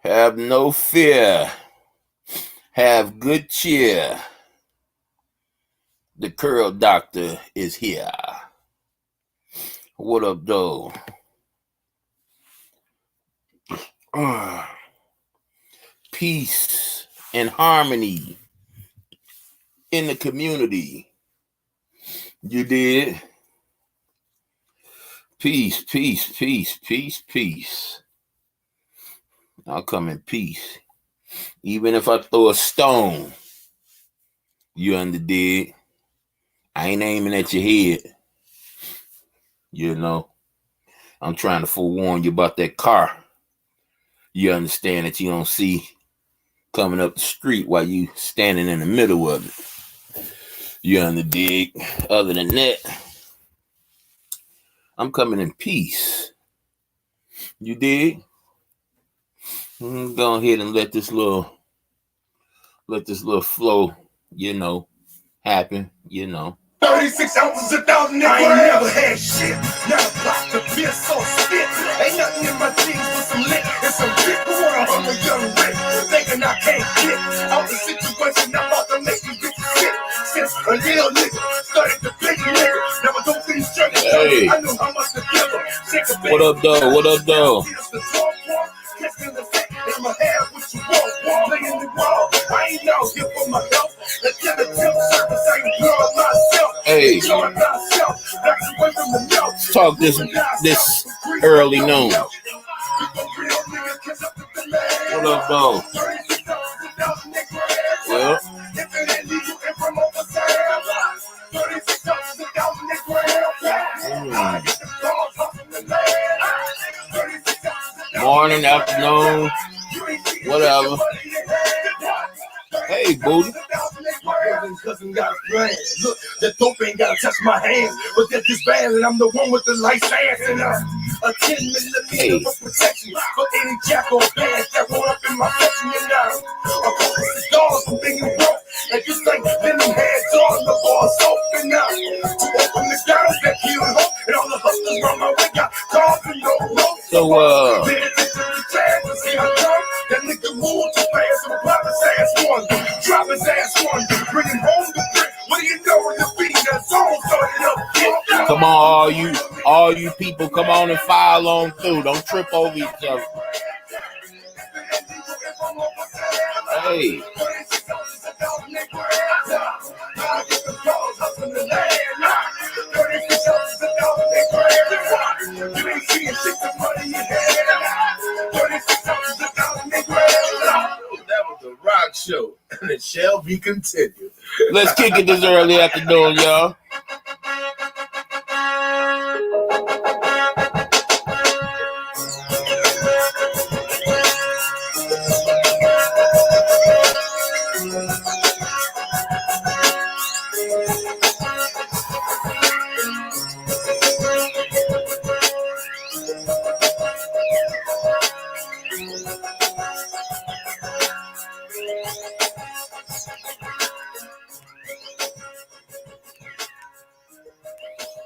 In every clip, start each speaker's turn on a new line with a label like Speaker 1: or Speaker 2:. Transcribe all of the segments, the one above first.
Speaker 1: Have no fear. Have good cheer. The Curl Doctor is here. What up, though? Peace and harmony in the community. You did? Peace, peace, peace, peace, peace. I'll come in peace. Even if I throw a stone, you underdig? I ain't aiming at your head. You know, I'm trying to forewarn you about that car. You understand that you don't see coming up the street while you standing in the middle of it. You underdig? Other than that, I'm coming in peace. You dig? Go ahead and let this little flow, happen,
Speaker 2: 36 ounces, 1,000 I ain't never had shit. Now the plot to piss so spit. Ain't nothing in my jeans but some lit and some shit. Who wanna hum a young Rick? Thinking I can't get out the situation. I'm about to make you bitches sick. Since a little nigga started to big nigga. Never don't things turn to
Speaker 1: Hey.
Speaker 2: I know how much to give her.
Speaker 1: What up, though? What up, though?
Speaker 2: In my hair, what you want? Playing the wall. I ain't out here for my health. Let's get a tip service. I ain't girl myself.
Speaker 1: Hey, talk this early noon. What up, though? Well, morning, afternoon, whatever. Hey, booty.
Speaker 2: Cousin got a plan. Look, the dope ain't gotta touch my hands, but that's this bad, and I'm the one with the light ass and a 10 millimeter for protection for any jack or band that roll up in my section. And a couple of cigars from being broke, and just like them heads on the bars open up to open the doors that heal hope, and all the hustlers run my way got cars and no rope.
Speaker 1: So
Speaker 2: that nigga moved too fast, so pop his ass one, drop his ass one, bring him home to brick. What do you know when the beat that song started up?
Speaker 1: Come on, all you people, come on and file on through. Don't trip over each other. Hey.
Speaker 2: That was the rock show, and it shall be continued.
Speaker 1: Let's kick it this early afternoon, y'all.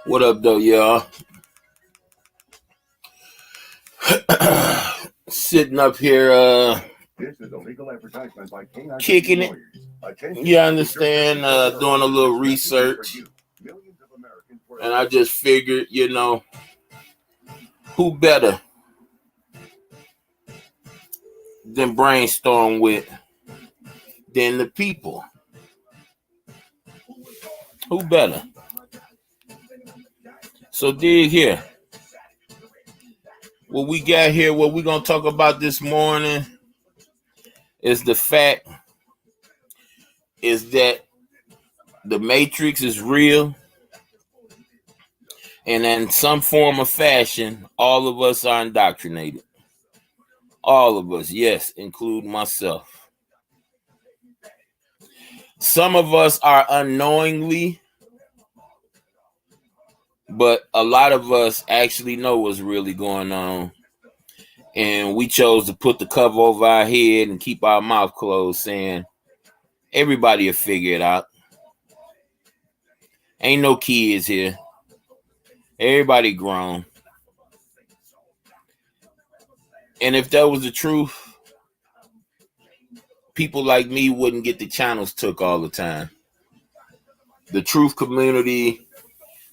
Speaker 1: What up, though, y'all? Sitting up here,
Speaker 3: This is a legal advertisement by K9
Speaker 1: kicking it. You understand? Doing a little research, and I just figured, who better than brainstorm with than the people? Who better? So dig here. What we got here, what we're going to talk about this morning is the fact is that the Matrix is real. And in some form or fashion, all of us are indoctrinated. All of us, yes, including myself. Some of us are unknowingly, but a lot of us actually know what's really going on. And we chose to put the cover over our head and keep our mouth closed, saying, everybody will figure it out. Ain't no kids here. Everybody grown. And if that was the truth, people like me wouldn't get the channels took all the time. The truth community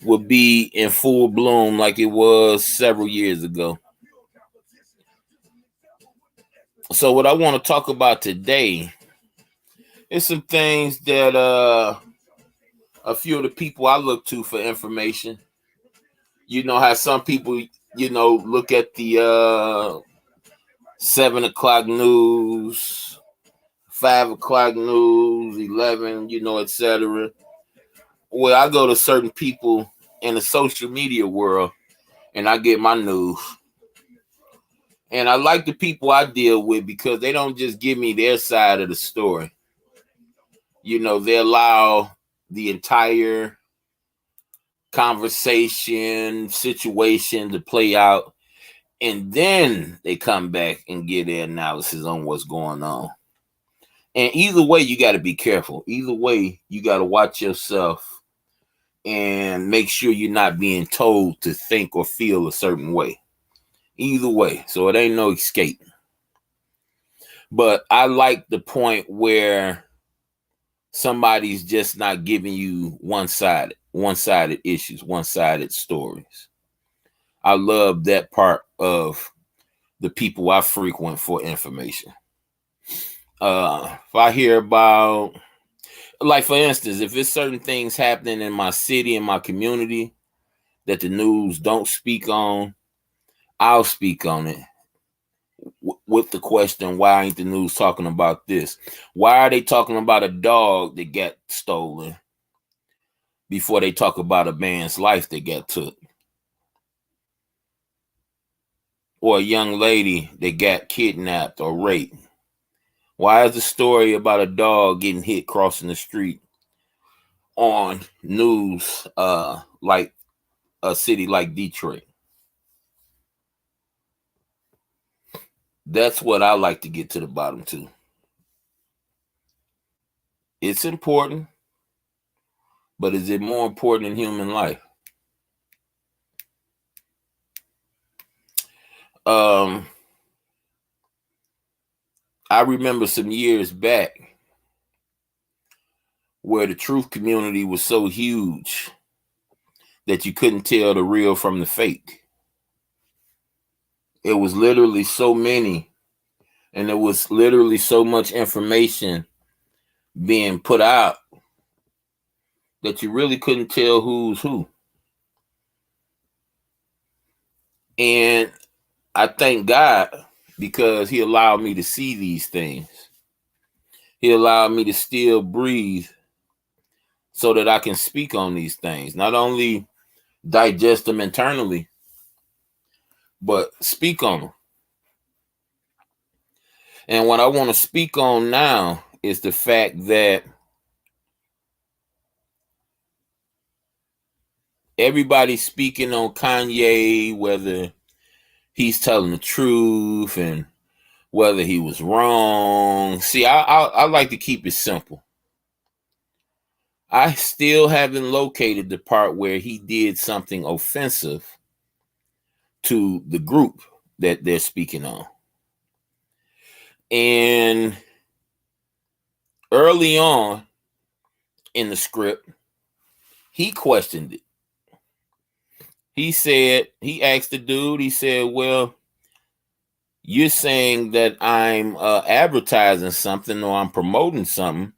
Speaker 1: would be in full bloom like it was several years ago. So what I want to talk about today is some things that a few of the people I look to for information. You know how some people, look at the 7 o'clock news, 5 o'clock news, 11, etc. Well, I go to certain people in the social media world and I get my news. And I like the people I deal with because they don't just give me their side of the story. They allow the entire conversation, situation to play out. And then they come back and give their analysis on what's going on. And either way, you got to be careful. Either way, you got to watch yourself and make sure you're not being told to think or feel a certain way. Either way. So it ain't no escape. But I like the point where somebody's just not giving you one-sided issues, one-sided stories. I love that part of the people I frequent for information. If I hear about, like for instance, if it's certain things happening in my city, in my community that the news don't speak on, I'll speak on it with the question, why ain't the news talking about this? Why are they talking about a dog that got stolen before they talk about a man's life that got took? Or a young lady that got kidnapped or raped? Why is the story about a dog getting hit crossing the street on news like a city like Detroit? That's what I like to get to the bottom to. It's important, but is it more important in human life? I remember some years back where the truth community was so huge that you couldn't tell the real from the fake. It was literally so many, and there was literally so much information being put out that you really couldn't tell who's who. And I thank God because he allowed me to see these things. He allowed me to still breathe so that I can speak on these things. Not only digest them internally, but speak on them. And what I want to speak on now is the fact that everybody's speaking on Kanye, whether he's telling the truth and whether he was wrong. See, I like to keep it simple. I still haven't located the part where he did something offensive to the group that they're speaking on. And early on in the script, he questioned it. He asked the dude, he said, well, you're saying that I'm advertising something or I'm promoting something.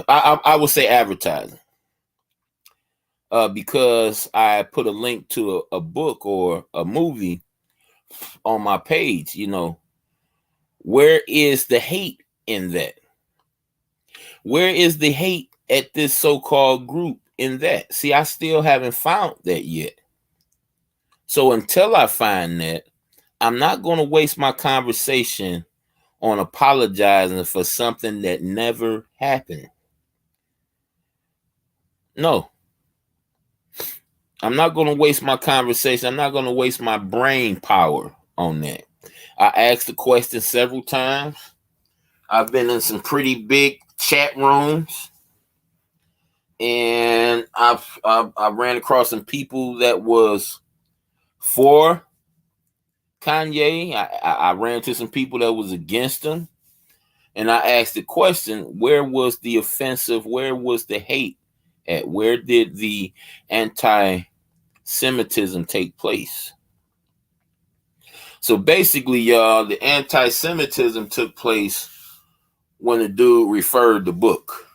Speaker 1: I would say advertising. Because I put a link to a book or a movie on my page, where is the hate in that? Where is the hate at this so-called group in that? See, I still haven't found that yet. So until I find that, I'm not going to waste my conversation on apologizing for something that never happened. No. I'm not going to waste my conversation. I'm not going to waste my brain power on that. I asked the question several times. I've been in some pretty big chat rooms, and I ran across some people that was for Kanye. I ran into some people that was against him. And I asked the question, where was the offensive? Where was the hate at? Where did the anti-Semitism take place? So basically, y'all, the anti-Semitism took place when the dude referred the book.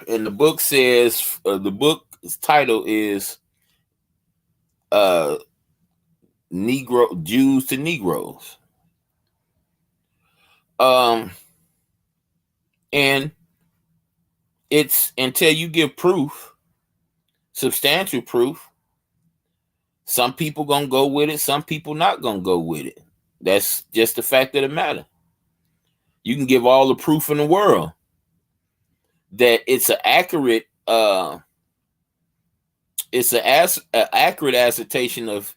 Speaker 1: And the book says, the book's title is Negro Jews to Negroes. And it's until you give proof, substantial proof, some people gonna go with it, some people not gonna go with it. That's just the fact of the matter. You can give all the proof in the world that it's an accurate, accurate assertion of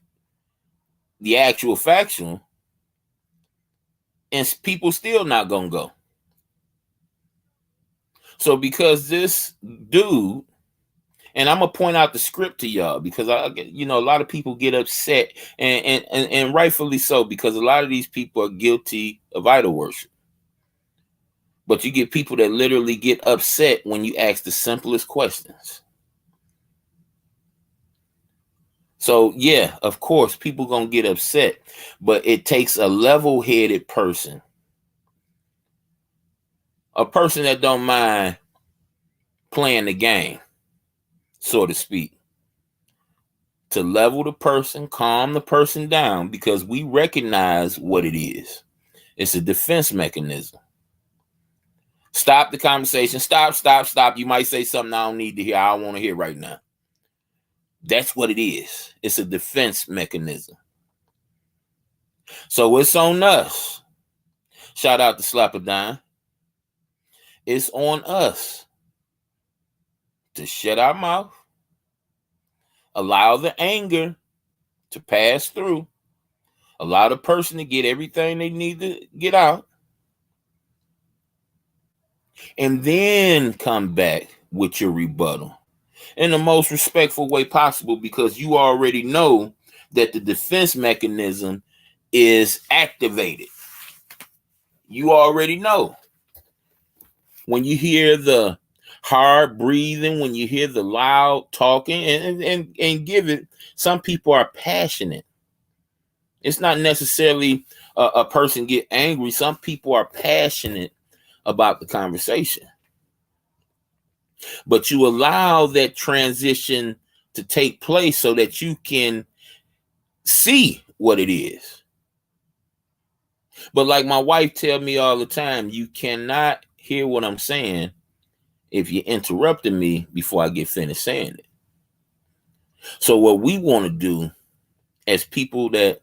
Speaker 1: the actual factual, and people still not gonna go. So because this dude, and I'm gonna point out the script to y'all because a lot of people get upset, and rightfully so, because a lot of these people are guilty of idol worship. But you get people that literally get upset when you ask the simplest questions. So yeah, of course, people gonna get upset, but it takes a level-headed person, a person that don't mind playing the game, so to speak, to level the person, calm the person down, because we recognize what it is. It's a defense mechanism. Stop the conversation. Stop. You might say something I don't need to hear. I don't want to hear right now. That's what it is. It's a defense mechanism. So it's on us. Shout out to Slappadine. It's on us to shut our mouth, allow the anger to pass through, allow the person to get everything they need to get out, and then come back with your rebuttal in the most respectful way possible, because you already know that the defense mechanism is activated. You already know. When you hear the hard breathing, when you hear the loud talking, and give it, some people are passionate. It's not necessarily a person get angry. Some people are passionate about the conversation. But you allow that transition to take place so that you can see what it is. But like my wife tell me all the time, you cannot hear what I'm saying if you're interrupting me before I get finished saying it. So what we want to do as people that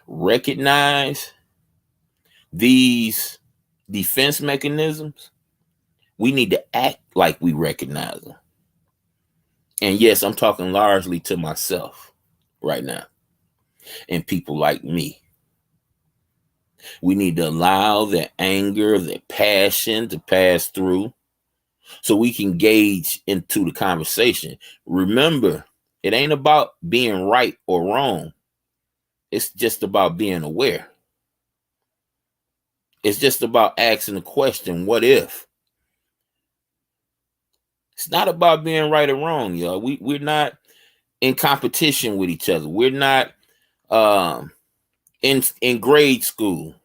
Speaker 1: recognize these defense mechanisms, we need to act like we recognize them. And yes, I'm talking largely to myself right now and people like me. We need to allow the anger, the passion to pass through so we can gauge into the conversation. Remember, it ain't about being right or wrong. It's just about being aware. It's just about asking the question, what if? It's not about being right or wrong, y'all. We're not in competition with each other. We're not in grade school.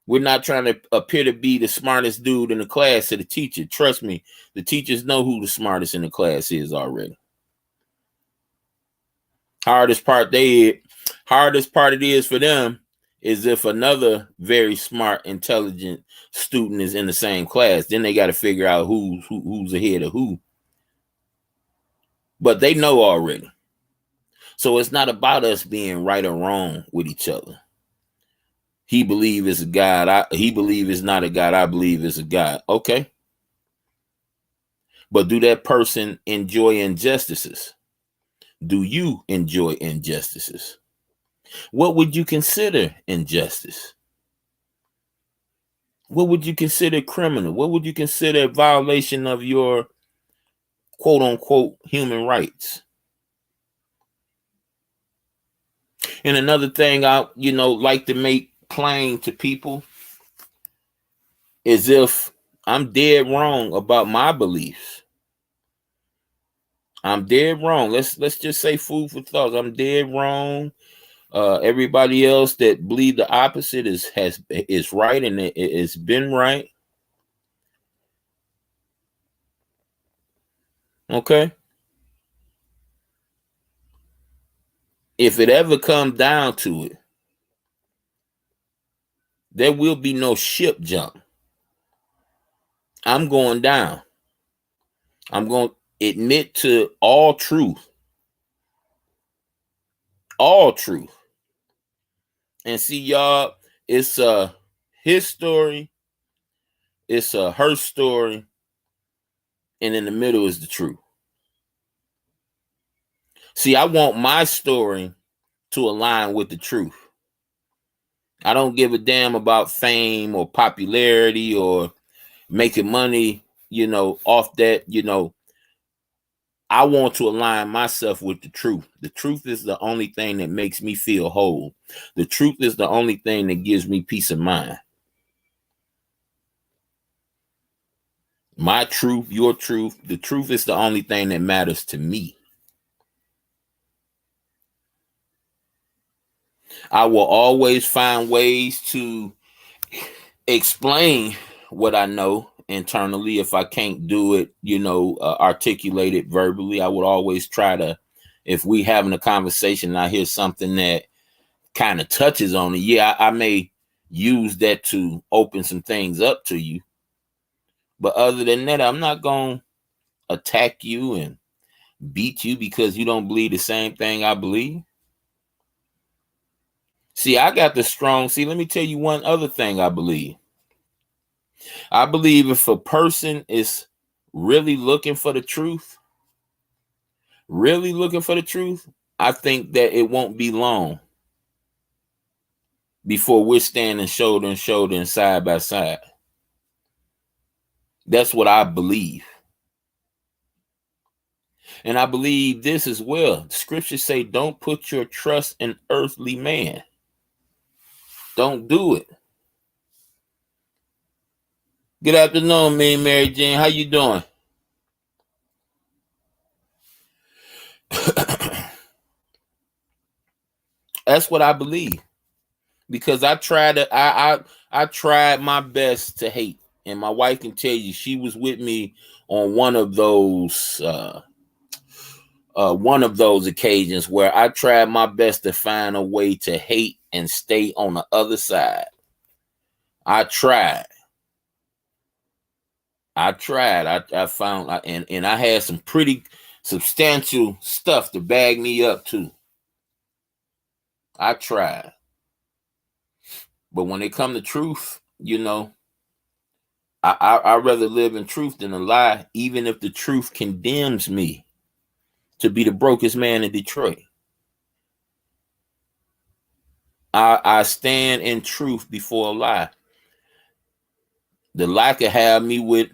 Speaker 1: We're not trying to appear to be the smartest dude in the class to the teacher. Trust me, the teachers know who the smartest in the class is already. Hardest part it is for them is if another very smart, intelligent student is in the same class. Then they got to figure out who's ahead of who. But they know already. So it's not about us being right or wrong with each other. He believes it's a God. He believes it's not a God. I believe it's a God. Okay. But do that person enjoy injustices? Do you enjoy injustices? What would you consider injustice? What would you consider criminal? What would you consider a violation of your quote unquote human rights? And another thing I, like to make plain to people is if I'm dead wrong about my beliefs. I'm dead wrong. Let's just say food for thought. I'm dead wrong. Everybody else that believe the opposite is right, and it's been right. Okay. If it ever comes down to it, there will be no ship jump. I'm going down. I'm going to admit to all truth. All truth. And see, y'all, it's his story, it's her story, and in the middle is the truth. See, I want my story to align with the truth. I don't give a damn about fame or popularity or making money, off that, I want to align myself with the truth. The truth is the only thing that makes me feel whole. The truth is the only thing that gives me peace of mind. My truth, your truth, the truth is the only thing that matters to me. I will always find ways to explain what I know internally. If I can't do it, articulate it verbally, I would always try to, if we having a conversation and I hear something that kind of touches on it, yeah, I may use that to open some things up to you. But other than that, I'm not going to attack you and beat you because you don't believe the same thing I believe. See, I got the strong. See, let me tell you one other thing I believe. I believe if a person is really looking for the truth, I think that it won't be long before we're standing shoulder to shoulder and side by side. That's what I believe. And I believe this as well. Scriptures say, don't put your trust in earthly man. Don't do it. Good afternoon, me, Mary Jane. How you doing? That's what I believe. Because I tried my best to hate. And my wife can tell you, she was with me on one of those occasions where I tried my best to find a way to hate and stay on the other side. I tried. I found, and I had some pretty substantial stuff to bag me up too. I tried. But when it come to truth, I'd rather live in truth than a lie, even if the truth condemns me to be the brokest man in Detroit. I stand in truth before a lie. The lie could have me with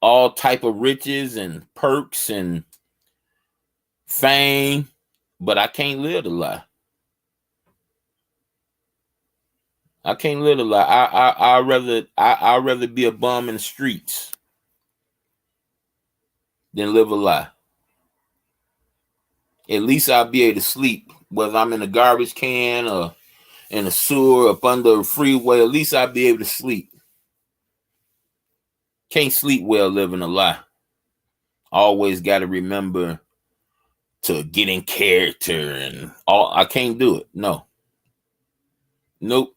Speaker 1: all type of riches and perks and fame, but I can't live the lie. I can't live the lie. I'd rather be a bum in the streets than live a lie. At least I'll be able to sleep, whether I'm in a garbage can or in a sewer up under a freeway. At least I'll be able to sleep. Can't sleep well living a lie. Always got to remember to get in character and all. I can't do it. No. Nope.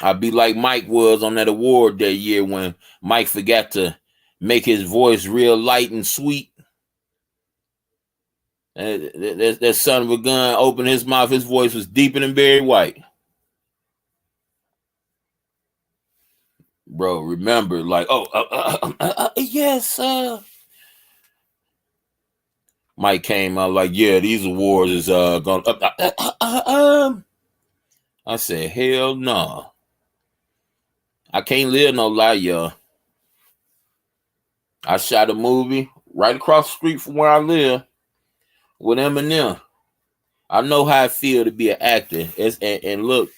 Speaker 1: I'd be like Mike was on that award that year when Mike forgot to make his voice real light and sweet. That son of a gun opened his mouth. His voice was deeper than Barry White. Bro, remember, like, yes, Mike came out like, yeah, these awards is going. I said, hell no. I can't live no lie, y'all. I shot a movie right across the street from where I live with Eminem. I know how I feel to be an actor. And look,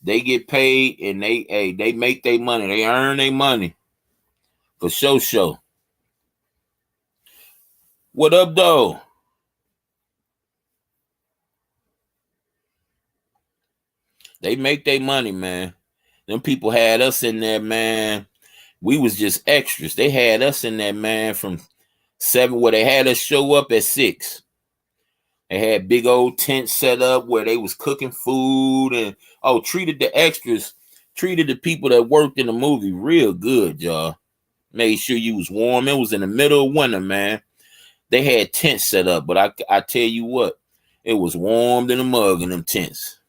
Speaker 1: they get paid and they make their money. They earn their money for show. What up, though? They make their money, man. Them people had us in there, man. We was just extras. They had us in there, man, from 7, where they had us show up at 6. They had big old tents set up where they was cooking food and treated the people that worked in the movie real good, y'all. Made sure you was warm. It was in the middle of winter, man. They had tents set up, but I tell you what, it was warm in the mug in them tents.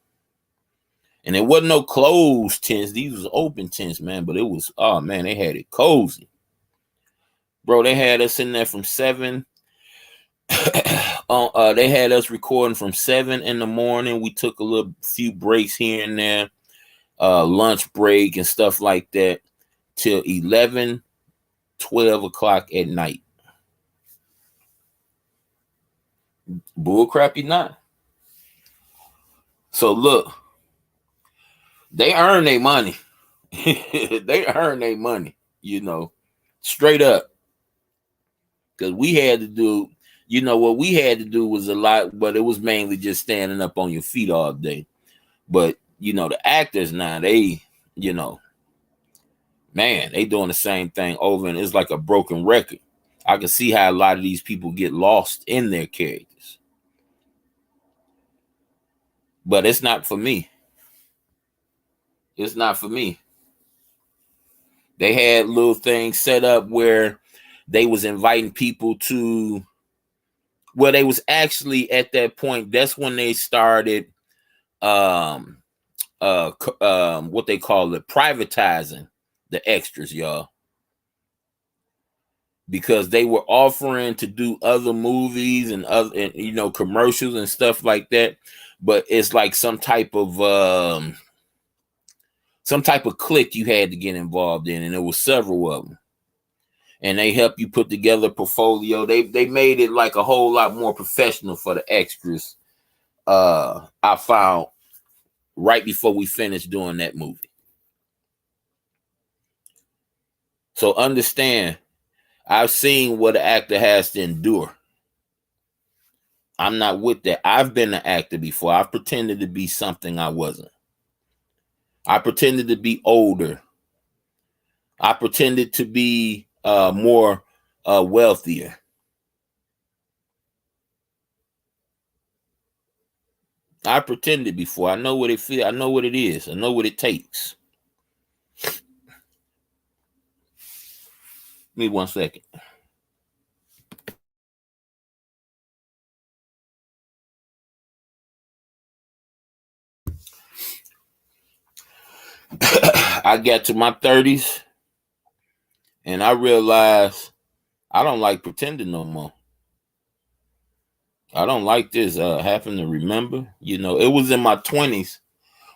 Speaker 1: And it wasn't no closed tents. These was open tents, man. But it was, oh man, they had it cozy. Bro, they had us in there from 7. They had us recording from 7 in the morning. We took a few breaks here and there, lunch break and stuff like that, till 11, 12 o'clock at night. Bull crap, you not. So look, they earn their money. They earn their money, straight up. Because we had to do, what we had to do was a lot, but it was mainly just standing up on your feet all day. But, the actors now, they, man, they doing the same thing over, and it's like a broken record. I can see how a lot of these people get lost in their characters. But it's not for me. It's not for me. They had little things set up where they was inviting people to, well, they was actually at that point, that's when they started what they call it, privatizing the extras, y'all. Because they were offering to do other movies and commercials and stuff like that, but it's like some type of clique you had to get involved in, and there was several of them. And they help you put together a portfolio. They made it like a whole lot more professional for the extras. I found right before we finished doing that movie. So understand, I've seen what an actor has to endure. I'm not with that. I've been an actor before. I've pretended to be something I wasn't. I pretended to be older. I pretended to be more wealthier. I pretended before. I know what it feels. I know what it is. I know what it takes. Give me 1 second. I got to my 30s and I realized I don't like pretending no more. I don't like this having to remember. It was in my 20s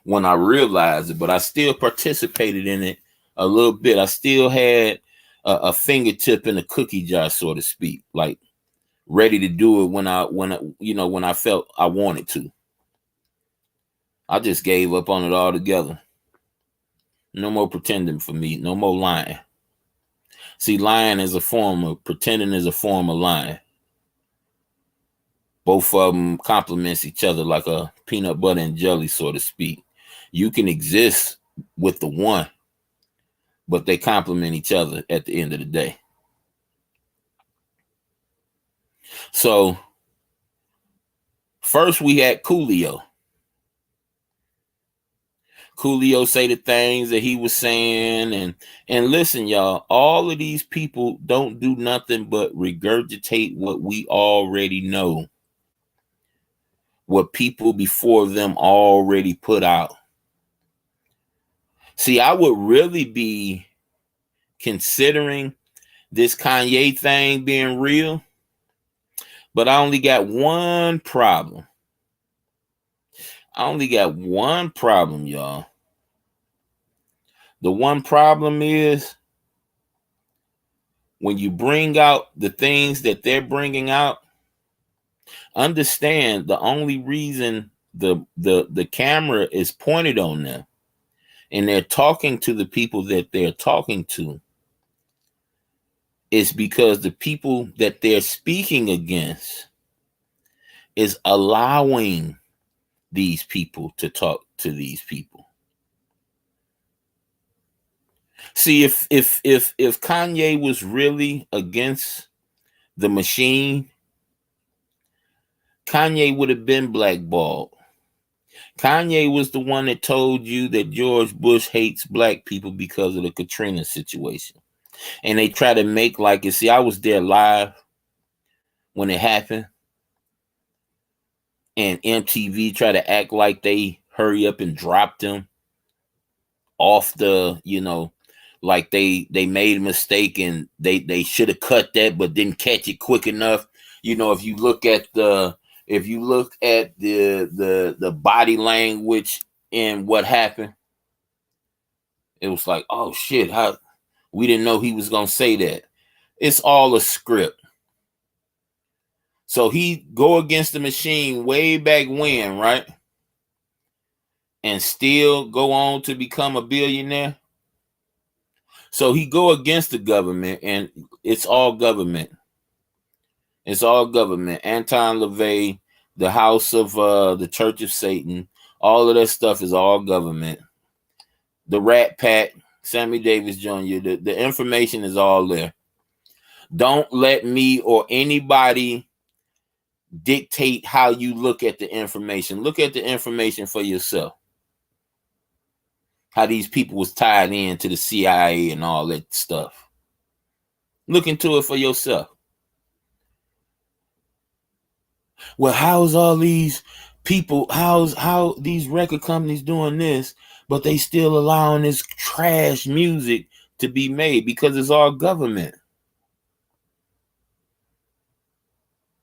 Speaker 1: when I realized it, but I still participated in it a little bit. I still had a fingertip in a cookie jar, so to speak, like ready to do it when I felt I wanted to. I just gave up on it altogether. No more pretending for me. No more lying. See, lying is a form of pretending, is a form of lying. Both of them complements each other like a peanut butter and jelly, so to speak. You can exist with the one, but they complement each other at the end of the day. So first we had Coolio. Coolio say the things that he was saying, and listen, y'all, all of these people don't do nothing but regurgitate what we already know, what people before them already put out. See, I would really be considering this Kanye thing being real, but I only got one problem. Y'all. The one problem is when you bring out the things that they're bringing out, Understand, the only reason the camera is pointed on them and they're talking to the people that they're talking to is because the people that they're speaking against is allowing these people to talk to these people. See, if Kanye was really against the machine, Kanye would have been blackballed. Kanye was the one that told you that George Bush hates black people because of the Katrina situation. And they try to make like it. See, I was there live when it happened. And MTV tried to act like they hurry up and dropped him off the, like they made a mistake and they should have cut that but didn't catch it quick enough. If you look at the body language and what happened, it was like, oh shit, how we didn't know he was gonna say that. It's all a script. So he go against the machine way back when, right? And still go on to become a billionaire. So he go against the government, and it's all government. It's all government. Anton LaVey, the House of the Church of Satan, all of that stuff is all government. The Rat Pack, Sammy Davis Jr., the information is all there. Don't let me or anybody dictate how you look at the information. Look at the information for yourself. How these people was tied into the CIA and all that stuff. Look into it for yourself. Well, how's all these people, how these record companies doing this, but they still allowing this trash music to be made? Because it's all government.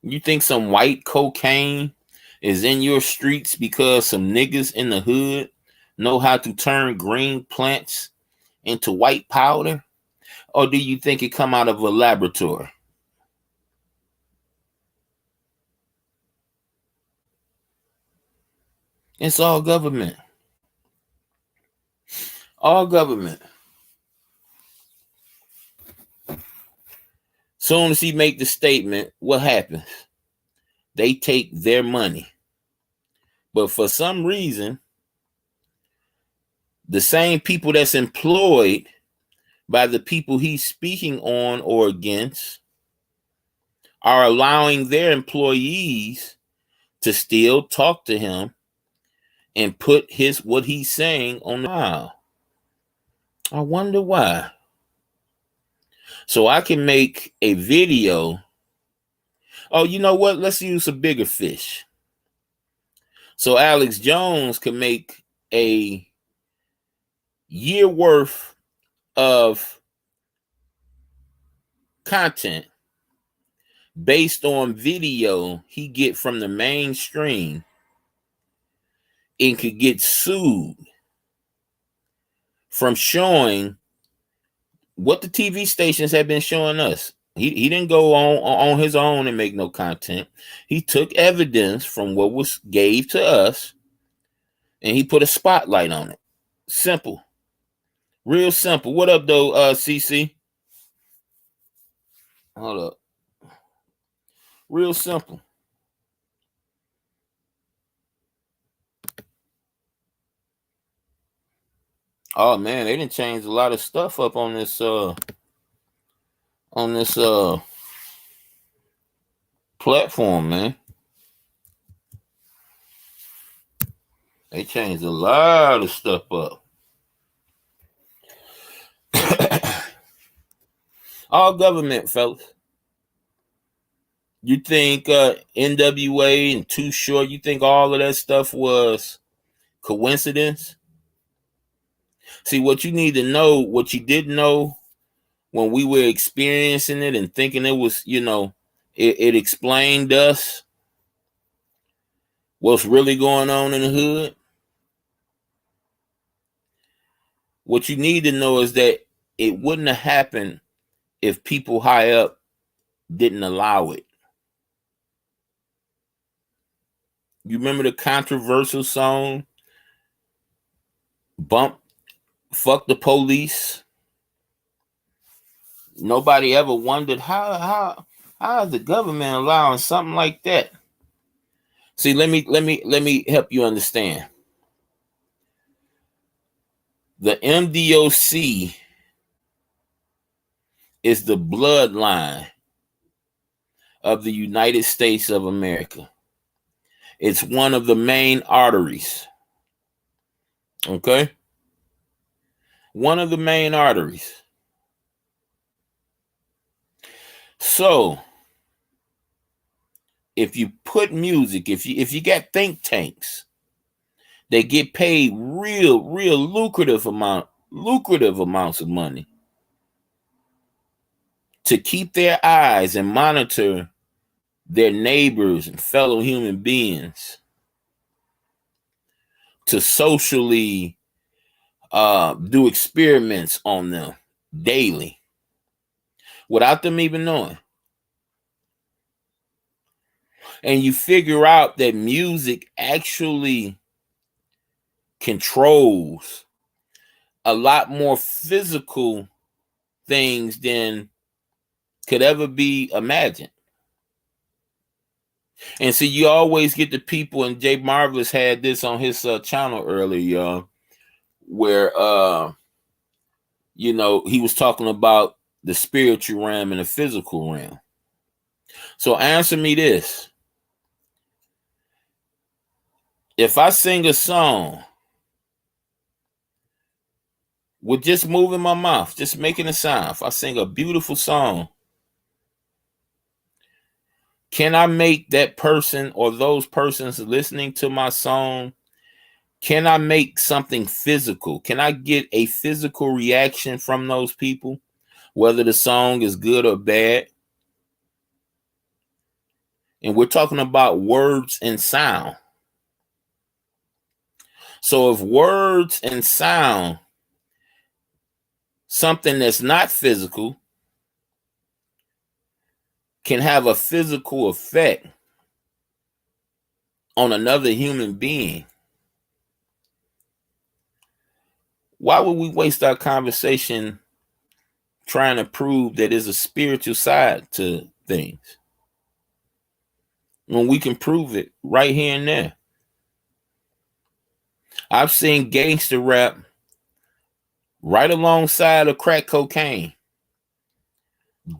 Speaker 1: You think some white cocaine is in your streets because some niggas in the hood know how to turn green plants into white powder? Or do you think it come out of a laboratory? It's all government. All government. Soon as he make the statement, what happens? They take their money. But for some reason, the same people that's employed by the people he's speaking on or against are allowing their employees to still talk to him and put what he's saying on the file. I wonder why. So I can make a video. Oh, you know what? Let's use a bigger fish. So Alex Jones can make a year worth of content based on video he get from the mainstream and could get sued from showing what the TV stations have been showing us. He didn't go on his own and make no content. He took evidence from what was gave to us and he put a spotlight on it. Simple. Real simple. What up, though, CC? Hold up. Real simple. Oh man, they didn't change a lot of stuff up on this platform, man. They changed a lot of stuff up. All government, fellas. You think NWA and Too Short, you think all of that stuff was coincidence? See, what you need to know, what you didn't know when we were experiencing it and thinking it was, it explained us what's really going on in the hood. What you need to know is that it wouldn't have happened if people high up didn't allow it. You remember the controversial song, Fuck the Police? Nobody ever wondered how is the government allowing something like that? See, let me help you understand. The MDOC is the bloodline of the United States of America. It's one of the main arteries. Okay? One of the main arteries. So, if you put music, if you got think tanks, they get paid real lucrative amounts of money to keep their eyes and monitor their neighbors and fellow human beings, to socially do experiments on them daily without them even knowing. And you figure out that music actually controls a lot more physical things than could ever be imagined. And see, you always get the people, and Jay MARVLIS had this on his channel earlier, y'all, where he was talking about the spiritual realm and the physical realm. So answer me this. If I sing a song with just moving my mouth, just making a sound, if I sing a beautiful song, can I make that person or those persons listening to my song, can I make something physical? Can I get a physical reaction from those people, whether the song is good or bad? And we're talking about words and sound. So if words and sound, something that's not physical, can have a physical effect on another human being, why would we waste our conversation trying to prove that there's a spiritual side to things when we can prove it right here and there? I've seen gangster rap right alongside of crack cocaine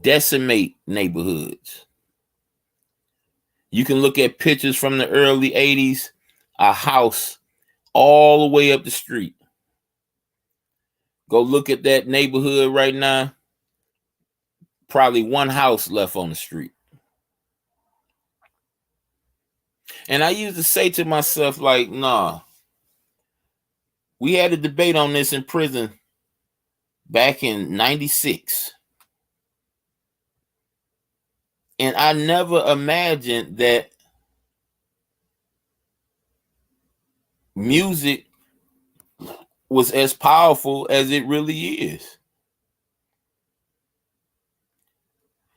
Speaker 1: decimate neighborhoods. You can look at pictures from the early 80s, a house all the way up the street. Go look at that neighborhood right now, probably one house left on the street. And I used to say to myself, like, nah, we had a debate on this in prison back in 96. And I never imagined that music was as powerful as it really is.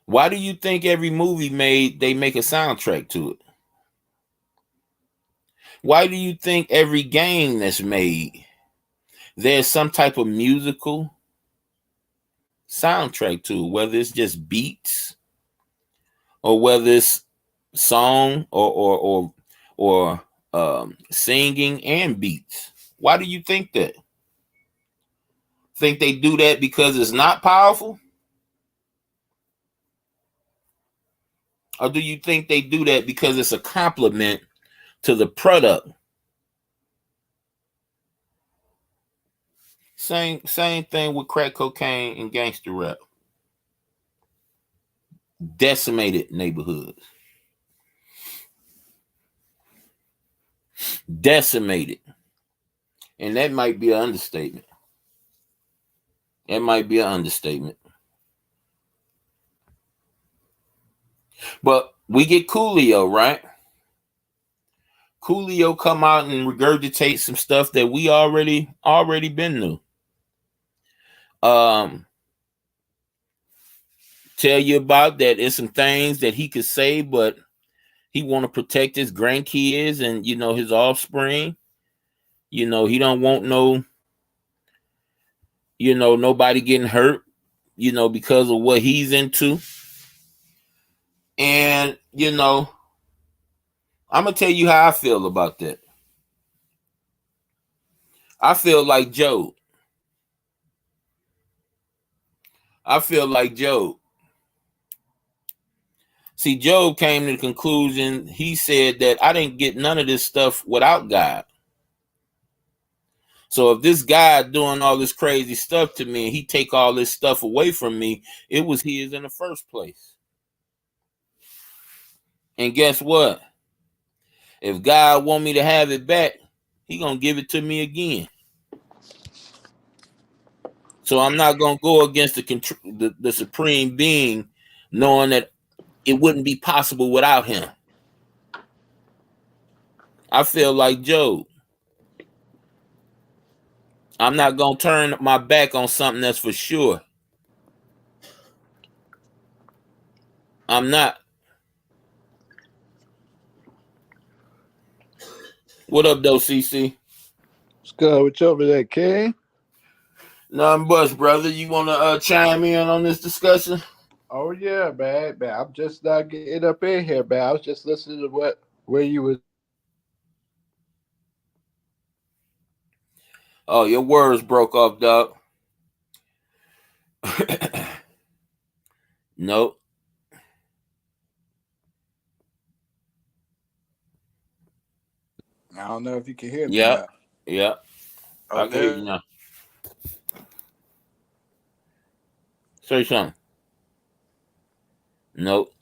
Speaker 1: Why do you think every movie they make a soundtrack to it? Why do you think every game that's made, there's some type of musical soundtrack to it, whether it's just beats or whether it's song or singing and beats? Why do you think that? Think they do that because it's not powerful? Or do you think they do that because it's a compliment to the product? Same thing with crack cocaine and gangster rap. Decimated neighborhoods. Decimated. And that might be an understatement. That might be an understatement. But we get Coolio, right? Coolio come out and regurgitate some stuff that we already been knew. Tell you about that. It's some things that he could say, but He want to protect his grandkids and, you know, his offspring. You know, he don't want no, you know, nobody getting hurt, you know, because of what he's into. And, you know, I'm going to tell you how I feel about that. I feel like Job. I feel like Job. See, Job came to the conclusion, he said that I didn't get none of this stuff without God. So if this guy doing all this crazy stuff to me and he take all this stuff away from me, it was his in the first place. And guess what? If God want me to have it back, he gonna give it to me again. So I'm not gonna go against the supreme being, knowing that it wouldn't be possible without him. I feel like Job. I'm not gonna turn my back on something that's for sure. I'm not. What up, though, CC?
Speaker 4: What's good with you over there, King?
Speaker 1: Nothing but, brother. You wanna chime in on this discussion?
Speaker 4: Oh yeah, man. I'm just not getting up in here, man. I was just listening to where you was.
Speaker 1: Oh, your words broke off, dog. Nope.
Speaker 4: I don't know if you can hear me
Speaker 1: Yeah.
Speaker 4: now.
Speaker 1: Yeah. I can hear you now. Say something. Nope.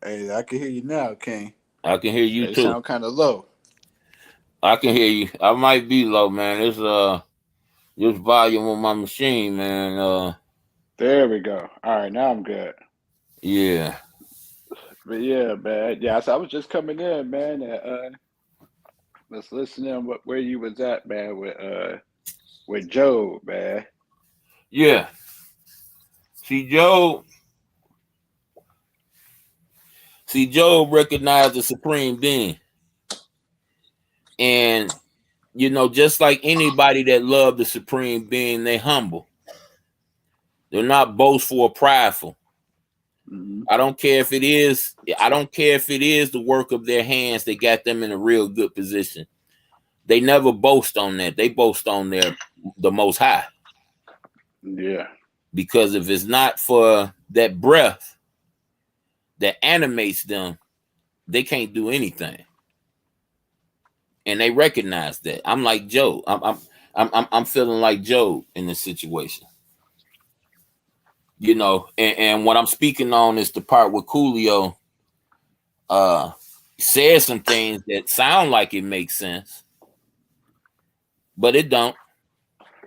Speaker 4: Hey, I can hear you now, King.
Speaker 1: I can hear you
Speaker 4: It
Speaker 1: too.
Speaker 4: sound kind of low.
Speaker 1: I can hear you. I might be low, man. It's this volume on my machine, man.
Speaker 4: There we go. All right, now I'm good.
Speaker 1: Yeah.
Speaker 4: But yeah, man. Yeah, so I was just coming in, man. And, let's listen in where you was at, man, with Joe, man.
Speaker 1: Yeah. See, Job recognized the supreme being. And, you know, just like anybody that loved the supreme being, they humble. They're not boastful or prideful.
Speaker 4: Mm-hmm.
Speaker 1: I don't care if it is the work of their hands that got them in a real good position. They never boast on that. They boast on the Most High.
Speaker 4: Yeah.
Speaker 1: Because if it's not for that breath that animates them, they can't do anything. And they recognize that. I'm like Job. I'm feeling like Job in this situation. You know, and what I'm speaking on is the part where Coolio says some things that sound like it makes sense, but it don't.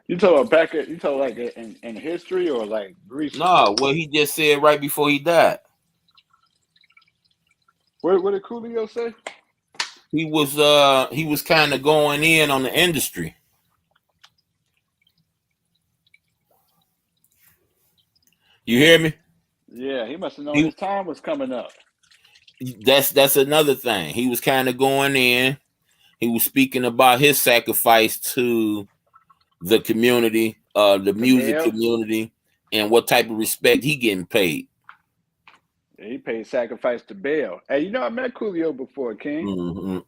Speaker 4: You talking like in history or like recently?
Speaker 1: No, what he just said right before he died.
Speaker 4: What did Coolio say?
Speaker 1: He was kind of going in on the industry. You hear me?
Speaker 4: Yeah, he must have known his time was coming up.
Speaker 1: That's another thing. He was kind of going in. He was speaking about his sacrifice to the community, the music community, and what type of respect he getting paid.
Speaker 4: Yeah, he paid sacrifice to Baal. Hey, you know I met Coolio before, King.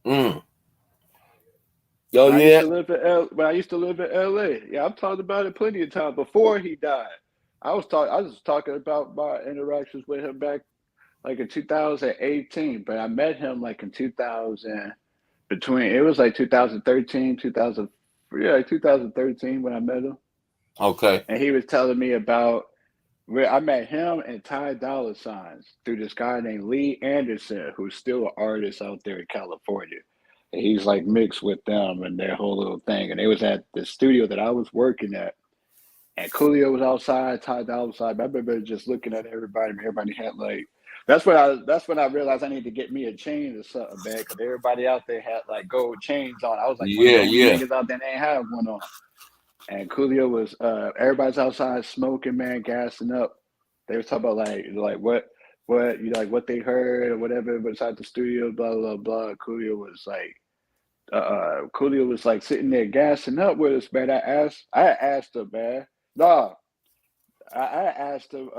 Speaker 1: Mm-hmm.
Speaker 4: Oh yeah. When I used to live in LA. Yeah, I've talked about it plenty of times before he died. I was talking about my interactions with him back like in 2018, but I met him like in 2000 it was like 2013, 2013 when I met him.
Speaker 1: Okay.
Speaker 4: And he was telling me about where I met him and Ty Dolla $igns through this guy named Lee Anderson, who's still an artist out there in California. And he's like mixed with them and their whole little thing. And they was at the studio that I was working at. And Coolio was outside, Ty Dolla $ign. I remember just looking at everybody, and everybody had like that's when I realized I need to get me a chain or something, man, because everybody out there had like gold chains on. I was like one of the only niggas out there that ain't have one on. And Coolio was everybody's outside smoking, man, gassing up. They was talking about like what what what they heard or whatever beside the studio, blah blah blah. Coolio was like sitting there gassing up with us, man. I asked him, man. No, I asked him,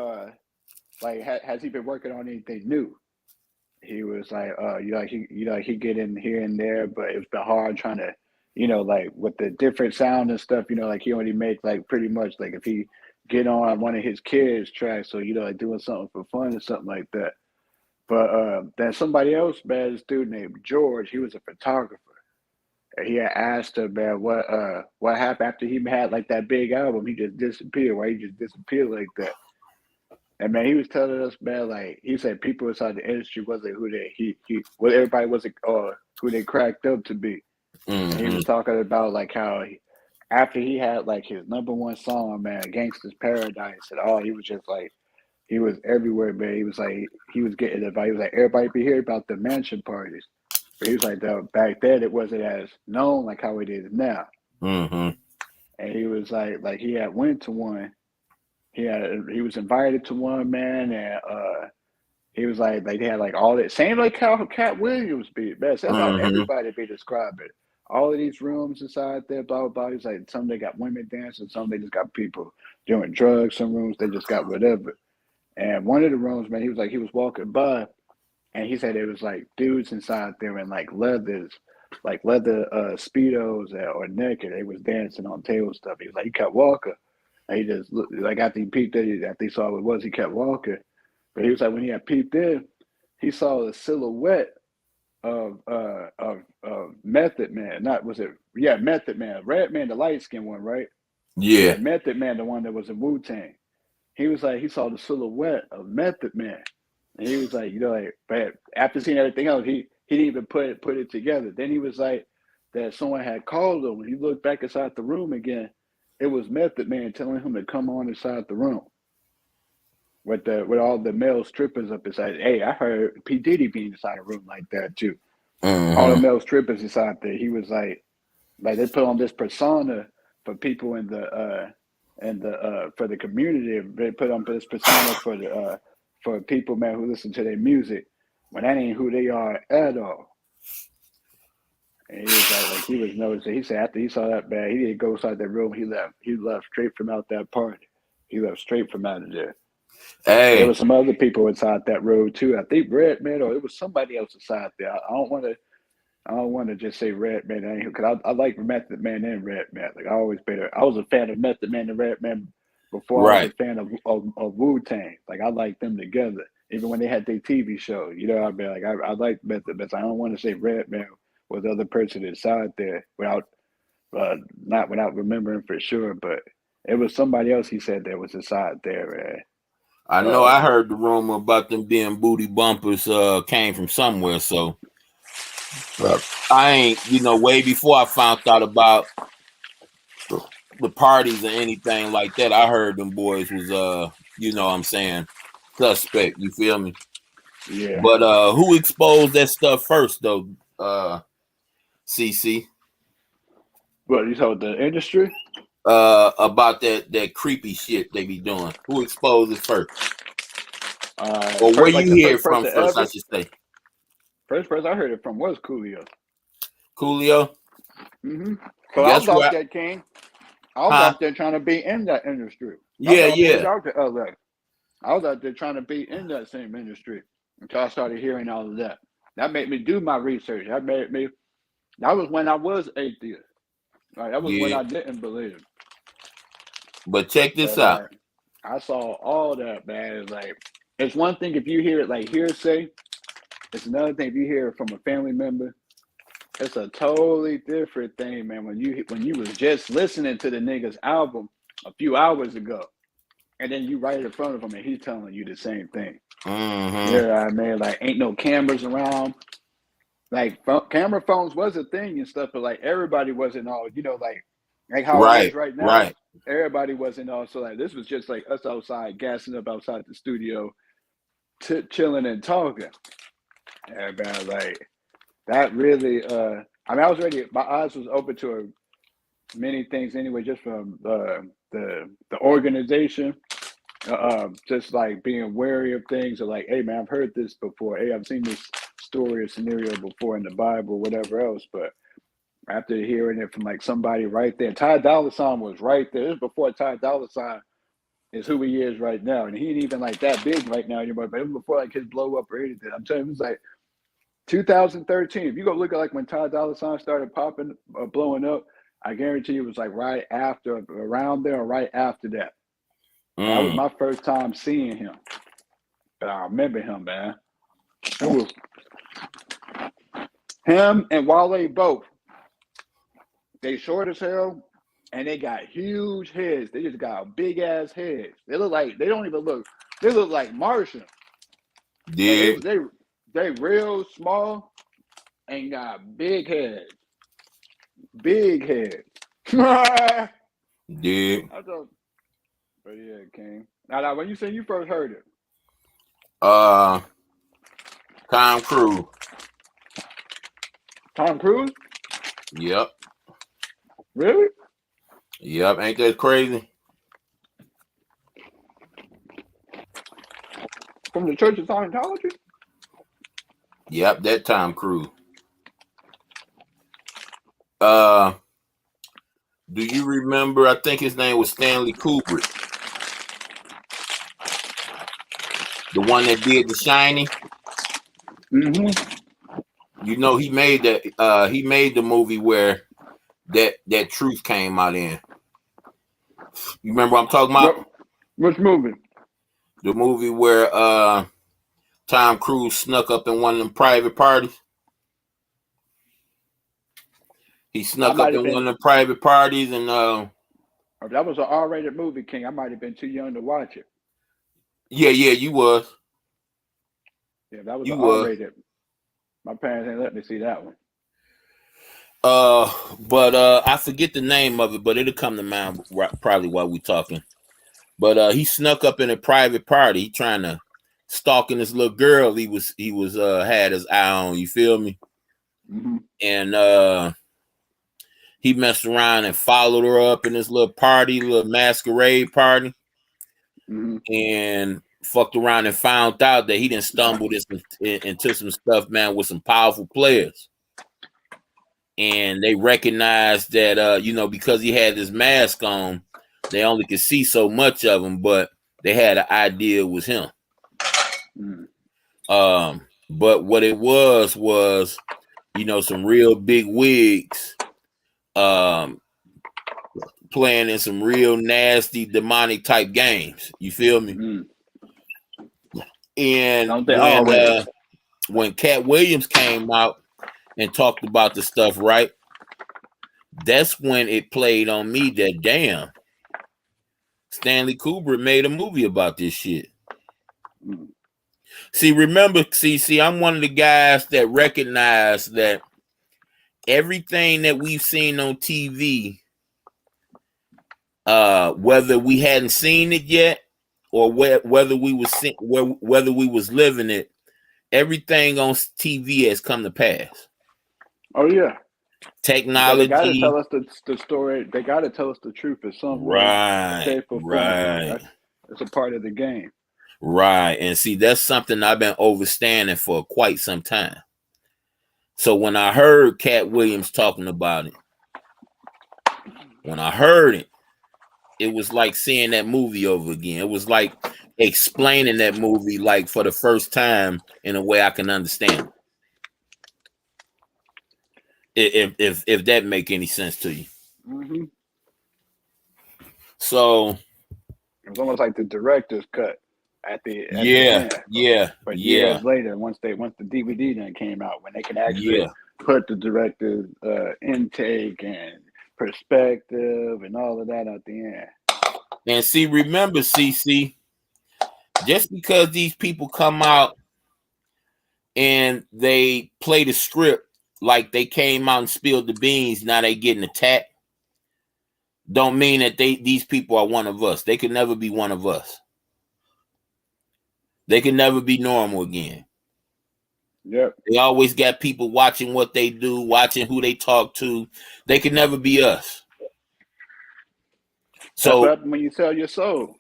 Speaker 4: like, has he been working on anything new? He was like, he get in here and there, but it's been hard trying to, like with the different sound and stuff, like he only make like pretty much like if he get on one of his kids' tracks, so like doing something for fun or something like that. But then somebody else, man, this dude named George, he was a photographer. And he had asked him, man, what happened after he had like that big album? He just disappeared. Why he just disappeared like that? And man, he was telling us, man, like he said, people inside the industry wasn't who what everybody wasn't, who they cracked up to be. And he was talking about like how after he had like his #1 song, man, "Gangsta's Paradise," and he was just like, he was everywhere, man. He was like, he was getting advice. He was like, everybody be hearing about the mansion parties. But he was like, back then it wasn't as known like how it is now.
Speaker 1: Mm-hmm.
Speaker 4: And he was like he had went to one. He was invited to one, man, and he was like they had like all that same like how Cat Williams be, man. That's how everybody be describing. All of these rooms inside there, blah blah blah. He's like some they got women dancing, some they just got people doing drugs. Some rooms they just got whatever. And one of the rooms, man, he was like he was walking by, and he said it was like dudes inside there in like leather speedos or naked. They was dancing on table stuff. He was like he kept walking. And he just looked like after he peeped in, after he saw what it was, he kept walking. But he was like when he had peeped in, he saw the silhouette of Method Man. Method Man. Red Man, the light skinned one, right?
Speaker 1: Yeah.
Speaker 4: Method Man, the one that was in Wu-Tang. He was like, he saw the silhouette of Method Man. And he was like, but after seeing everything else, he didn't even put it together. Then he was like, that someone had called him. When he looked back inside the room again, it was Method Man telling him to come on inside the room with all the male strippers up inside. Hey, I heard P. Diddy being inside a room like that too. All the male strippers inside there. He was like they put on this persona for people in the for the community. They put on this persona for people, man, who listen to their music when that ain't who they are at all. And he was like he was noticing. He said after he saw that, man, he didn't go inside that room. He left straight from out that party. He left straight from out of there.
Speaker 1: Hey,
Speaker 4: there was some other people inside that room too. I think Red Man, or it was somebody else inside there. I don't want to just say Red Man because I like Method Man and Red Man. Like I was a fan of Method Man and Red Man before I was a fan of Wu-Tang. Like I liked them together, even when they had their TV show. You know what I mean? Like I like Method Man. I don't want to say Red Man was the other person inside there without remembering for sure, but it was somebody else he said that was inside there.
Speaker 1: I know I heard the rumor about them being booty bumpers came from somewhere, so I ain't, way before I found out about the parties or anything like that, I heard them boys was what I'm saying, suspect, you feel me?
Speaker 4: Yeah.
Speaker 1: But who exposed that stuff first though, CC?
Speaker 4: What you told the industry?
Speaker 1: About that creepy shit they be doing. Who exposed it first? Or where you hear it from first, I should say.
Speaker 4: First person I heard it from was Coolio.
Speaker 1: Coolio?
Speaker 4: Mm-hmm. So I was out there, King. I was out there trying to be in that industry.
Speaker 1: Yeah.
Speaker 4: I was out there trying to be in that same industry until I started hearing all of that. That made me do my research. That was when I was atheist. Right, that was when I didn't believe.
Speaker 1: But check this out.
Speaker 4: I saw all that, man. It's one thing if you hear it like hearsay. It's another thing if you hear it from a family member. It's a totally different thing, man. When you was just listening to the nigga's album a few hours ago, and then you right in front of him and he's telling you the same thing.
Speaker 1: Mm-hmm.
Speaker 4: You know what I mean? Like ain't no cameras around. Like camera phones was a thing and stuff, but like everybody wasn't all, like how it is right now.
Speaker 1: Right.
Speaker 4: Everybody wasn't all. So like this was just like us outside, gassing up outside the studio, chilling and talking. And man, like that really. I was ready. My eyes was open to many things anyway, just from the organization just like being wary of things, or like, hey man, I've heard this before. Hey, I've seen this story or scenario before in the Bible, or whatever else. But after hearing it from like somebody right there, Ty Dolla $ign was right there. This is before Ty Dolla $ign is who he is right now, and he ain't even like that big right now anymore. But it was before like his blow up or anything. I'm telling you, it was like 2013. If you go look at like when Ty Dolla $ign started popping, blowing up, I guarantee you it was like right after, around there, or right after that. That was my first time seeing him. But I remember him, man. It was him and Wale both. They short as hell, and they got huge heads. They just got big ass heads. They look like, they don't even look, they look like Martian.
Speaker 1: Yeah.
Speaker 4: Like they real small and got big heads. Big heads.
Speaker 1: Yeah.
Speaker 4: But yeah, King. Now, when you say you first heard it,
Speaker 1: Tom Cruise.
Speaker 4: Tom Cruise?
Speaker 1: Yep.
Speaker 4: Really?
Speaker 1: Yep. Ain't that crazy?
Speaker 4: From the Church of Scientology?
Speaker 1: Yep, that Tom Cruise. Do you remember? I think his name was Stanley Kubrick, the one that did The Shining.
Speaker 4: Mm-hmm.
Speaker 1: You know, he made that. He made the movie where that truth came out in. You remember what I'm talking about?
Speaker 4: Which movie?
Speaker 1: The movie where Tom Cruise snuck up in one of them private parties. He snuck up in one of them private parties, and
Speaker 4: that was an R-rated movie, King. I might have been too young to watch it.
Speaker 1: Yeah, you was.
Speaker 4: Yeah, that was R-rated. My parents ain't let me see that one.
Speaker 1: But I forget the name of it, but it'll come to mind probably while we talking. But he snuck up in a private party. He trying to stalking this little girl. He was had his eye on. You feel me?
Speaker 4: Mm-hmm.
Speaker 1: And he messed around and followed her up in this little party, little masquerade party, and fucked around and found out that he didn't stumble into some stuff, man, with some powerful players. And they recognized that, because he had this mask on, they only could see so much of him, but they had an idea it was him. But what it was, some real big wigs, playing in some real nasty demonic type games. You feel me? And when Cat Williams came out and talked about the stuff, right? That's when it played on me that damn, Stanley Kubrick made a movie about this shit. See, remember, I'm one of the guys that recognize that everything that we've seen on TV, whether we hadn't seen it yet or whether we was living it, everything on TV has come to pass.
Speaker 4: Oh yeah,
Speaker 1: technology.
Speaker 4: They got to tell us the story. They got to tell us the truth in some way, shape, or form. That's a part of the game.
Speaker 1: Right, and see, that's something I've been overstanding for quite some time. So when I heard Cat Williams talking about it, when I heard it, it was like seeing that movie over again. It was like explaining that movie like for the first time in a way I can understand it. If that make any sense to you.
Speaker 4: Mm-hmm.
Speaker 1: So
Speaker 4: it was almost like the director's cut at the
Speaker 1: end.
Speaker 4: But years later, once the DVD then came out, when they can actually put the director's intake and perspective and all of that at the end.
Speaker 1: And see, remember, CC, just because these people come out and they play the script like they came out and spilled the beans, now they getting attacked, don't mean that these people are one of us. They could never be one of us. They can never be normal again.
Speaker 4: Yep.
Speaker 1: They always got people watching what they do, watching who they talk to. They can never be us.
Speaker 4: So that's what happens when you sell your soul.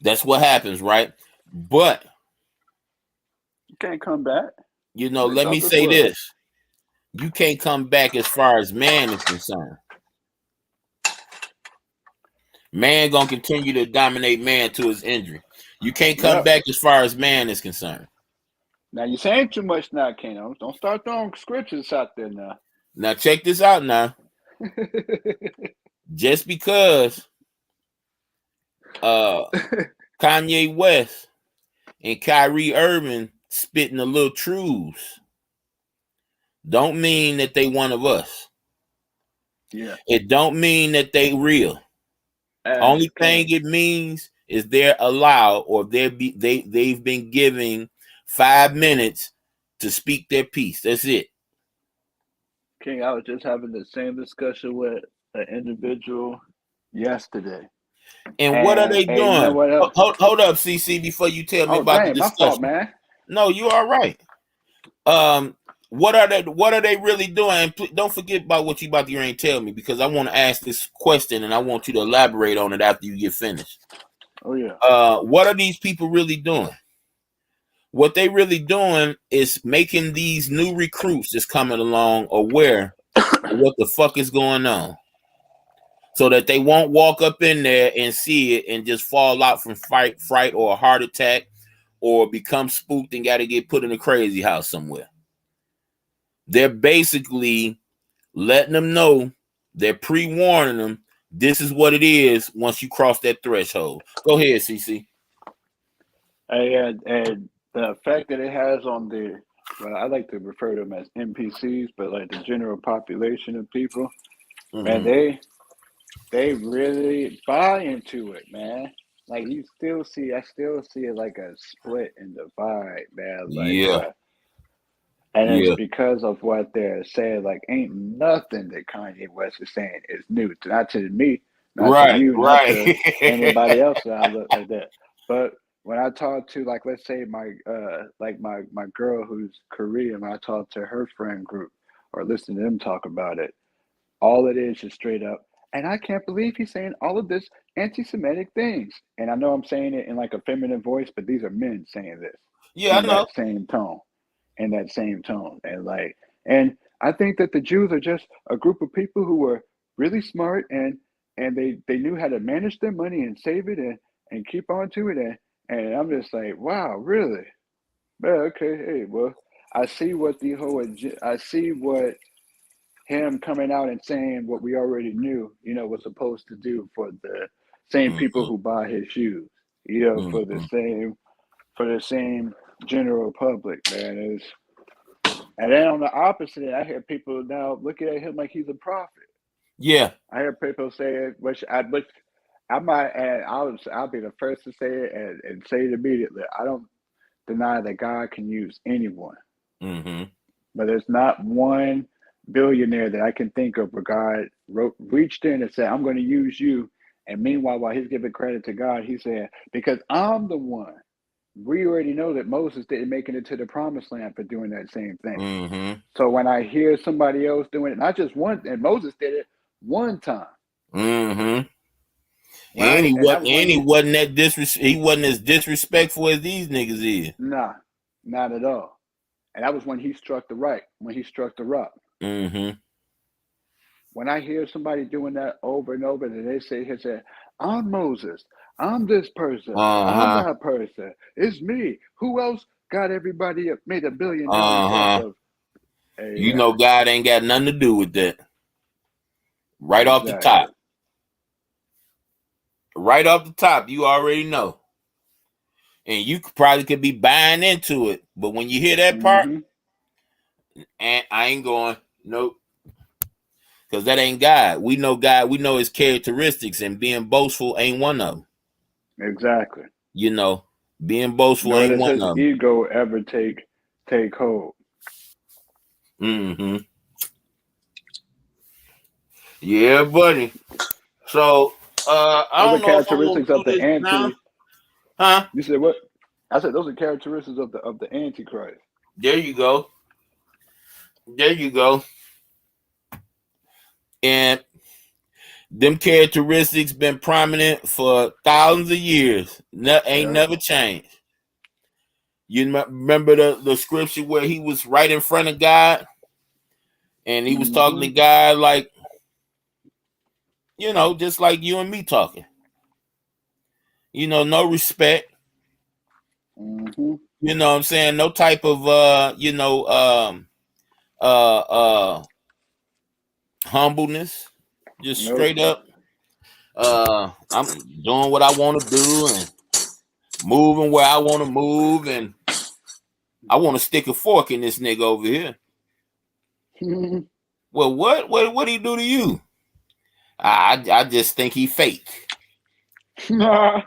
Speaker 1: That's what happens, right? But
Speaker 4: You can't come back.
Speaker 1: let me say this. You can't come back as far as man is concerned. Man gonna continue to dominate man to his injury. You can't come back as far as man is concerned.
Speaker 4: Now you're saying too much now, Kano. Don't start throwing scriptures out there now.
Speaker 1: Now check this out now. Just because Kanye West and Kyrie Irving spitting the little truths don't mean that they one of us.
Speaker 4: Yeah.
Speaker 1: It don't mean that they real. Only thing it means is they're allowed, or they've been giving 5 minutes to speak their piece. That's it.
Speaker 4: King, I was just having the same discussion with an individual yesterday.
Speaker 1: And what are they doing?
Speaker 4: You know what else?
Speaker 1: Hold up, CC, before you tell me about the discussion.
Speaker 4: My fault, man.
Speaker 1: No, you are right. What are they really doing? And don't forget about what you about to tell me, because I want to ask this question and I want you to elaborate on it after you get finished.
Speaker 4: Oh yeah.
Speaker 1: What are these people really doing? What they really doing is making these new recruits that's coming along aware of what the fuck is going on, so that they won't walk up in there and see it and just fall out from fright or a heart attack, or become spooked and got to get put in a crazy house somewhere. They're basically letting them know, they're pre-warning them, this is what it is once you cross that threshold. Go ahead, CC.
Speaker 4: And the effect that it has on I like to refer to them as NPCs, but like the general population of people, man, they really buy into it, man. Like I still see it like a split in the vibe, man. Like, and it's because of what they're saying. Like, ain't nothing that Kanye West is saying is new. Not to me, not to you, not to anybody else that I look like that. But when I talk to, like, let's say my girl who's Korean, when I talk to her friend group or listen to them talk about it, all it is straight up. And I can't believe he's saying all of this anti-Semitic things. And I know I'm saying it in like a feminine voice, but these are men saying this.
Speaker 1: Yeah,
Speaker 4: in that same tone. And I think that the Jews are just a group of people who were really smart and they knew how to manage their money and save it and keep on to it. And I'm just like, wow, really? Yeah, okay, hey, well, I see what him coming out and saying what we already knew, was supposed to do for the same people who buy his shoes, for the same general public, man. And then on the opposite, I hear people now looking at him like he's a prophet.
Speaker 1: Yeah.
Speaker 4: I hear people say it, which I might add, I'll be the first to say it and say it immediately. I don't deny that God can use anyone.
Speaker 1: Mm-hmm.
Speaker 4: But there's not one billionaire that I can think of where God reached in and said, I'm going to use you. And meanwhile, while he's giving credit to God, he said, because I'm the one. We already know that Moses didn't make it into the promised land for doing that same thing.
Speaker 1: Mm-hmm.
Speaker 4: So when I hear somebody else doing it, not just one, and Moses did it one time.
Speaker 1: Mm-hmm. And he wasn't as disrespectful as these niggas is.
Speaker 4: Nah, not at all. And that was when he struck the rock.
Speaker 1: Mm-hmm.
Speaker 4: When I hear somebody doing that over and over, and they say, I'm Moses, I'm this person, I'm that person, it's me. Who else got everybody made $1 billion off of?
Speaker 1: God ain't got nothing to do with that. Right off the top. Right off the top, you already know. And you probably could be buying into it. But when you hear that part, and I ain't going, nope. Because that ain't God. We know God. We know his characteristics, and being boastful ain't one of them.
Speaker 4: Exactly.
Speaker 1: Being boastful
Speaker 4: Nor
Speaker 1: ain't one
Speaker 4: does
Speaker 1: of them.
Speaker 4: his ego ever take hold.
Speaker 1: Mm-hmm. Yeah, buddy. So, I don't know if I'm going to do this now. Huh?
Speaker 4: You said what? I said those are characteristics of the Antichrist.
Speaker 1: There you go. And Them characteristics been prominent for thousands of years. Ain't never changed. You remember the scripture where he was right in front of God and he was talking to God like, just like you and me talking. No respect. You know what I'm saying? No type of humbleness. Just straight up. I'm doing what I want to do and moving where I want to move, and I want to stick a fork in this nigga over here. Well, what he do to you? I just think he fake. I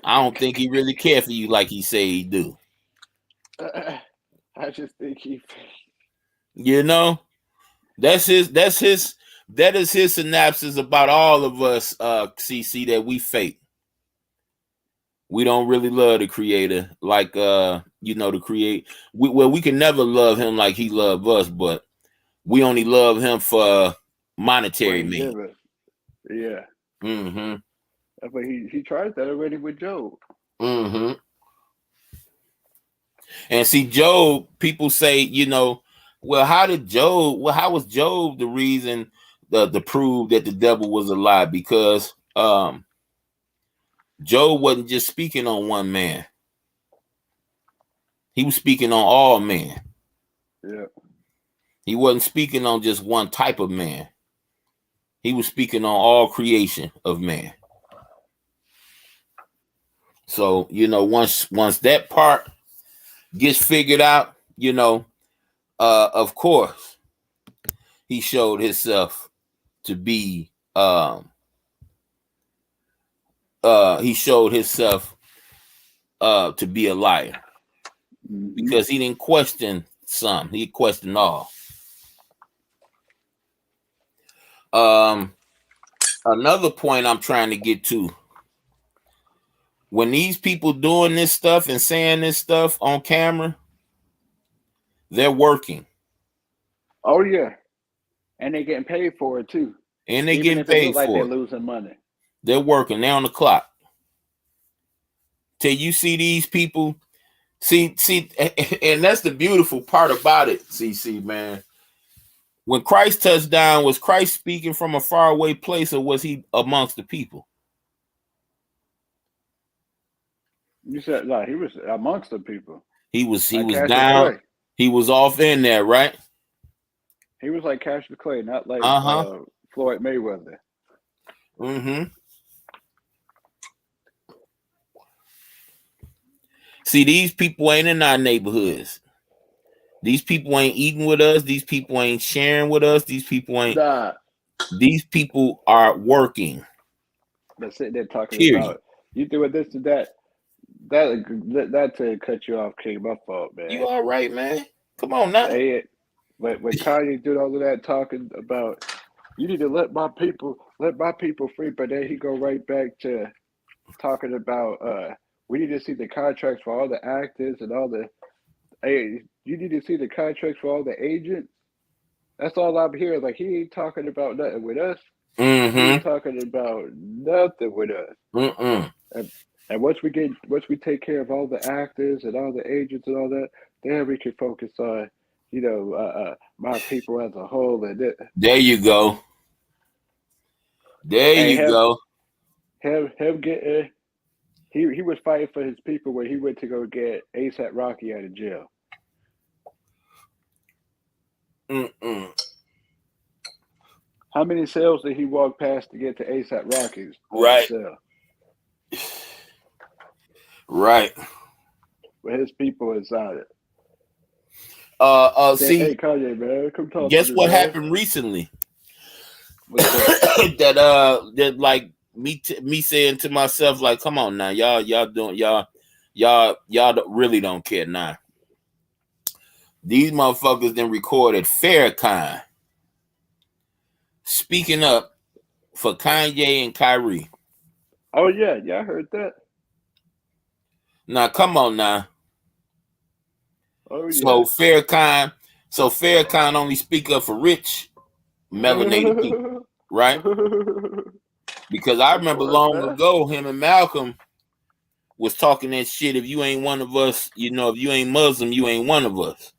Speaker 1: don't think he really care for you like he say he do.
Speaker 4: I just think he fake.
Speaker 1: That is his synopsis about all of us, CC, that we fake. We don't really love the creator like to create. We can never love him like he loved us, but we only love him for monetary means.
Speaker 4: Yeah.
Speaker 1: Mm-hmm.
Speaker 4: But he tried that already with Job.
Speaker 1: Mm-hmm. And see, Job, people say, well, how was Job the reason to prove that the devil was a lie? Because Job wasn't just speaking on one man. He was speaking on all men.
Speaker 4: Yeah.
Speaker 1: He wasn't speaking on just one type of man. He was speaking on all creation of man. So, once that part gets figured out, of course, he showed himself to be to be a liar. Because he didn't question some, he questioned all. Another point I'm trying to get to, when these people doing this stuff and saying this stuff on camera, they're working.
Speaker 4: Oh yeah, and they're getting paid for it too.
Speaker 1: And they getting paid for it.
Speaker 4: They're losing money.
Speaker 1: They're working. They're on the clock. Till you see these people, see, and that's the beautiful part about it, CC, man. When Christ touched down, was Christ speaking from a faraway place, or was he amongst the people?
Speaker 4: You said he was amongst the people.
Speaker 1: He was down. He was off in there, right?
Speaker 4: He was like Cassius Clay, not like Floyd Mayweather.
Speaker 1: Mm-hmm. See, these people ain't in our neighborhoods. These people ain't eating with us. These people ain't sharing with us. These people ain't. These people are working.
Speaker 4: They're sitting there talking about you doing this and that. That to cut you off, King. My fault, man.
Speaker 1: You all right, man? Come on now.
Speaker 4: When Kanye did all of that talking about you need to let my people free, but then he go right back to talking about we need to see the contracts for all the actors and all the. Hey, you need to see the contracts for all the agents. That's all I'm hearing. Like, he ain't talking about nothing with us.
Speaker 1: Mm-hmm.
Speaker 4: He ain't talking about nothing with us.
Speaker 1: Mm-mm.
Speaker 4: And once we take care of all the actors and all the agents and all that, then we can focus on, my people as a whole. And
Speaker 1: there you go. Go.
Speaker 4: Him getting. He was fighting for his people when he went to go get ASAP Rocky out of jail.
Speaker 1: Mm-mm.
Speaker 4: How many cells did he walk past to get to ASAP Rocky's?
Speaker 1: Right. Right.
Speaker 4: With his people inside it.
Speaker 1: See,
Speaker 4: hey Kanye, man, come talk.
Speaker 1: Guess what happened recently? that like me saying to myself, like, come on now, y'all really don't care now. These motherfuckers then recorded Farrakhan speaking up for Kanye and Kyrie.
Speaker 4: Oh yeah, I heard that.
Speaker 1: Now come on now.
Speaker 4: Oh yeah.
Speaker 1: So Farrakhan only speak up for rich melanated people. right? Because I
Speaker 4: Of
Speaker 1: remember
Speaker 4: course,
Speaker 1: long
Speaker 4: man.
Speaker 1: ago, him and Malcolm was talking that shit. If you ain't one of us, if you ain't Muslim, you ain't one of us.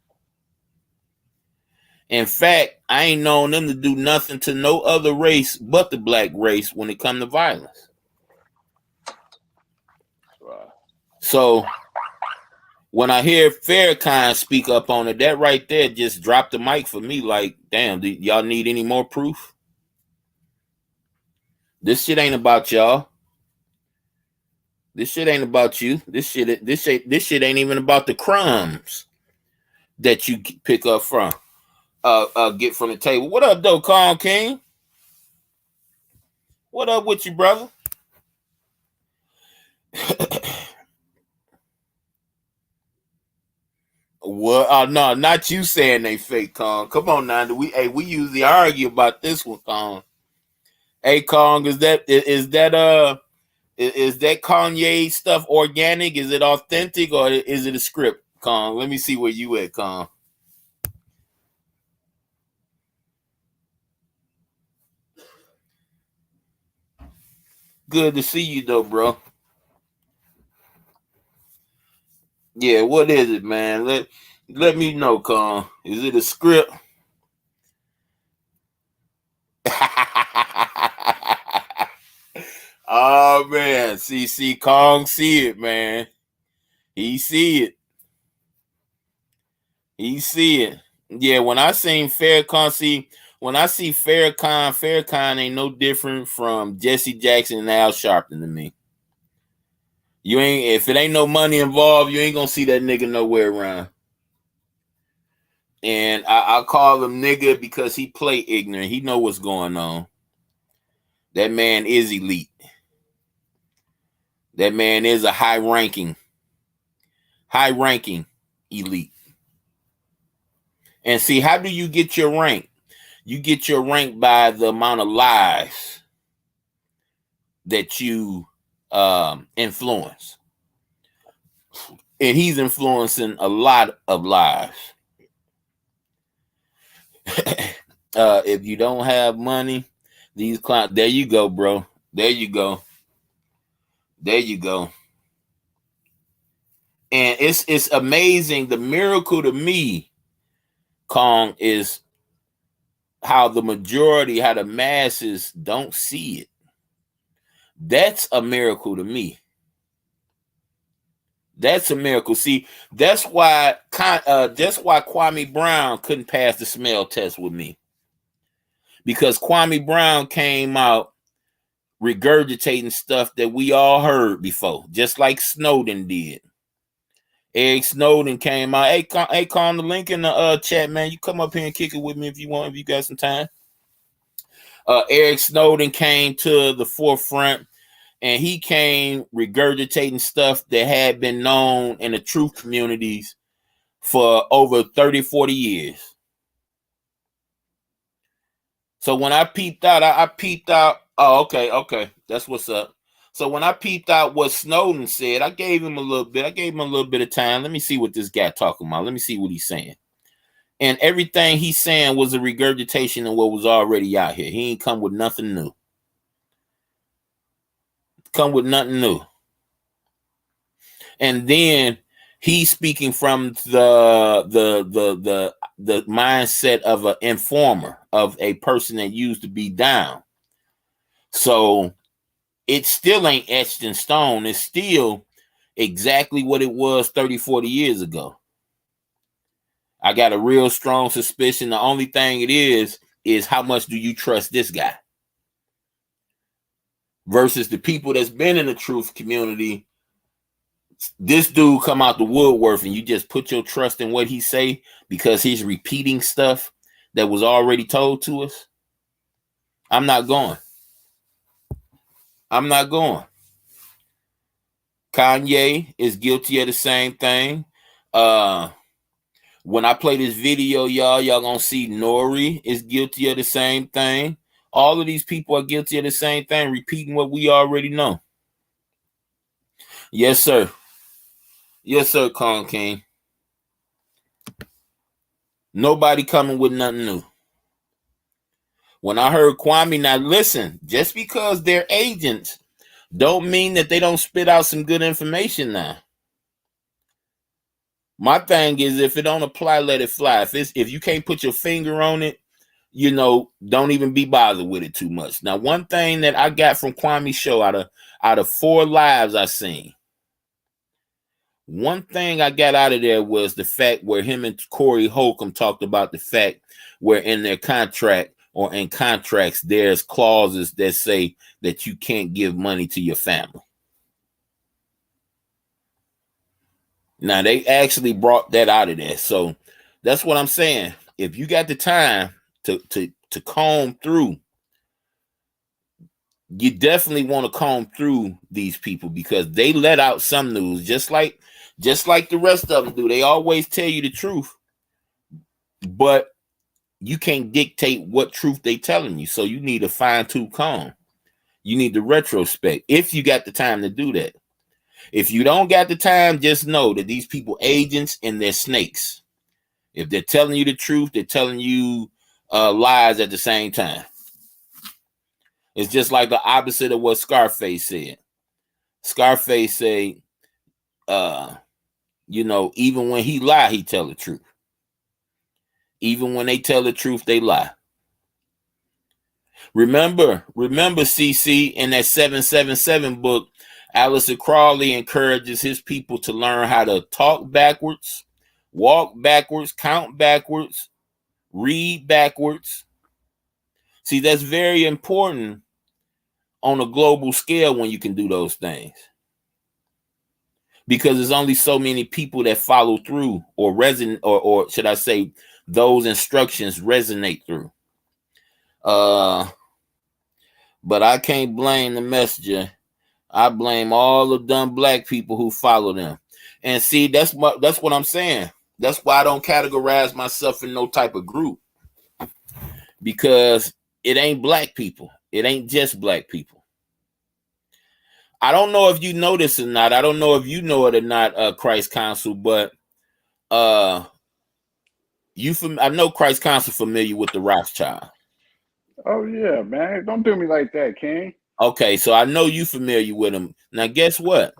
Speaker 1: In fact, I ain't known them to do nothing to no other race but the black race when it come to violence.
Speaker 4: Wow.
Speaker 1: So when I hear Farrakhan speak up on it, that right there just dropped the mic for me. Like, damn, do y'all need any more proof? This shit ain't about y'all. This shit ain't about you. This shit ain't even about the crumbs that you pick up from, get from the table. What up, though, Kong King? What up with you, brother? What? Oh no, not you saying they fake, Kong. Come on now, we usually argue about this one, Kong. Hey, Kong, is that Kanye stuff organic? Is it authentic or is it a script, Kong? Let me see where you at, Kong. Good to see you though, bro. Yeah, what is it, man? Let me know, Kong. Is it a script? Oh man, see Kong see it, man. He see it. He see it. Yeah, when I seen Farrakhan, when I see Farrakhan ain't no different from Jesse Jackson and Al Sharpton to me. You ain't, if it ain't no money involved, you ain't gonna see that nigga nowhere around. And I call him nigga because he play ignorant. He know what's going on. That man is elite. That man is a high ranking elite. And see, how do you get your rank? You get your rank by the amount of lies that you influence. And he's influencing a lot of lives. If you don't have money, these clients, there you go, bro. There you go. There you go. And it's amazing. The miracle to me, Kong, is how the masses don't see it. That's a miracle to me. That's a miracle. See, that's why Kwame Brown couldn't pass the smell test with me. Because Kwame Brown came out regurgitating stuff that we all heard before, just like Snowden did. Eric Snowden came out. Hey, Con, the link in the chat, man. You come up here and kick it with me if you want, if you got some time. Eric Snowden came to the forefront, and he came regurgitating stuff that had been known in the truth communities for over 30, 40 years. So when I peeped out, I peeped out. Oh, okay. That's what's up. So when I peeped out what Snowden said, I gave him a little bit. I gave him a little bit of time. Let me see what this guy talking about. Let me see what he's saying. And everything he's saying was a regurgitation of what was already out here. He ain't come with nothing new. Come with nothing new. And then he's speaking from the mindset of an informer, of a person that used to be down. So it still ain't etched in stone. It's still exactly what it was 30, 40 years ago. I got a real strong suspicion. The only thing it is how much do you trust this guy? Versus the people that's been in the truth community. This dude come out the woodwork and you just put your trust in what he say because he's repeating stuff that was already told to us. I'm not going. Kanye is guilty of the same thing. When I play this video, y'all gonna see Nori is guilty of the same thing. All of these people are guilty of the same thing, repeating what we already know. Yes, sir. Yes, sir, Kong King. Nobody coming with nothing new. When I heard Kwame, now listen, just because they're agents don't mean that they don't spit out some good information now. My thing is, if it don't apply, let it fly. If you can't put your finger on it, you know, don't even be bothered with it too much. Now, one thing that I got from Kwame's show out of 4 lives I seen, one thing I got out of there was the fact where him and Corey Holcomb talked about the fact where in their contract or in contracts, there's clauses that say that you can't give money to your family. Now, they actually brought that out of there. So that's what I'm saying. If you got the time to comb through, you definitely want to comb through these people because they let out some news just like the rest of them do. They always tell you the truth, but you can't dictate what truth they telling you. So you need a fine-tooth comb. You need to retrospect if you got the time to do that. If you don't got the time, just know that these people agents and they're snakes. If they're telling you the truth, they're telling you lies at the same time. It's just like the opposite of what Scarface said. Scarface said, you know, even when he lie, he tell the truth. Even when they tell the truth, they lie. Remember, CC, in that 777 book, Aleister Crowley encourages his people to learn how to talk backwards, walk backwards, count backwards, read backwards. See, that's very important on a global scale when you can do those things. Because there's only so many people that follow through or resonate, or should I say, those instructions resonate through. But I can't blame the messenger. I blame all the dumb black people who follow them. And see, that's what I'm saying. That's why I don't categorize myself in no type of group. Because it ain't black people. It ain't just black people. I don't know if you know this or not. I don't know if you know it or not, Christ Council, but I know Christ Council familiar with the Rothschild.
Speaker 4: Oh yeah, man. Don't do me like that, King.
Speaker 1: Okay, so I know you familiar with them. Now, guess what?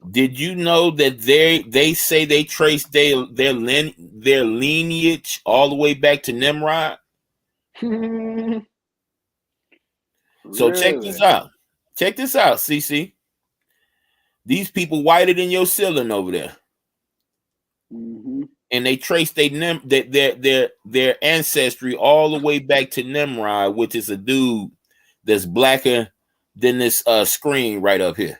Speaker 1: Did you know that they say they trace their lineage all the way back to Nimrod? So check this out. Check this out, CC. These people whiter than your ceiling over there.
Speaker 4: Mm-hmm.
Speaker 1: And they trace their ancestry all the way back to Nimrod, which is a dude that's blacker than this screen right up here.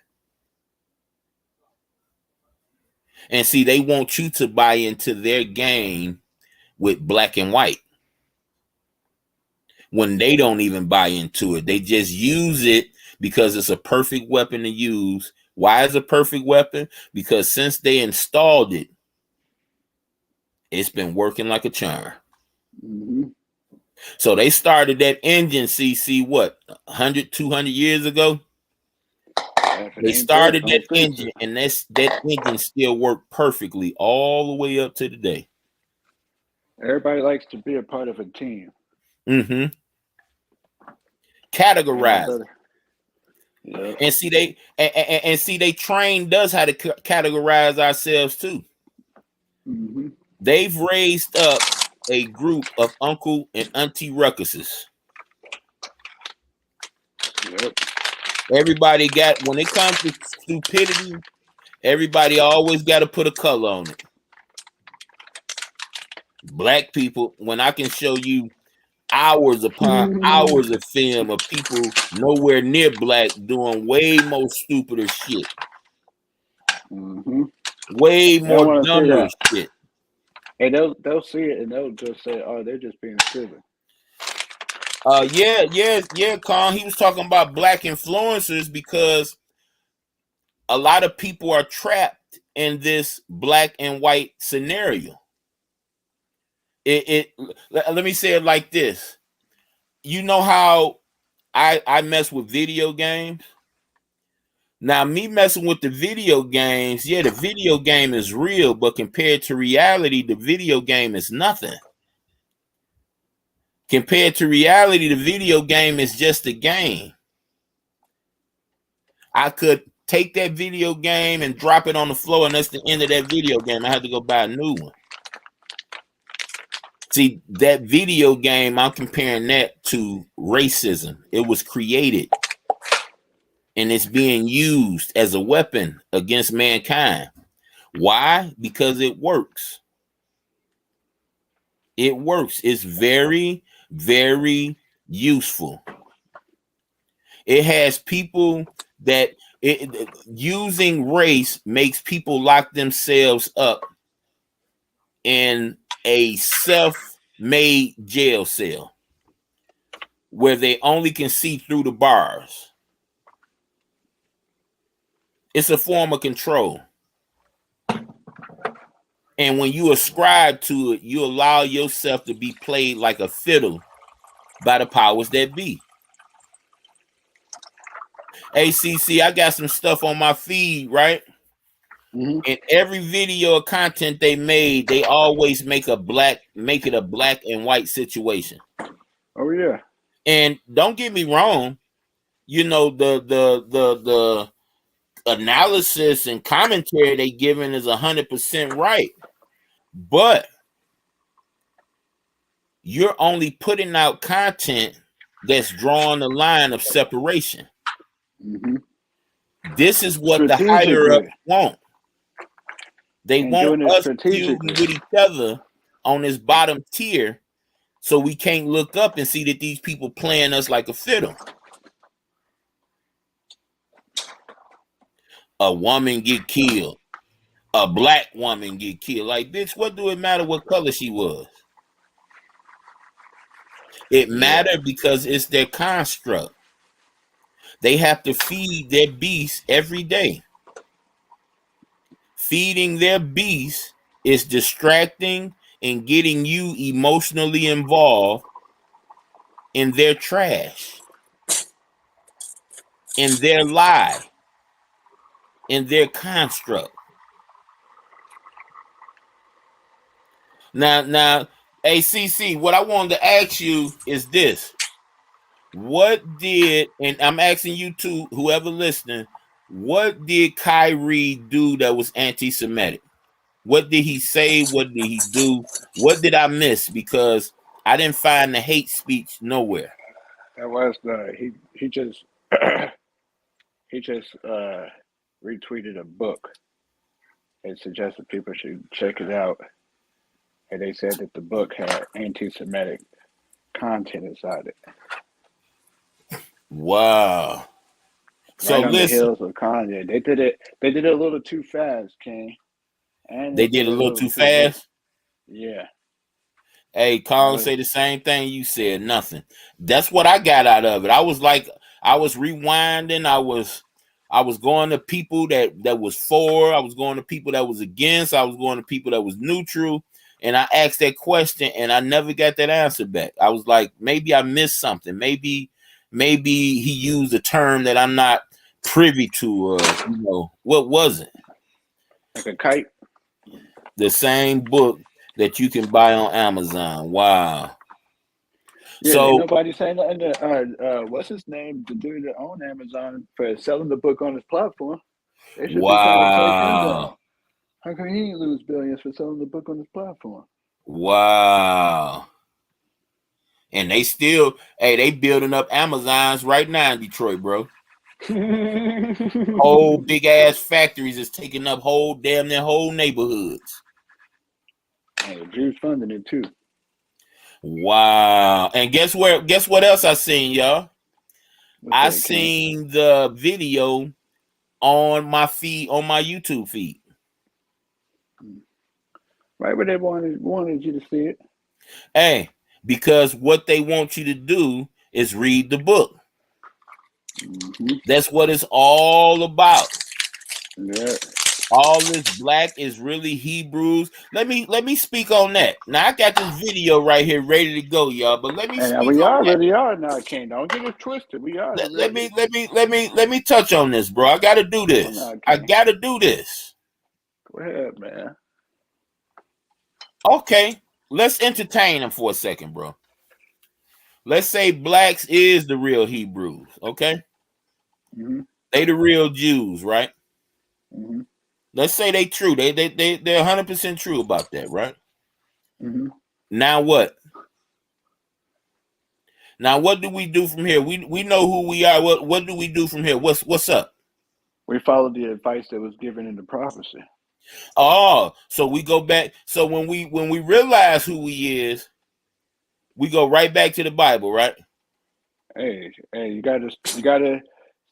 Speaker 1: And see, they want you to buy into their game with black and white when they don't even buy into it. They just use it because it's a perfect weapon to use. Why is it a perfect weapon? Because since they installed it, it's been working like a charm.
Speaker 4: Mm-hmm.
Speaker 1: So they started that engine, CC, what, 100, 200 years ago? They started that engine, and that engine still worked perfectly all the way up to today.
Speaker 4: Everybody likes to be a part of a team.
Speaker 1: Mm-hmm. Categorize.
Speaker 4: Yeah.
Speaker 1: And see, they trained us how to categorize ourselves too.
Speaker 4: Mm-hmm.
Speaker 1: They've raised up a group of uncle and auntie ruckuses.
Speaker 4: Yep.
Speaker 1: Everybody got, when it comes to stupidity, everybody always got to put a color on it. Black people, when I can show you hours upon hours of film of people nowhere near black doing way more stupider shit.
Speaker 4: Mm-hmm.
Speaker 1: Way more dumber shit.
Speaker 4: And they'll see it and they'll just say, "Oh, they're just being silly."
Speaker 1: Yeah, Con. He was talking about black influencers because a lot of people are trapped in this black and white scenario. Let me say it like this. You know how I mess with video games? Now, me messing with the video games, yeah, the video game is real, but compared to reality, the video game is nothing. Compared to reality, the video game is just a game. I could take that video game and drop it on the floor, and that's the end of that video game. I had to go buy a new one. See, that video game, I'm comparing that to racism. It was created, and it's being used as a weapon against mankind. Why? Because it works. It works. It's very, very useful. It has people that using race makes people lock themselves up in a self-made jail cell where they only can see through the bars. It's a form of control. And when you ascribe to it, you allow yourself to be played like a fiddle by the powers that be. ACC, I got some stuff on my feed, right?
Speaker 4: Mm-hmm.
Speaker 1: In every video of content they made, they always make it a black and white situation.
Speaker 4: Oh yeah.
Speaker 1: And don't get me wrong, you know, the analysis and commentary they giving is 100% right. But you're only putting out content that's drawing the line of separation.
Speaker 4: Mm-hmm.
Speaker 1: This is what the higher ups want. They want us feuding with each other on this bottom tier, so we can't look up and see that these people playing us like a fiddle. A woman get killed. A black woman get killed. Like, bitch, what do it matter what color she was? It mattered because it's their construct. They have to feed their beast every day. Feeding their beast is distracting and getting you emotionally involved in their trash, in their lie, in their construct. Now, ACC, what I wanted to ask you is this. What did, and I'm asking you too, whoever listening, what did Kyrie do that was anti-Semitic? What did he say? What did he do? What did I miss? Because I didn't find the hate speech nowhere.
Speaker 4: That was he just retweeted a book and suggested people should check it out. And they said that the book had anti-Semitic content inside it.
Speaker 1: Wow. So
Speaker 4: right on
Speaker 1: listen,
Speaker 4: the heels of Kanye. They did it a little too fast, King. And
Speaker 1: they did a little too fast.
Speaker 4: Yeah.
Speaker 1: Hey, Colin say the same thing you said. Nothing. That's what I got out of it. I was rewinding. I was going to people that was for. I was going to people that was against. I was going to people that was neutral. And I asked that question, and I never got that answer back. I was like, maybe I missed something. Maybe he used a term that I'm not privy to. What was it?
Speaker 4: Like a kite.
Speaker 1: The same book that you can buy on Amazon. Wow.
Speaker 4: Yeah,
Speaker 1: so
Speaker 4: nobody saying nothing to what's his name? The dude that owned Amazon for selling the book on his platform. They should be trying to take him down. How come he didn't lose billions for selling the book on his platform?
Speaker 1: Wow. And they still, they building up Amazons right now in Detroit, bro. Whole big ass factories is taking up damn near whole neighborhoods.
Speaker 4: Hey, Jews funding it too.
Speaker 1: Wow. And guess what else I seen, y'all? I seen the video on my feed, on my YouTube feed.
Speaker 4: Right where they wanted you to see it.
Speaker 1: Hey, because what they want you to do is read the book. Mm-hmm. That's what it's all about.
Speaker 4: Yeah.
Speaker 1: All this black is really Hebrews. Let me speak on that. Now I got this video right here ready to go, y'all. But let me speak
Speaker 4: we
Speaker 1: on
Speaker 4: already are now, King. Don't get it twisted. We are.
Speaker 1: Let me touch on this, bro. I gotta do this. I gotta do this.
Speaker 4: Go ahead, man.
Speaker 1: Okay, let's entertain him for a second, bro. let's say blacks is the real Hebrews, okay?
Speaker 4: Mm-hmm.
Speaker 1: They the real Jews, right?
Speaker 4: Mm-hmm.
Speaker 1: Let's say they true. They're 100% true about that, right?
Speaker 4: Mm-hmm.
Speaker 1: Now what? Now what do we do from here? We know who we are. What do we do from here? What's up?
Speaker 4: We followed the advice that was given in the prophecy.
Speaker 1: Oh, so we go back. So when we realize who he is, we go right back to the Bible, right?
Speaker 4: Hey, you gotta,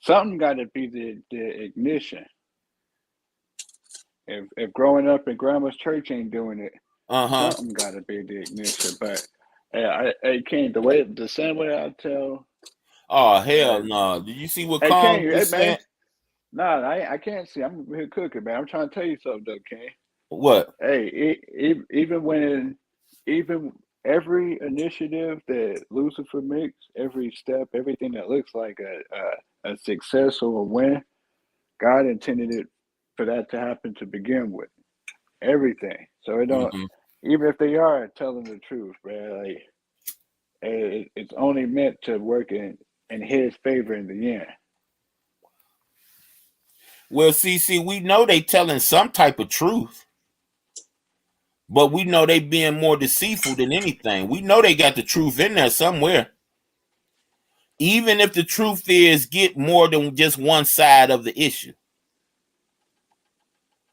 Speaker 4: something gotta be the ignition. If growing up in grandma's church ain't doing it,
Speaker 1: Uh-huh.
Speaker 4: something gotta be the ignition. But hey, King, the same way I tell.
Speaker 1: Oh hell
Speaker 4: Uh,
Speaker 1: no! Did you see what
Speaker 4: hey,
Speaker 1: Kong
Speaker 4: King, hey
Speaker 1: just
Speaker 4: man,
Speaker 1: said?
Speaker 4: nah, I can't see. I'm here cooking, man. I'm trying to tell you something, though, King.
Speaker 1: What?
Speaker 4: Hey, even every initiative that Lucifer makes, every step, everything that looks like a success or a win, God intended it for that to happen to begin with. Everything. So it don't.
Speaker 1: Mm-hmm.
Speaker 4: Even if they are telling the truth, man, like it's only meant to work in His favor in the end.
Speaker 1: Well, see, we know they telling some type of truth, but we know they being more deceitful than anything. We know they got the truth in there somewhere. Even if the truth is get more than just one side of the issue.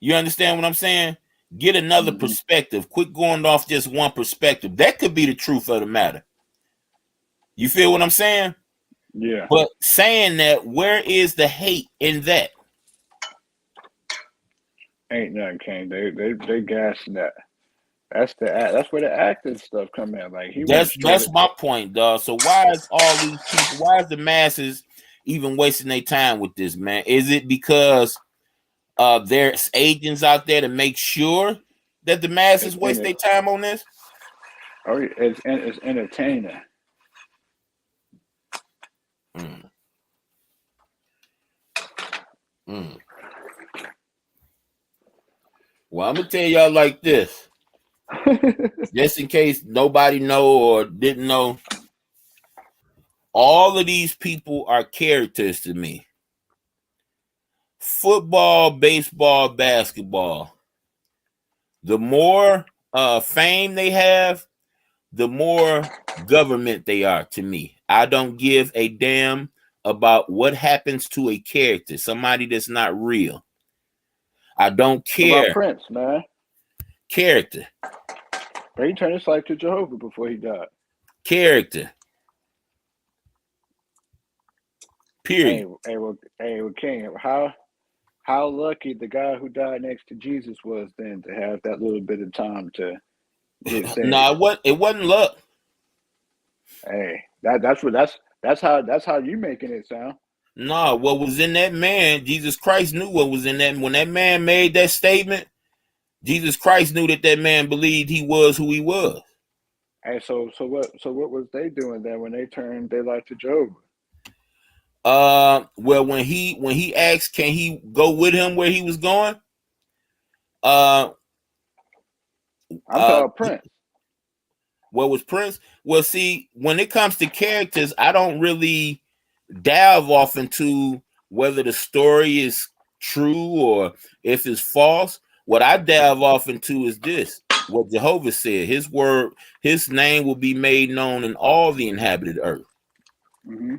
Speaker 1: You understand what I'm saying? Get another
Speaker 4: Hmm.
Speaker 1: perspective. Quit going off just one perspective. That could be the truth of the matter. You feel what I'm saying?
Speaker 4: Yeah,
Speaker 1: But saying that, where is the hate in that?
Speaker 4: ain't nothing, King. They gassing that. That's where the acting stuff come in. Like he went straight.
Speaker 1: That's my point, dog. So why is all these people, why is the masses even wasting their time with this, man? Is it because there's agents out there to make sure that the masses
Speaker 4: It's in
Speaker 1: waste their
Speaker 4: it.
Speaker 1: time on this?
Speaker 4: Oh, it's entertaining.
Speaker 1: Mm, mm. Well, I'm gonna tell y'all like this, just in case nobody know or didn't know. All of these people are characters to me. Football, baseball, basketball. The more fame they have, the more government they are to me. I don't give a damn about what happens to a character, somebody that's not real. I don't
Speaker 4: What about
Speaker 1: care.
Speaker 4: Prince, man?
Speaker 1: Character.
Speaker 4: But he turned his life to Jehovah before he died.
Speaker 1: Character. Period.
Speaker 4: Well, King, how lucky the guy who died next to Jesus was then to have that little bit of time to get saved.
Speaker 1: No, it wasn't luck.
Speaker 4: Hey, that's how you making it sound.
Speaker 1: No, what was in that man, Jesus Christ knew what was in that. When that man made that statement, Jesus Christ knew that that man believed he was who he was.
Speaker 4: Hey, so what was they doing then when they turned their life to Jehovah?
Speaker 1: Well, when he asked, can he go with him where he was going? Uh,
Speaker 4: I'm
Speaker 1: uh,
Speaker 4: talking Prince.
Speaker 1: what was Prince? Well, see, when it comes to characters, I don't really delve off into whether the story is true or if it's false. What I delve off into is this: what Jehovah said. His word, his name will be made known in all the inhabited earth.
Speaker 4: Hmm.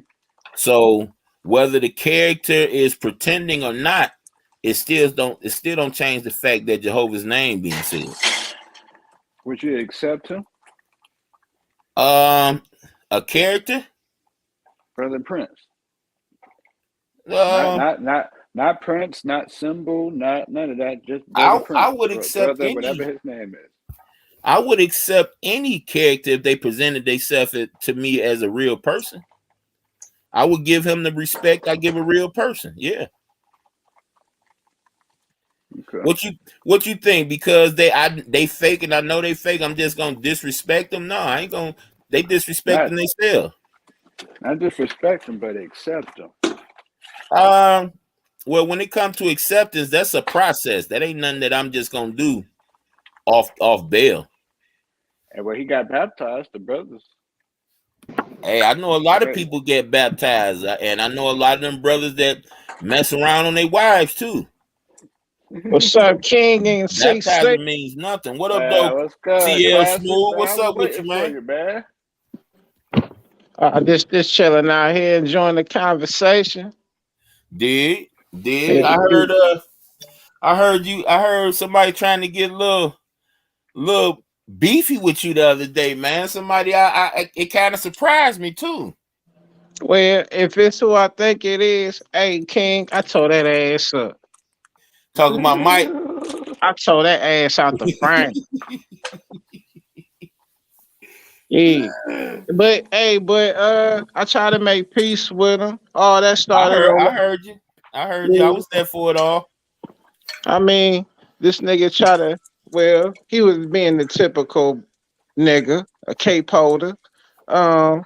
Speaker 1: So whether the character is pretending or not, it still don't change the fact that Jehovah's name being said.
Speaker 4: Would you accept him,
Speaker 1: Um, a character.
Speaker 4: Brother Prince? Not
Speaker 1: Um,
Speaker 4: not not not Prince, not symbol, not none of that. Just Brother
Speaker 1: I
Speaker 4: Prince,
Speaker 1: would accept
Speaker 4: brother, whatever
Speaker 1: any.
Speaker 4: his name is.
Speaker 1: I would accept any character if they presented themselves to me as a real person. I would give him the respect I give a real person. Yeah.
Speaker 4: Okay.
Speaker 1: What you think? Because they fake and I know they fake. I'm just gonna disrespect them. No, I ain't gonna. They
Speaker 4: Not
Speaker 1: disrespecting themselves.
Speaker 4: not disrespect him, but accept him.
Speaker 1: Um. Well, when it comes to acceptance, that's a process. That ain't nothing that I'm just gonna do off bail.
Speaker 4: And when he got baptized, the brothers
Speaker 1: Hey, I know a lot of people get baptized, and I know a lot of them brothers that mess around on their wives too.
Speaker 5: What's up, King and C6?
Speaker 1: Baptizing means nothing. What up,
Speaker 4: Man,
Speaker 1: though?
Speaker 4: what's good?
Speaker 1: CL
Speaker 4: Classic,
Speaker 1: Smooth,
Speaker 4: man. I
Speaker 1: what's
Speaker 4: was
Speaker 1: up with you,
Speaker 4: waiting for
Speaker 1: man?
Speaker 4: you, man.
Speaker 5: Just chilling out here, enjoying the conversation.
Speaker 1: Did
Speaker 5: Yeah,
Speaker 1: I heard somebody trying to get a little beefy with you the other day, man. Somebody it kind of surprised me too.
Speaker 5: well, if it's who I think it is, hey, King, I tore that ass up.
Speaker 1: Talking about Mike.
Speaker 5: I tore that ass out the frame. Yeah. But hey, I try to make peace with him. Oh, that started
Speaker 1: I
Speaker 5: on.
Speaker 1: heard you. I heard you. I
Speaker 5: Yeah.
Speaker 1: was there for it all.
Speaker 5: I mean, this nigga try to. Well, he was being the typical nigga, a cape holder. Um,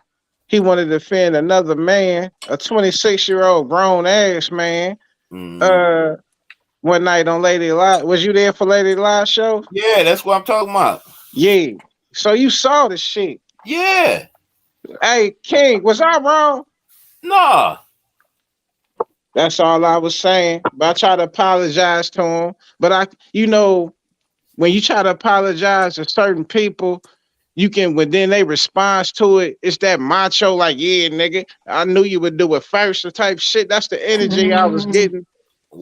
Speaker 5: he wanted to defend another man, a 26-year-old grown ass man.
Speaker 1: Mm-hmm.
Speaker 5: Uh, one night on Lady Live. Was you there for Lady Live show?
Speaker 1: Yeah, that's what I'm talking about.
Speaker 5: Yeah. So you saw the shit.
Speaker 1: Yeah.
Speaker 5: Hey, King, was I wrong?
Speaker 1: Nah.
Speaker 5: That's all I was saying. But I try to apologize to him. But when you try to apologize to certain people, you can when then they respond to it, it's that macho, like, yeah, nigga, I knew you would do it first, the type shit. That's the energy I was getting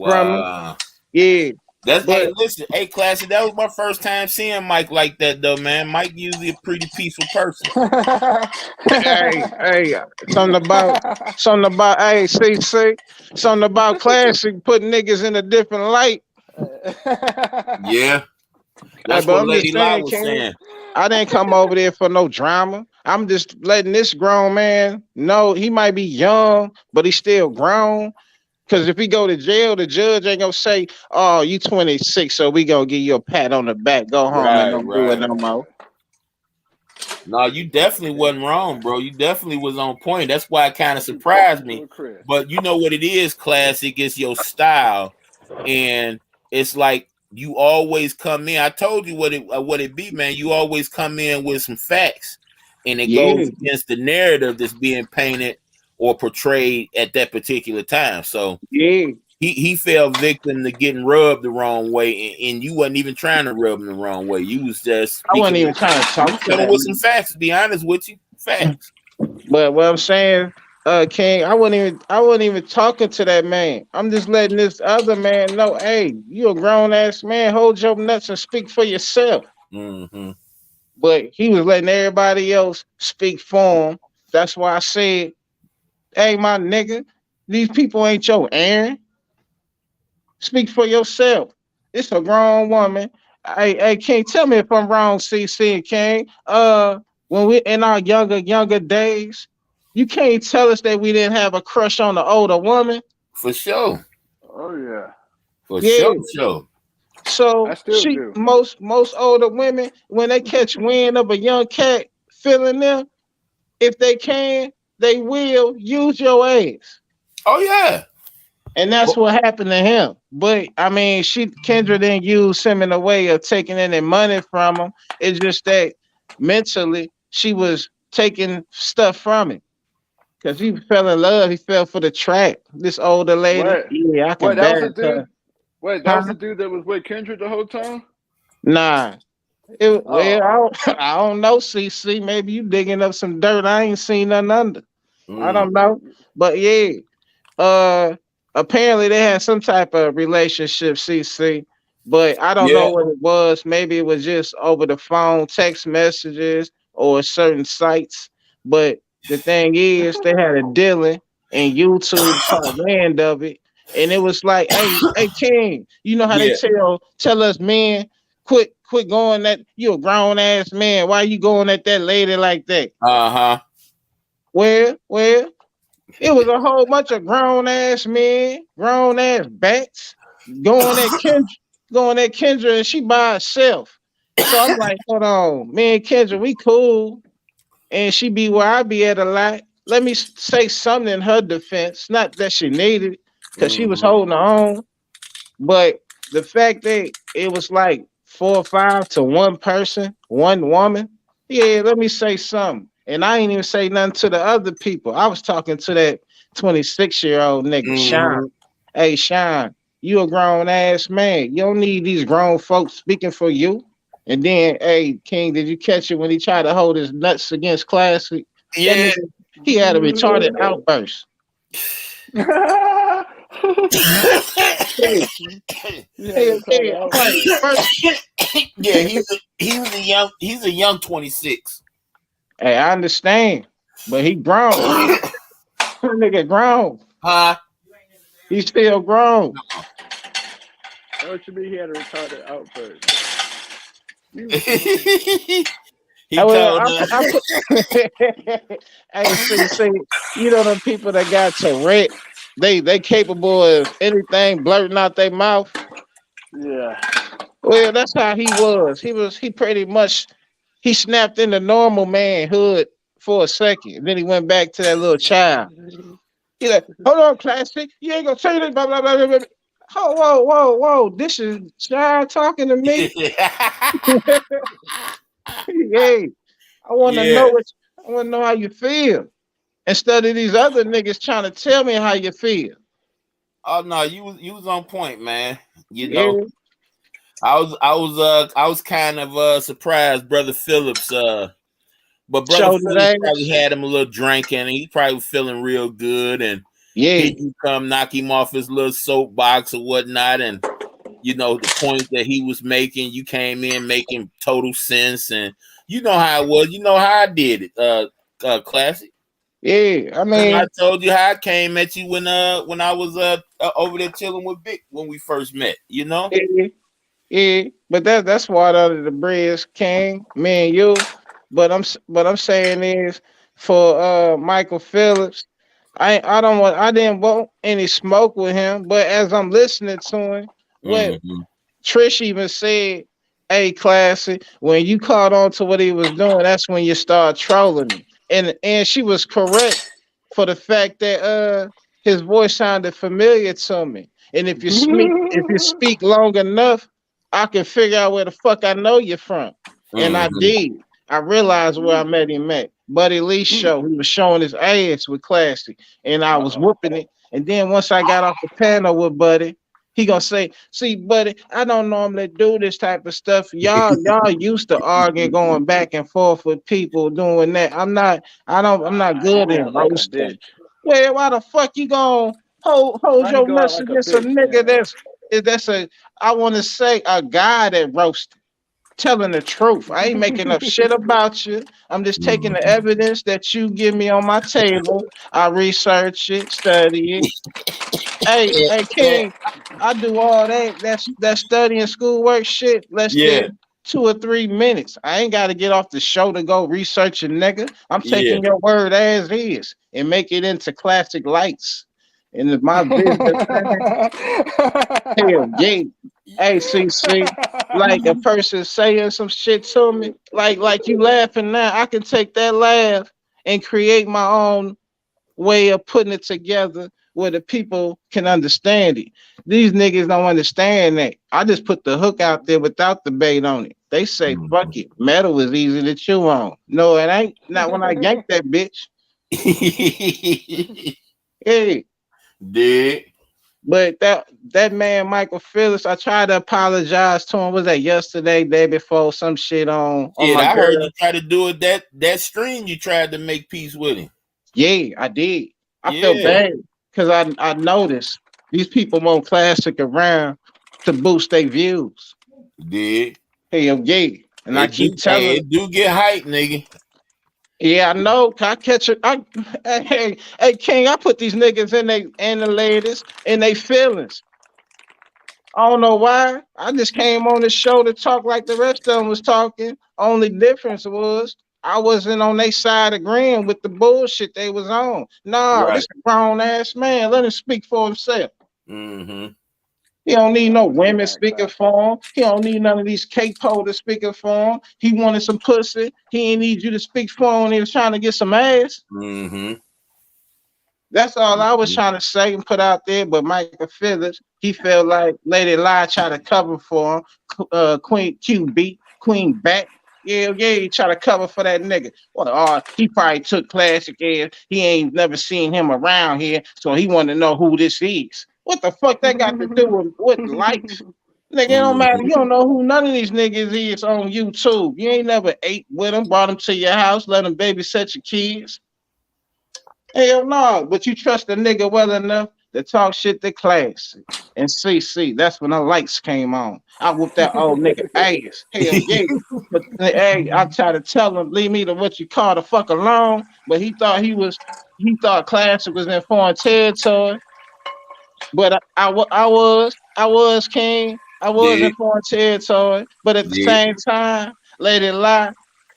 Speaker 5: from him.
Speaker 1: Wow.
Speaker 5: Yeah.
Speaker 1: Hey,
Speaker 5: But
Speaker 1: listen, hey, Classy, that was my first time seeing Mike like that, though, man. Mike usually a pretty peaceful person.
Speaker 5: hey, something about hey, see, something about classic putting niggas in a different light.
Speaker 1: Yeah,
Speaker 5: Hey,
Speaker 1: that's
Speaker 5: but
Speaker 1: what
Speaker 5: I'm just
Speaker 1: Lady La
Speaker 5: saying,
Speaker 1: was
Speaker 5: King,
Speaker 1: saying.
Speaker 5: I didn't come over there for no drama. I'm just letting this grown man know he might be young, but he's still grown. Because if he go to jail, the judge ain't gonna say, "Oh, you 26, so we gonna give you a pat on the back, go home and
Speaker 1: Right,
Speaker 5: don't do it
Speaker 1: right.
Speaker 5: no more."
Speaker 1: No, you definitely wasn't wrong, bro. You definitely was on point. That's why it kind of surprised me. But you know what it is, Classic? It's your style, and it's like you always come in. I told you what it be, man. You always come in with some facts, and it
Speaker 5: Yeah,
Speaker 1: goes against the narrative that's being painted or portrayed at that particular time. So
Speaker 5: yeah.
Speaker 1: he fell victim to getting rubbed the wrong way, and you wasn't even trying to rub him the wrong way. You was just
Speaker 5: I wasn't
Speaker 1: speaking.
Speaker 5: even trying to
Speaker 1: You
Speaker 5: talk
Speaker 1: was
Speaker 5: to
Speaker 1: coming
Speaker 5: that
Speaker 1: with some
Speaker 5: man.
Speaker 1: facts. To be honest with you, facts.
Speaker 5: But what I'm saying, King, I wasn't even talking to that man. I'm just letting this other man know, hey, you a grown ass man, hold your nuts and speak for yourself.
Speaker 1: Mm-hmm.
Speaker 5: But he was letting everybody else speak for him. That's why I said, hey, my nigga, these people ain't your Aaron. Speak for yourself. It's a grown woman. Hey, King, tell me if I'm wrong, CC and King. When we in our younger days, you can't tell us that we didn't have a crush on the older woman.
Speaker 1: For sure.
Speaker 4: Oh yeah,
Speaker 1: For
Speaker 5: Yeah.
Speaker 1: sure. Sure.
Speaker 4: I
Speaker 5: So
Speaker 4: still do.
Speaker 5: most older women, when they catch wind of a young cat feeling them, if they can, they will use your ass.
Speaker 1: Oh yeah.
Speaker 5: And that's what happened to him. But I mean, Kendra didn't use him in a way of taking any money from him. It's just that mentally she was taking stuff from him. Cause he fell in love. He fell for the track. This older lady.
Speaker 4: What?
Speaker 5: Yeah, I can
Speaker 4: What? That was the
Speaker 5: badge
Speaker 4: dude.
Speaker 5: her.
Speaker 4: Wait, that
Speaker 5: Huh?
Speaker 4: was the dude that was with Kendrick the whole time.
Speaker 5: Nah. Well,
Speaker 4: Oh,
Speaker 5: I don't know, CC. Maybe you digging up some dirt I ain't seen nothing under. I
Speaker 1: Mm.
Speaker 5: don't know. But yeah. Uh, apparently they had some type of relationship, CC, but I don't
Speaker 1: Yeah.
Speaker 5: know what it was. Maybe it was just over the phone, text messages, or certain sites. But the thing is, they had a dealing, and YouTube caught wind of it, and it was like, hey, King, you know how they
Speaker 1: Yeah.
Speaker 5: tell us men, quit going that you a grown ass man. Why you going at that lady like that?
Speaker 1: Uh-huh.
Speaker 5: Well, it was a whole bunch of grown ass men, grown ass bats going at Kendra, and she by herself. So I'm like, hold on, me and Kendra, we cool, and she be where I be at a lot. Let me say something in her defense. Not that she needed it, because she was
Speaker 1: Mm-hmm.
Speaker 5: holding her own, but the fact that it was like 4 or 5 to one person, one woman. Yeah, let me say something. And I ain't even say nothing to the other people. I was talking to that 26-year-old nigga, Sean.
Speaker 1: Mm-hmm.
Speaker 5: Hey, Sean, you a grown ass man. You don't need these grown folks speaking for you. And then, hey, King, did you catch it when he tried to hold his nuts against Classic? That
Speaker 1: Yeah.
Speaker 5: nigga, he had a retarded outburst. Hey,
Speaker 4: Yeah,
Speaker 5: hey,
Speaker 4: they tried
Speaker 5: hey,
Speaker 4: to
Speaker 5: I'm like,
Speaker 4: outburst.
Speaker 5: first,
Speaker 1: Yeah, he's a young 26.
Speaker 5: hey, I understand, but he grown. That nigga grown.
Speaker 1: Huh?
Speaker 5: He still grown.
Speaker 4: What you mean he had a retarded outburst?
Speaker 1: He
Speaker 5: I, well,
Speaker 1: told
Speaker 5: I put, hey, see, you know the people that got Tourette, they capable of anything blurting out their mouth.
Speaker 4: Yeah.
Speaker 5: Well, that's how he was. He pretty much he snapped into normal manhood for a second. And then he went back to that little child. He like, hold on, Classic. You ain't gonna say this, blah, blah, blah, blah, blah. Oh, whoa. This is child talking to me. Hey, I wanna know
Speaker 1: Yeah.
Speaker 5: I wanna know how you feel. Instead of these other niggas trying to tell me how you feel.
Speaker 1: Oh no, you was on point, man. You
Speaker 5: Yeah,
Speaker 1: know, I was kind of surprised, brother Phillips. But brother
Speaker 5: shoulders
Speaker 1: Phillips probably
Speaker 5: ass.
Speaker 1: had him a little drinking, and he probably was feeling real good, and
Speaker 5: Yeah,
Speaker 1: here you come, knock him off his little soapbox or whatnot, and you know the point that he was making, you came in making total sense, and you know how it was, you know how I did it, classic.
Speaker 5: yeah. I
Speaker 1: I
Speaker 5: mean,
Speaker 1: told you how I came at you when I was over there chilling with Vic when we first met, you know.
Speaker 5: yeah, yeah. But that's water under the bridge, King. Me and you. But I'm saying is for Michael Phillips. I didn't want any smoke with him. But as I'm listening to him, what
Speaker 1: Mm-hmm.
Speaker 5: Trish even said, hey, classy, when you caught on to what he was doing, that's when you start trolling him. And she was correct for the fact that his voice sounded familiar to me. And if you speak long enough, I can figure out where the fuck I know you from. And I
Speaker 1: Mm-hmm.
Speaker 5: did. I realized where I met him at. Buddy Lee's show. He was showing his ass with Classy. And I was whooping it. And then once I got off the panel with Buddy, he gonna say, "See, buddy, I don't normally do this type of stuff. Y'all used to arguing, going back and forth with people doing that. I'm not good
Speaker 4: Yeah,
Speaker 5: in
Speaker 4: like a
Speaker 5: roasting.
Speaker 4: bitch.
Speaker 5: Well, why the fuck you gonna hold
Speaker 4: Why he
Speaker 5: your
Speaker 4: go out
Speaker 5: nuts
Speaker 4: like a
Speaker 5: against a
Speaker 4: bitch
Speaker 5: nigga
Speaker 4: then?
Speaker 5: that's a I want to say a guy that roasted, telling the truth. I ain't making up shit about you. I'm just taking the evidence that you give me on my table. I research it, study it. Hey,
Speaker 1: Yeah,
Speaker 5: King, I do all that. That's studying schoolwork shit less
Speaker 1: yeah,
Speaker 5: than 2 or 3 minutes. I ain't got to get off the show to go research a nigga. I'm
Speaker 1: yeah.
Speaker 5: taking your word as is and make it into classic lights. And if my business, hell yeah. Hey, see, like a person saying some shit to me, like you laughing now, I can take that laugh and create my own way of putting it together where the people can understand it. These niggas don't understand that. I just put the hook out there without the bait on it. They say, fuck it. Metal is easy to chew on. No, it ain't. Not when I yank that bitch. Hey,
Speaker 1: Did
Speaker 5: but that man, Michael Phillips, I tried to apologize to him. Was that yesterday, day before, some shit on
Speaker 1: shit?
Speaker 5: my
Speaker 1: I heard
Speaker 5: girl?
Speaker 1: you try to do it that stream. You tried to make peace with him.
Speaker 5: Yeah, I did. I felt
Speaker 1: Yeah,
Speaker 5: bad because I noticed these people want classic around to boost their views.
Speaker 1: did
Speaker 5: Hell yeah. And I
Speaker 1: it
Speaker 5: keep
Speaker 1: do? Hey,
Speaker 5: telling,
Speaker 1: it do get hype, nigga.
Speaker 5: yeah, I know. Can I catch it? Hey, King, I put these niggas in they and the ladies in their feelings. I don't know why. I just came on the show to talk like the rest of them was talking. Only difference was I wasn't on their side agreeing with the bullshit they was on. Nah,
Speaker 1: Right.
Speaker 5: this a grown ass man. Let him speak for himself.
Speaker 1: Mm-hmm.
Speaker 5: He don't need no
Speaker 4: True
Speaker 5: women
Speaker 4: that,
Speaker 5: speaking
Speaker 4: classic.
Speaker 5: for him. He don't need none of these cake holders speaking for him. He wanted some pussy. He ain't need you to speak for him when he was trying to get some ass.
Speaker 1: Mm-hmm.
Speaker 5: That's all I was trying to say and put out there. But Michael Phillips, he felt like Lady Lie tried to cover for him. Queen QB, Queen Bat. Yeah, he try to cover for that nigga. Well, he probably took classic ass. He ain't never seen him around here, so he want to know who this is. What the fuck that got to do with likes? Nigga, it don't matter. You don't know who none of these niggas is on YouTube. You ain't never ate with them, brought them to your house, let them babysit your kids. Hell no. But you trust a nigga well enough to talk shit to Classic and CC. That's when the lights came on. I whooped that old nigga ass. Hell yeah. But hey, I try to tell him, leave me to what you call the fuck alone. But he thought Classic was in foreign territory. But I was king. I was
Speaker 1: Yeah,
Speaker 5: in foreign territory. But at the
Speaker 1: yeah,
Speaker 5: same time, Lady Lie,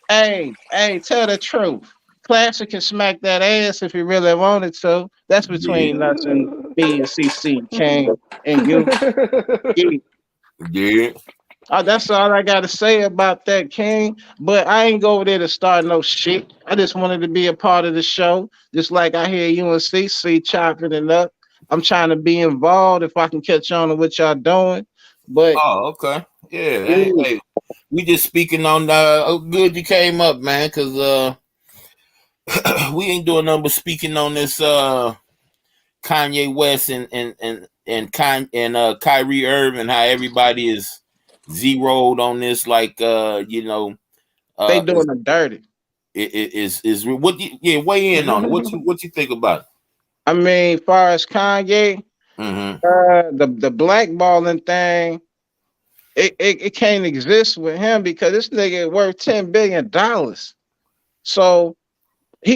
Speaker 5: hey, tell the truth. Classic can smack that ass if he really wanted to. That's
Speaker 1: yeah,
Speaker 5: between us and me and CC King and you. Yeah.
Speaker 1: yeah.
Speaker 5: That's all I got to say about that, King. But I ain't go over there to start no shit. I just wanted to be a part of the show. Just like I hear you and CC chopping it up. I'm trying to be involved if I can catch on to what y'all doing. But
Speaker 1: Oh, okay. Yeah.
Speaker 5: yeah,
Speaker 1: Hey, we just speaking on good you came up, man, because we ain't doing nothing but speaking on this Kanye West and Kyrie Irving, how everybody is zeroed on this, like
Speaker 5: they
Speaker 1: is
Speaker 5: doing them dirty.
Speaker 1: what weigh in on it. What you think about
Speaker 5: I mean, far as Kanye,
Speaker 1: it? Mm-hmm.
Speaker 5: the blackballing thing, it can't exist with him because this nigga worth $10 billion. So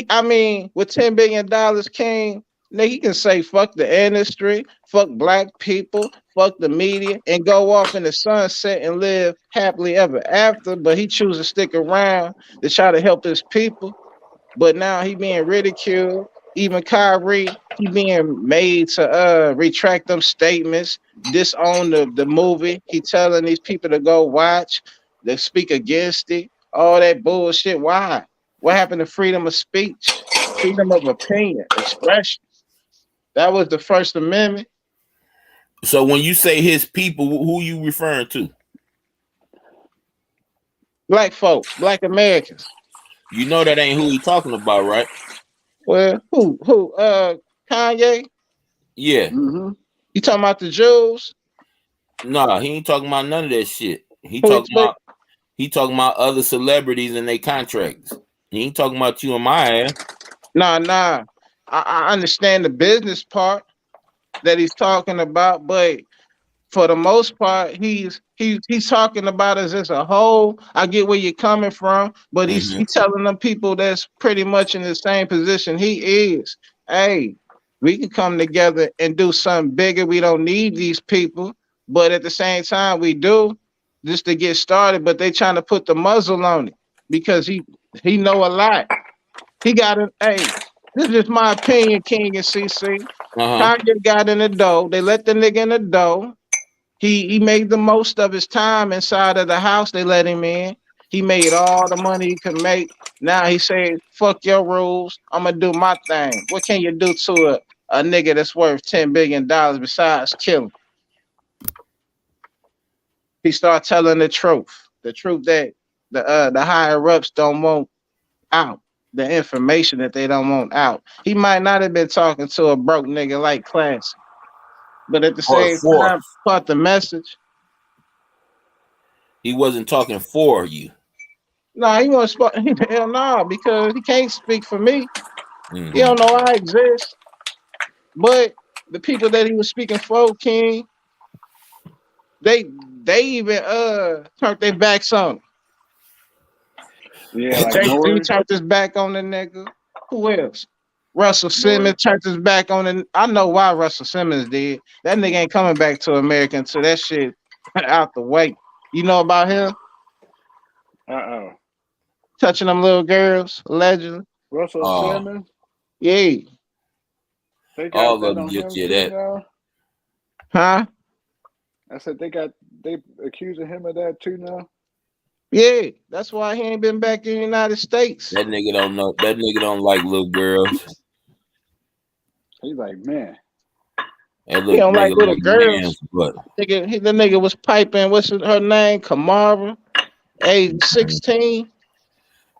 Speaker 5: I mean, with $10 billion came, nigga, he can say fuck the industry, fuck black people, fuck the media, and go off in the sunset and live happily ever after. But he chooses to stick around to try to help his people. But now he being ridiculed. Even Kyrie, he being made to retract them statements, disown the movie. He telling these people to go watch, to speak against it, all that bullshit. Why? What happened to freedom of speech, freedom of opinion, expression? That was the First Amendment.
Speaker 1: So when you say his people, who you referring to?
Speaker 5: Black folks, black Americans.
Speaker 1: You know that ain't who he talking about, right?
Speaker 5: Well, who? Kanye?
Speaker 1: Yeah.
Speaker 4: Mm-hmm.
Speaker 5: You talking about the Jews?
Speaker 1: Nah, he ain't talking about none of that shit.
Speaker 5: Who expect?
Speaker 1: He talking about other celebrities and their contracts. He ain't talking about you and my ass.
Speaker 5: Nah. I understand the business part that he's talking about, but for the most part, he's talking about us as a whole. I get where you're coming from, but
Speaker 1: Mm-hmm.
Speaker 5: he's telling them people that's pretty much in the same position he is. Hey, we can come together and do something bigger. We don't need these people, but at the same time, we do just to get started. But they trying to put the muzzle on it because he know a lot. He got it. Hey, this is just my opinion, King and CC.
Speaker 1: Uh-huh.
Speaker 5: Kanye got in the dough. They let the nigga in the dough. He made the most of his time inside of the house. They let him in. He made all the money he could make. Now he said, "Fuck your rules. I'm gonna do my thing." What can you do to a nigga that's worth $10 billion besides killing? He started telling the truth that the higher ups don't want out, the information that they don't want out. He might not have been talking to a broke nigga like Classic, but at the
Speaker 1: Or
Speaker 5: same
Speaker 1: for
Speaker 5: time, caught the message.
Speaker 1: he wasn't talking for you.
Speaker 5: No, he won't speak. Hell no, because he can't speak for me. He
Speaker 1: Mm-hmm.
Speaker 5: don't know I exist. But the people that he was speaking for, King, they even turned their backs on him.
Speaker 4: Yeah, like
Speaker 5: Jay-Z
Speaker 4: Nori.
Speaker 5: turned his back on the nigga. Who else? Russell
Speaker 4: Nori.
Speaker 5: Simmons turned his back on the. I know why Russell Simmons did. That nigga ain't coming back to America until that shit out the way. You know about him
Speaker 4: Uh-oh.
Speaker 5: touching them little girls, allegedly.
Speaker 4: Russell
Speaker 1: Oh,
Speaker 4: Simmons.
Speaker 5: Yeah,
Speaker 4: They got
Speaker 1: all of
Speaker 4: that
Speaker 1: them
Speaker 4: on
Speaker 1: get
Speaker 4: him
Speaker 1: you
Speaker 4: too
Speaker 1: that.
Speaker 4: now.
Speaker 5: huh?
Speaker 4: I said they accusing him of that too now.
Speaker 5: Yeah, that's why he ain't been back in the United States.
Speaker 1: That nigga don't know. That nigga don't like little girls.
Speaker 4: He's like, man,
Speaker 1: That
Speaker 5: He
Speaker 1: little
Speaker 5: don't like
Speaker 1: nigga
Speaker 5: little
Speaker 1: like man's
Speaker 5: girls.
Speaker 1: butt.
Speaker 5: The nigga was piping. What's her name? Kamara. age 16,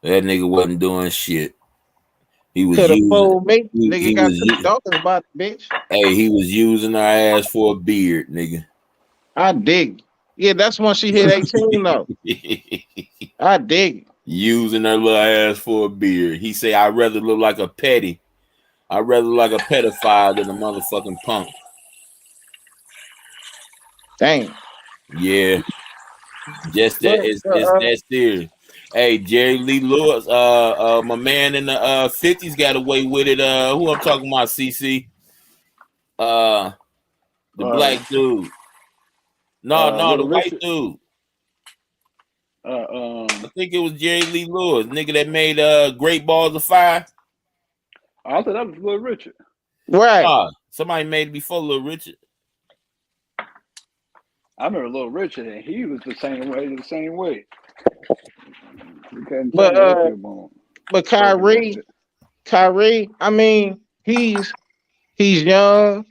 Speaker 1: That nigga wasn't doing shit. He was
Speaker 5: could have
Speaker 1: using.
Speaker 5: fooled me. Nigga
Speaker 1: He
Speaker 5: got
Speaker 1: was.
Speaker 5: to the doctors about the bitch.
Speaker 1: Hey, he was using her ass for a beard, nigga.
Speaker 5: I dig. Yeah, that's when she hit 18 though. I dig.
Speaker 1: Using her little ass for a beard. He say, "I'd rather look like a petty. I'd rather look like a pedophile than a motherfucking punk."
Speaker 5: Dang.
Speaker 1: Yeah, just
Speaker 5: But
Speaker 1: that. It's that serious. Hey, Jerry Lee Lewis, my man in the 50s got away with it. Who I'm talking about, CC? The black dude. No, the
Speaker 4: Little
Speaker 1: white
Speaker 4: Richard.
Speaker 1: dude.
Speaker 4: I
Speaker 1: I think it was Jerry Lee Lewis, nigga that made Great Balls of Fire.
Speaker 4: thought that was Little Richard.
Speaker 5: right.
Speaker 1: Somebody made it before Little Richard.
Speaker 4: I remember Little Richard, and he was the same way. You couldn't tell
Speaker 5: But
Speaker 4: me that dude won't
Speaker 5: but
Speaker 4: working that shit.
Speaker 5: Kyrie, I mean, he's young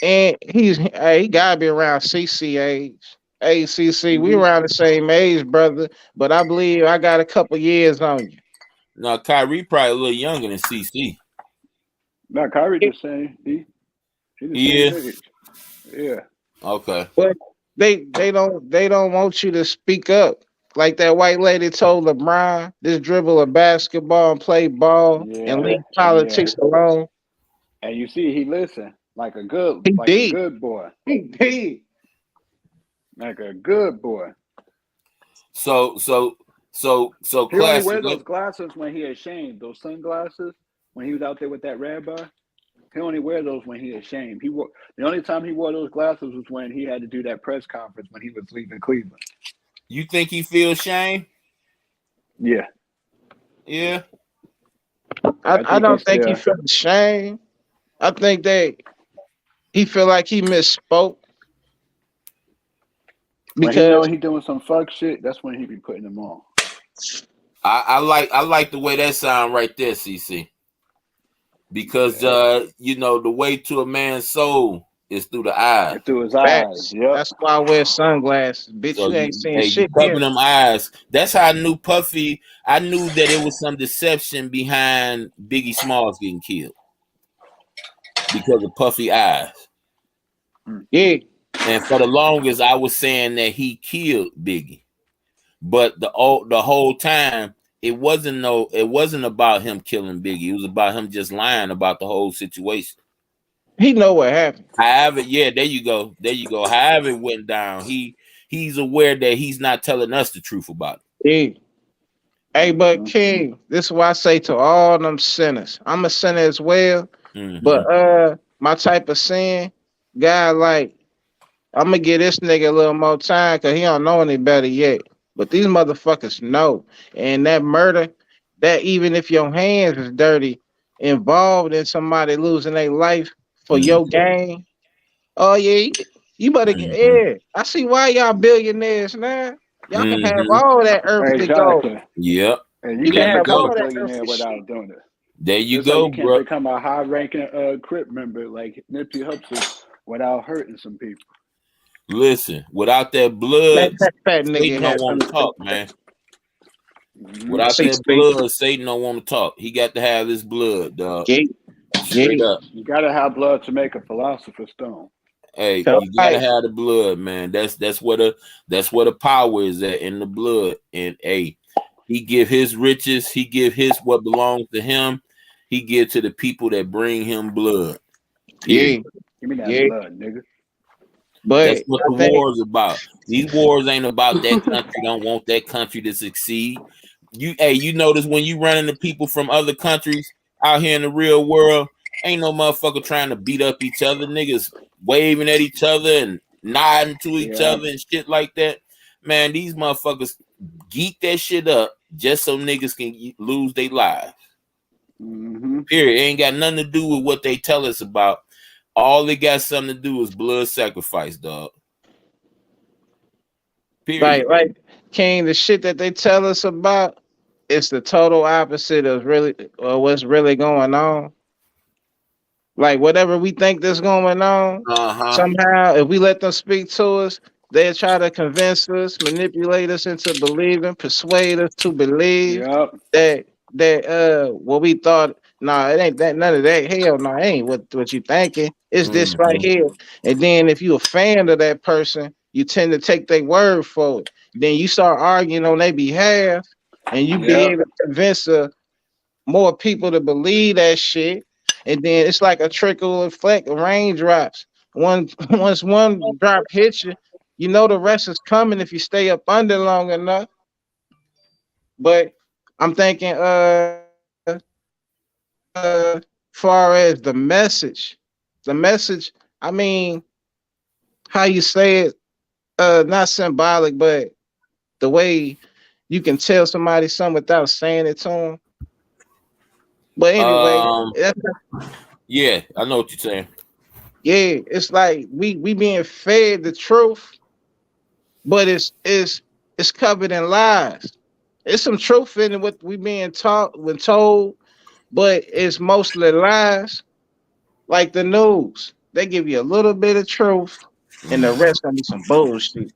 Speaker 5: and he gotta be around CC age. Hey CC, we
Speaker 4: Mm-hmm.
Speaker 5: around the same age, brother. But I believe I got a couple years on you.
Speaker 1: No, Kyrie probably a little younger than CC.
Speaker 4: No, Kyrie just saying he the
Speaker 1: He
Speaker 4: same
Speaker 1: is?
Speaker 4: age. Yeah.
Speaker 1: Okay.
Speaker 5: But they don't want you to speak up. Like that white lady told LeBron, this dribble a basketball and play ball and
Speaker 4: Yeah.
Speaker 5: leave politics alone.
Speaker 4: And you see, he listened like a good
Speaker 5: He
Speaker 4: boy.
Speaker 5: He did.
Speaker 4: Like a good boy.
Speaker 1: So
Speaker 4: He only
Speaker 1: classic.
Speaker 4: wear those glasses when he ashamed. Those sunglasses when he was out there with that rabbi. He only wear those when he ashamed. The only time he wore those glasses was when he had to do that press conference when he was leaving Cleveland.
Speaker 1: You think he feels shame?
Speaker 4: Yeah.
Speaker 1: Yeah.
Speaker 5: I don't think he felt ashamed. I think that he feel like he misspoke.
Speaker 4: When he know
Speaker 5: Because
Speaker 4: he doing some fuck shit, that's when he be putting them on.
Speaker 1: I like the way that sound right there, CC. Because the way to a man's soul is through the eyes.
Speaker 4: Through his
Speaker 5: facts.
Speaker 4: eyes. Yep.
Speaker 5: That's why I wear sunglasses. Bitch,
Speaker 1: So
Speaker 5: you ain't seen
Speaker 1: you
Speaker 5: shit
Speaker 1: cover
Speaker 5: here.
Speaker 1: them eyes. That's how I knew Puffy. I knew that it was some deception behind Biggie Smalls getting killed because of Puffy eyes.
Speaker 5: Yeah.
Speaker 1: And for the longest, I was saying that he killed Biggie, but the whole time it wasn't about him killing Biggie. It was about him just lying about the whole situation.
Speaker 5: He know what happened.
Speaker 1: However, yeah, there you go. However it went down, he's aware that he's not telling us the truth about it.
Speaker 5: Yeah. Hey, but King, this is what I say to all them sinners. I'm a sinner as well, but my type of sin, God, like, I'm gonna give this nigga a little more time because he don't know any better yet. But these motherfuckers know. And that murder, that even if your hands is dirty, involved in somebody losing their life for your gain. Oh yeah, you better get yeah. I see why y'all billionaires now. Y'all can have all that earthly gold.
Speaker 4: Exactly.
Speaker 1: Yep.
Speaker 4: And
Speaker 5: You can have all
Speaker 4: a
Speaker 5: that
Speaker 4: billionaire
Speaker 5: earthly shit.
Speaker 4: without doing it.
Speaker 1: There you
Speaker 4: Just
Speaker 1: go,
Speaker 4: like you can't
Speaker 1: bro.
Speaker 4: become a high-ranking Crip member like Nipsey Hussle without hurting some people.
Speaker 1: Listen, without that blood,
Speaker 5: That
Speaker 1: Satan
Speaker 5: nigga
Speaker 1: don't
Speaker 5: had
Speaker 1: want to
Speaker 5: some-
Speaker 1: talk, man. Without that blood, Satan don't want to talk. He got to have this blood, dog. Straight up.
Speaker 4: You gotta have blood to make a philosopher's stone.
Speaker 1: Hey, you gotta have the blood, man. That's where the power is at, in the blood. And hey, he give his riches, he give his what belongs to him, he give to the people that bring him blood.
Speaker 5: Yeah.
Speaker 4: Give me that blood, nigga.
Speaker 5: But
Speaker 1: that's what the war is about. These wars ain't about that country don't want that country to succeed. You notice when you run into people from other countries out here in the real world, ain't no motherfucker trying to beat up each other. Niggas waving at each other and nodding to each other and shit like that. Man, these motherfuckers geek that shit up just so niggas can lose their lives. Period. It ain't got nothing to do with what they tell us about. All it got something to do is blood sacrifice, dog.
Speaker 5: Period. Like King, the shit that they tell us about, it's the total opposite of what's really going on. Like whatever we think that's going on, somehow if we let them speak to us, They try to convince us, manipulate us into believing, persuade us to believe
Speaker 4: Yep.
Speaker 5: that what we thought. Nah, it ain't that. None of that. Hell, no, it ain't what you thinking. It's this right
Speaker 1: Mhm.
Speaker 5: here. And then if you a fan of that person, you tend to take their word for it. Then you start arguing on their behalf, and you be
Speaker 4: Yep.
Speaker 5: able to convince more people to believe that shit. And then it's like a trickle effect of raindrops. Once one drop hits you, you know the rest is coming if you stay up under long enough. But I'm thinking, far as the message, I mean, how you say it, not symbolic, but the way you can tell somebody something without saying it to them. But anyway,
Speaker 1: Um, yeah, I know what you're saying.
Speaker 5: yeah, it's like we being fed the truth, but it's covered in lies. It's some truth in what we being taught when told, but it's mostly lies. Like the news, they give you a little bit of truth, and the rest gonna be some bullshit.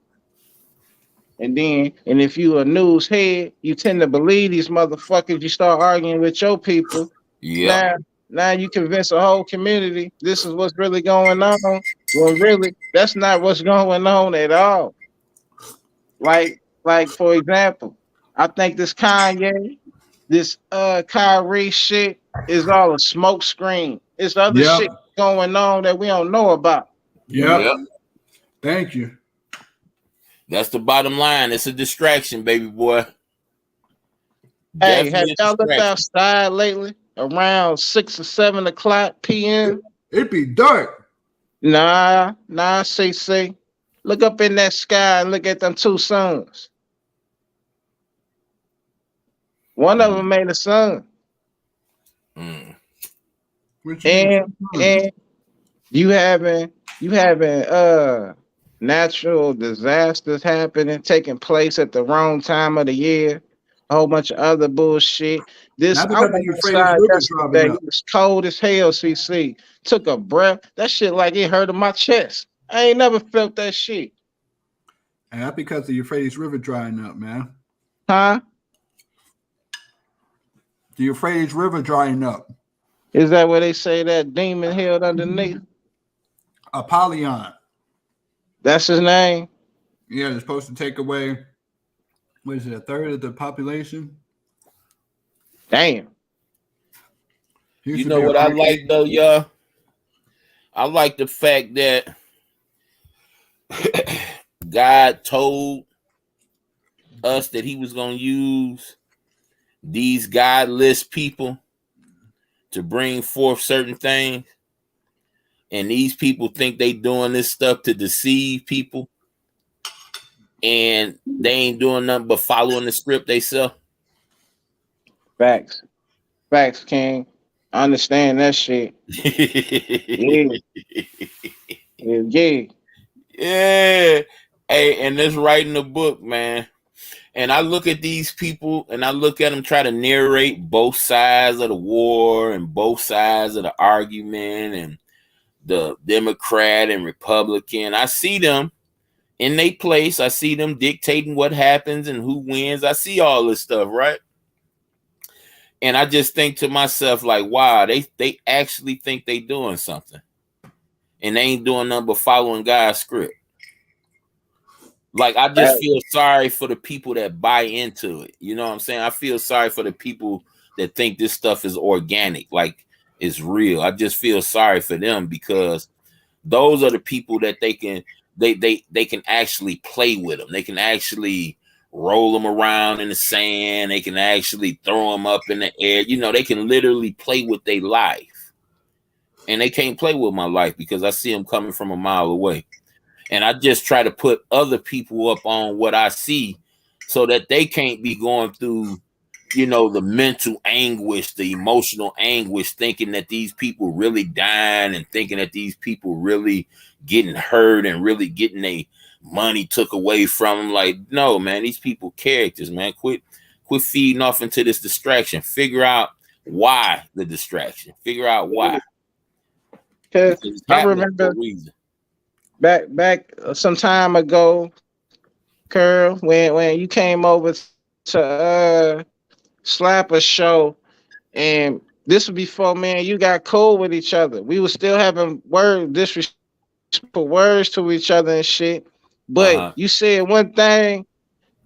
Speaker 5: And if you a news head, you tend to believe these motherfuckers. You start arguing with your people.
Speaker 1: Yep.
Speaker 5: Now, now you convince a whole community this is what's really going on. Well, really, that's not what's going on at all. Like for example, I think this Kanye, this Kyrie shit is all a smoke screen. It's other
Speaker 2: Yep.
Speaker 5: shit going on that we don't know about.
Speaker 2: Yep.
Speaker 1: Yep.
Speaker 2: Thank you.
Speaker 1: That's the bottom line. It's a distraction, baby boy.
Speaker 5: Hey, have
Speaker 1: Definitely a
Speaker 5: y'all looked
Speaker 1: distraction.
Speaker 5: outside lately around 6 or 7 o'clock p.m.?
Speaker 2: It be dark.
Speaker 5: Nah, CC. Look up in that sky and look at them two suns. One of them made a sun.
Speaker 1: Mm.
Speaker 2: What you mean?
Speaker 5: And you having natural disasters happening, taking place at the wrong time of the year, a whole bunch of other bullshit. This
Speaker 2: Not
Speaker 5: I
Speaker 2: because the
Speaker 5: went
Speaker 2: Euphrates
Speaker 5: outside
Speaker 2: River dropping
Speaker 5: yesterday.
Speaker 2: up.
Speaker 5: It was cold as hell, CC. Took a breath. That shit like it hurt in my chest. I ain't never felt that shit.
Speaker 2: And that's because the Euphrates River drying up, man.
Speaker 5: Huh?
Speaker 2: The Euphrates River drying up.
Speaker 5: Is that where they say that demon held underneath?
Speaker 2: Apollyon.
Speaker 5: That's his name?
Speaker 2: Yeah, they're supposed to take away, what is it, a third of the population?
Speaker 5: Damn.
Speaker 1: You know what I like though, y'all? I like the fact that God told us that he was going to use these godless people to bring forth certain things. And these people think they doing this stuff to deceive people. And they ain't doing nothing but following the script they sell.
Speaker 5: Facts. Facts, King. I understand that shit. Yeah. Yeah.
Speaker 1: Yeah. Hey, and this writing the book, man. And I look at these people and I look at them try to narrate both sides of the war and both sides of the argument and the Democrat and Republican. I see them in their place. I see them dictating what happens and who wins. I see all this stuff, right? And I just think to myself, like, wow, they actually think they doing something. And they ain't doing nothing but following God's script. Like, I just feel sorry for the people that buy into it. You know what I'm saying? I feel sorry for the people that think this stuff is organic, like it's real. I just feel sorry for them because those are the people that they can actually play with them. They can actually roll them around in the sand. They can actually throw them up in the air. You know, they can literally play with their life. And they can't play with my life because I see them coming from a mile away. And I just try to put other people up on what I see so that they can't be going through, you know, the mental anguish, the emotional anguish, thinking that these people really dying and thinking that these people really getting hurt and really getting their money took away from them. Like, no, man, these people characters, man. Quit feeding off into this distraction. Figure out why the distraction. Figure out why.
Speaker 5: Cause
Speaker 1: Because it's
Speaker 5: I
Speaker 1: happening for
Speaker 5: remember
Speaker 1: a reason.
Speaker 5: back some time ago, Curl, when you came over to Slap a show, and this was before, man, you got cool with each other. We were still having disrespectful words to each other and shit. But
Speaker 1: Uh-huh.
Speaker 5: you said one thing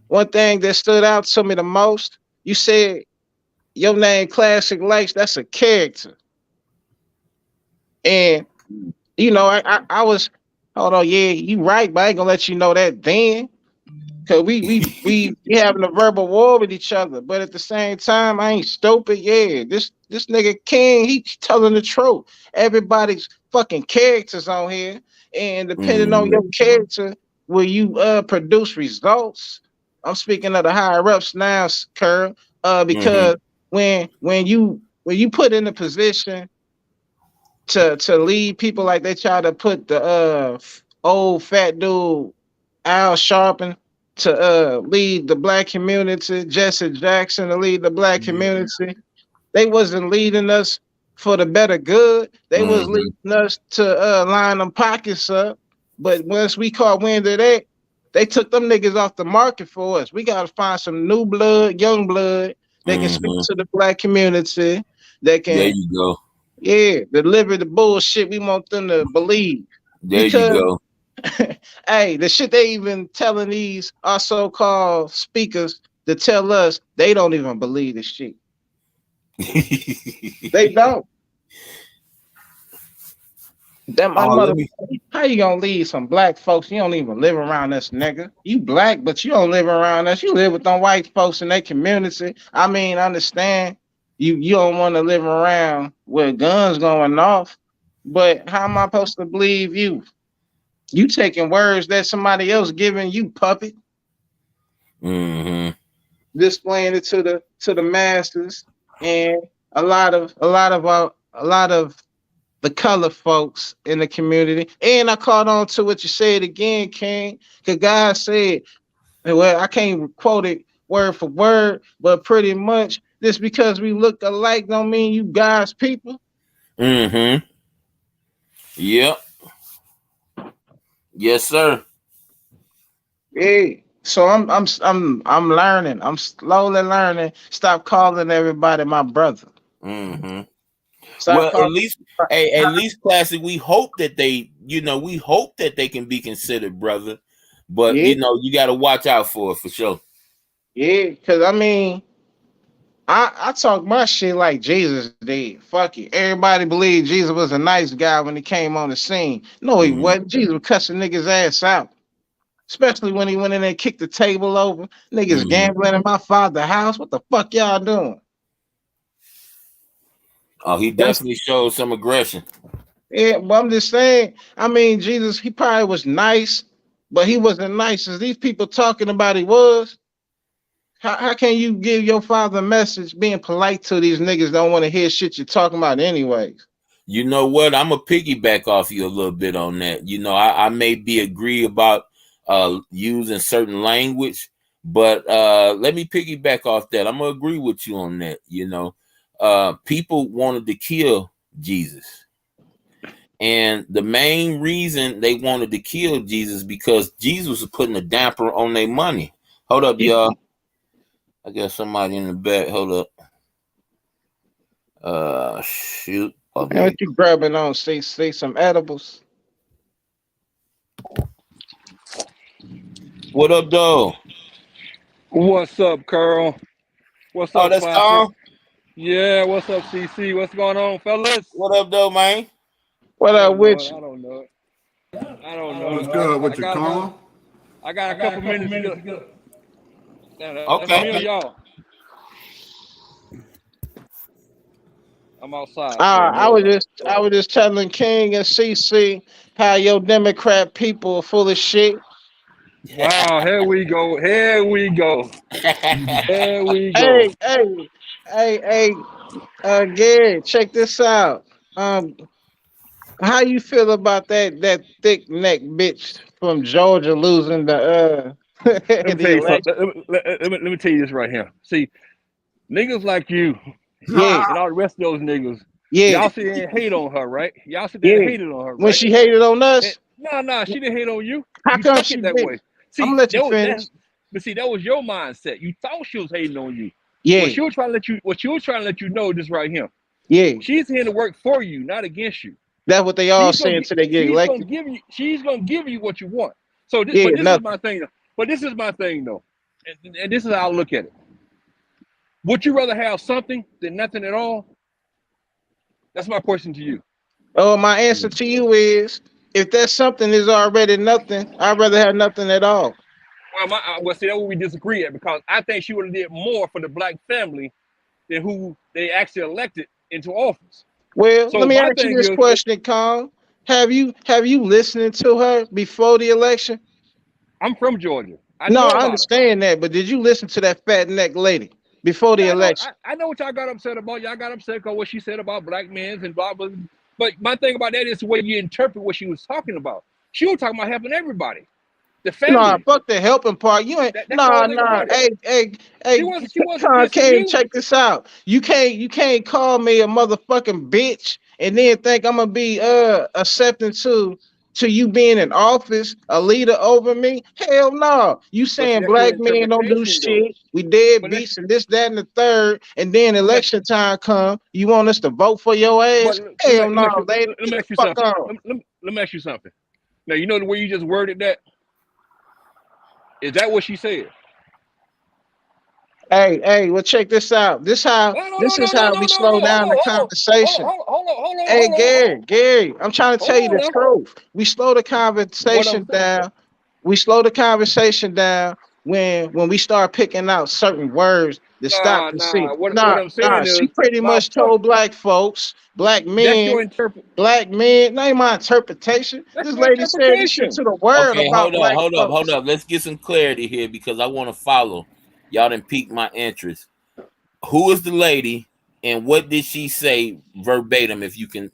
Speaker 5: that stood out to me the most. You said your name, Classic Lakes, that's a character. And you know, I was, hold on, yeah, you right, but I ain't gonna let you know that then. Cause we having a verbal war with each other, but at the same time, I ain't stupid. Yeah, this nigga King, he telling the truth. Everybody's fucking characters on here, and depending on
Speaker 1: Mm-hmm.
Speaker 5: your character, will you produce results? I'm speaking of the higher ups now, Curl.
Speaker 1: Mm-hmm.
Speaker 5: Because when you put in a position to lead people, like they try to put the old fat dude Al Sharpton to lead the black community, Jesse Jackson to lead the black community. They wasn't leading us for the better good. They was
Speaker 1: Mm-hmm.
Speaker 5: leading us to line them pockets up. But once we caught wind of that, they took them niggas off the market for us. We gotta find some new blood, young blood that can speak
Speaker 1: Mm-hmm.
Speaker 5: to the black community, that
Speaker 1: There
Speaker 5: can,
Speaker 1: you go.
Speaker 5: yeah, deliver the bullshit we want them to believe.
Speaker 1: There you
Speaker 5: Because
Speaker 1: go.
Speaker 5: hey, the shit they even telling these our so-called speakers to tell us, they don't even believe the shit. They don't. That my
Speaker 1: Oh,
Speaker 5: mother.
Speaker 1: let me.
Speaker 5: How you gonna leave some black folks? You don't even live around us, nigga. You black, but you don't live around us. You live with them white folks in their community. I mean, understand you don't want to live around where guns going off. But how am I supposed to believe you? You taking words that somebody else giving you, puppet,
Speaker 1: Mm-hmm.
Speaker 5: displaying it to the masses, and a lot of the color folks in the community. And I caught on to what you said again, King, because God said, well, I can't quote it word for word, but pretty much just because we look alike don't mean you God's people.
Speaker 1: Mm-hmm. Yep. Yes, sir.
Speaker 5: Yeah. So I'm learning. I'm slowly learning. Stop calling everybody my brother.
Speaker 1: Mm-hmm.
Speaker 5: Stop
Speaker 1: Well,
Speaker 5: calling.
Speaker 1: at least classic. We hope that we hope that they can be considered brother, but
Speaker 5: Yeah,
Speaker 1: you got to watch out for it for sure.
Speaker 5: yeah. Because I mean, I talk my shit like Jesus did. Fuck it. Everybody believed Jesus was a nice guy when he came on the scene. No, he
Speaker 1: Mm-hmm.
Speaker 5: wasn't. Jesus was cussing niggas' ass out. Especially when he went in there and kicked the table over. Niggas
Speaker 1: Mm-hmm.
Speaker 5: gambling in my father's house. What the fuck y'all doing?
Speaker 1: Oh, he
Speaker 5: That's
Speaker 1: definitely showed some aggression.
Speaker 5: it. But I'm just saying, I mean, Jesus, he probably was nice, but he wasn't nice as these people talking about he was. How can you give your father a message being polite to these niggas don't want to hear shit you're talking about anyways?
Speaker 1: You know what? I'm gonna piggyback off you a little bit on that. I may be agree about using certain language, but let me piggyback off that. I'm gonna agree with you on that. People wanted to kill Jesus, and the main reason they wanted to kill Jesus because Jesus was putting a damper on their money. Hold up, y'all. I got somebody in the back. Hold up. Shoot. Oh,
Speaker 5: Man,
Speaker 1: there you
Speaker 5: what you grabbing on? Say some edibles.
Speaker 1: go. What up, though?
Speaker 6: What's up, Curl? What's
Speaker 1: Oh,
Speaker 6: up,
Speaker 1: that's
Speaker 6: Classic?
Speaker 1: Carl.
Speaker 6: Yeah, what's up, CC? What's going on, fellas?
Speaker 1: What up, though, man?
Speaker 5: What
Speaker 6: I
Speaker 5: up
Speaker 6: don't know
Speaker 5: with
Speaker 6: it.
Speaker 5: you?
Speaker 6: I don't know it. I don't know
Speaker 3: What's
Speaker 6: it.
Speaker 3: good
Speaker 6: I
Speaker 3: with you,
Speaker 6: got about.
Speaker 3: Carl?
Speaker 6: I got a couple minutes to get. That's
Speaker 1: Okay.
Speaker 6: me or y'all. I'm outside, so
Speaker 5: I was
Speaker 6: no.
Speaker 5: just telling King and CC how your Democrat people are full of shit.
Speaker 6: Wow, here we go. Here we go. Here we go.
Speaker 5: Hey, hey, hey, Gary, check this out. Um, how you feel about that thick neck bitch from Georgia losing the
Speaker 6: Let me
Speaker 5: the
Speaker 6: tell you
Speaker 5: election?
Speaker 6: something. Let me tell you this right here. See, niggas like you
Speaker 5: Yeah,
Speaker 6: and all the rest of those niggas,
Speaker 5: yeah,
Speaker 6: y'all sit there and hate on her, right? Y'all sit there and
Speaker 5: yeah.
Speaker 6: hated on her,
Speaker 5: When
Speaker 6: right?
Speaker 5: she hated on
Speaker 6: And,
Speaker 5: us,
Speaker 6: No, she didn't hate on you.
Speaker 5: How
Speaker 6: You
Speaker 5: come
Speaker 6: took
Speaker 5: she
Speaker 6: it that
Speaker 5: did?
Speaker 6: way.
Speaker 5: I'm
Speaker 6: See,
Speaker 5: gonna let you
Speaker 6: that was
Speaker 5: finish.
Speaker 6: that was your mindset. You thought she was hating on you.
Speaker 5: Yeah,
Speaker 6: What she was trying to let you know this right here.
Speaker 5: yeah.
Speaker 6: She's here to work for you, not against you.
Speaker 5: That's what they all saying till they get elected.
Speaker 6: She's gonna give you what you want. So,
Speaker 5: Yeah,
Speaker 6: but this
Speaker 5: nothing.
Speaker 6: is my thing. But this is my thing though, and this is how I look at it. Would you rather have something than nothing at all? That's my question to you.
Speaker 5: Oh, my answer to you is if that something is already nothing, I'd rather have nothing at all.
Speaker 6: Well, see, that's where we disagree at because I think she would have did more for the black family than who they actually elected into office.
Speaker 5: Well, let
Speaker 6: So
Speaker 5: me
Speaker 6: my
Speaker 5: ask you
Speaker 6: thing
Speaker 5: this
Speaker 6: is,
Speaker 5: question, Carl. Have you listened to her before the election?
Speaker 6: I'm from Georgia. I
Speaker 5: No,
Speaker 6: know
Speaker 5: I
Speaker 6: about her.
Speaker 5: understand that, but did you listen to that fat neck lady before the
Speaker 6: Yeah,
Speaker 5: election?
Speaker 6: I know what y'all got upset about. Y'all got upset because what she said about black men and blah blah. But my thing about that is the way you interpret what she was talking about. She was talking about helping everybody, the
Speaker 5: Nah,
Speaker 6: family.
Speaker 5: fuck the helping part. You ain't
Speaker 6: That's the whole thing
Speaker 5: nah.
Speaker 6: about it.
Speaker 5: Hey,
Speaker 6: She wasn't dissing
Speaker 5: Cam,
Speaker 6: you.
Speaker 5: check this out. You can't call me a motherfucking bitch and then think I'm gonna be accepting to you being in office, a leader over me. Hell no. You
Speaker 6: But see,
Speaker 5: saying
Speaker 6: that's your
Speaker 5: black men don't do
Speaker 6: interpretation, though.
Speaker 5: shit. We dead
Speaker 6: But that's
Speaker 5: beats and this, that, and the third, and then
Speaker 6: but that's
Speaker 5: election time come. You want us to vote for your
Speaker 6: but
Speaker 5: ass? Hell no, lady.
Speaker 6: let
Speaker 5: Get
Speaker 6: me
Speaker 5: the
Speaker 6: ask you
Speaker 5: fuck
Speaker 6: something.
Speaker 5: on.
Speaker 6: Let me ask you something. Now you know the way you just worded that. Is that what she said?
Speaker 5: Hey, well, check this out. This
Speaker 6: No, no, no,
Speaker 5: this
Speaker 6: no,
Speaker 5: is
Speaker 6: no,
Speaker 5: how
Speaker 6: no,
Speaker 5: we
Speaker 6: no,
Speaker 5: slow
Speaker 6: no.
Speaker 5: down the conversation. Hey, Gary, I'm trying to tell you
Speaker 6: Hold
Speaker 5: the
Speaker 6: on.
Speaker 5: truth. We slow the
Speaker 6: What I'm
Speaker 5: conversation
Speaker 6: saying.
Speaker 5: down. We slow the conversation down when we start picking out certain words to stop the see.
Speaker 6: Nah. What
Speaker 5: Nah,
Speaker 6: I'm
Speaker 5: nah.
Speaker 6: saying
Speaker 5: She
Speaker 6: is
Speaker 5: pretty
Speaker 6: my
Speaker 5: much
Speaker 6: point.
Speaker 5: told black folks,
Speaker 6: That's your interpret.
Speaker 5: black men. Not my interpretation.
Speaker 6: That's
Speaker 5: This
Speaker 6: your
Speaker 5: lady said this shit
Speaker 6: interpretation.
Speaker 5: to the world
Speaker 1: Okay,
Speaker 5: about black
Speaker 1: hold
Speaker 5: folks.
Speaker 1: up. Let's get some clarity here because I want to follow. Y'all done piqued my interest. Who is the lady and what did she say verbatim if you can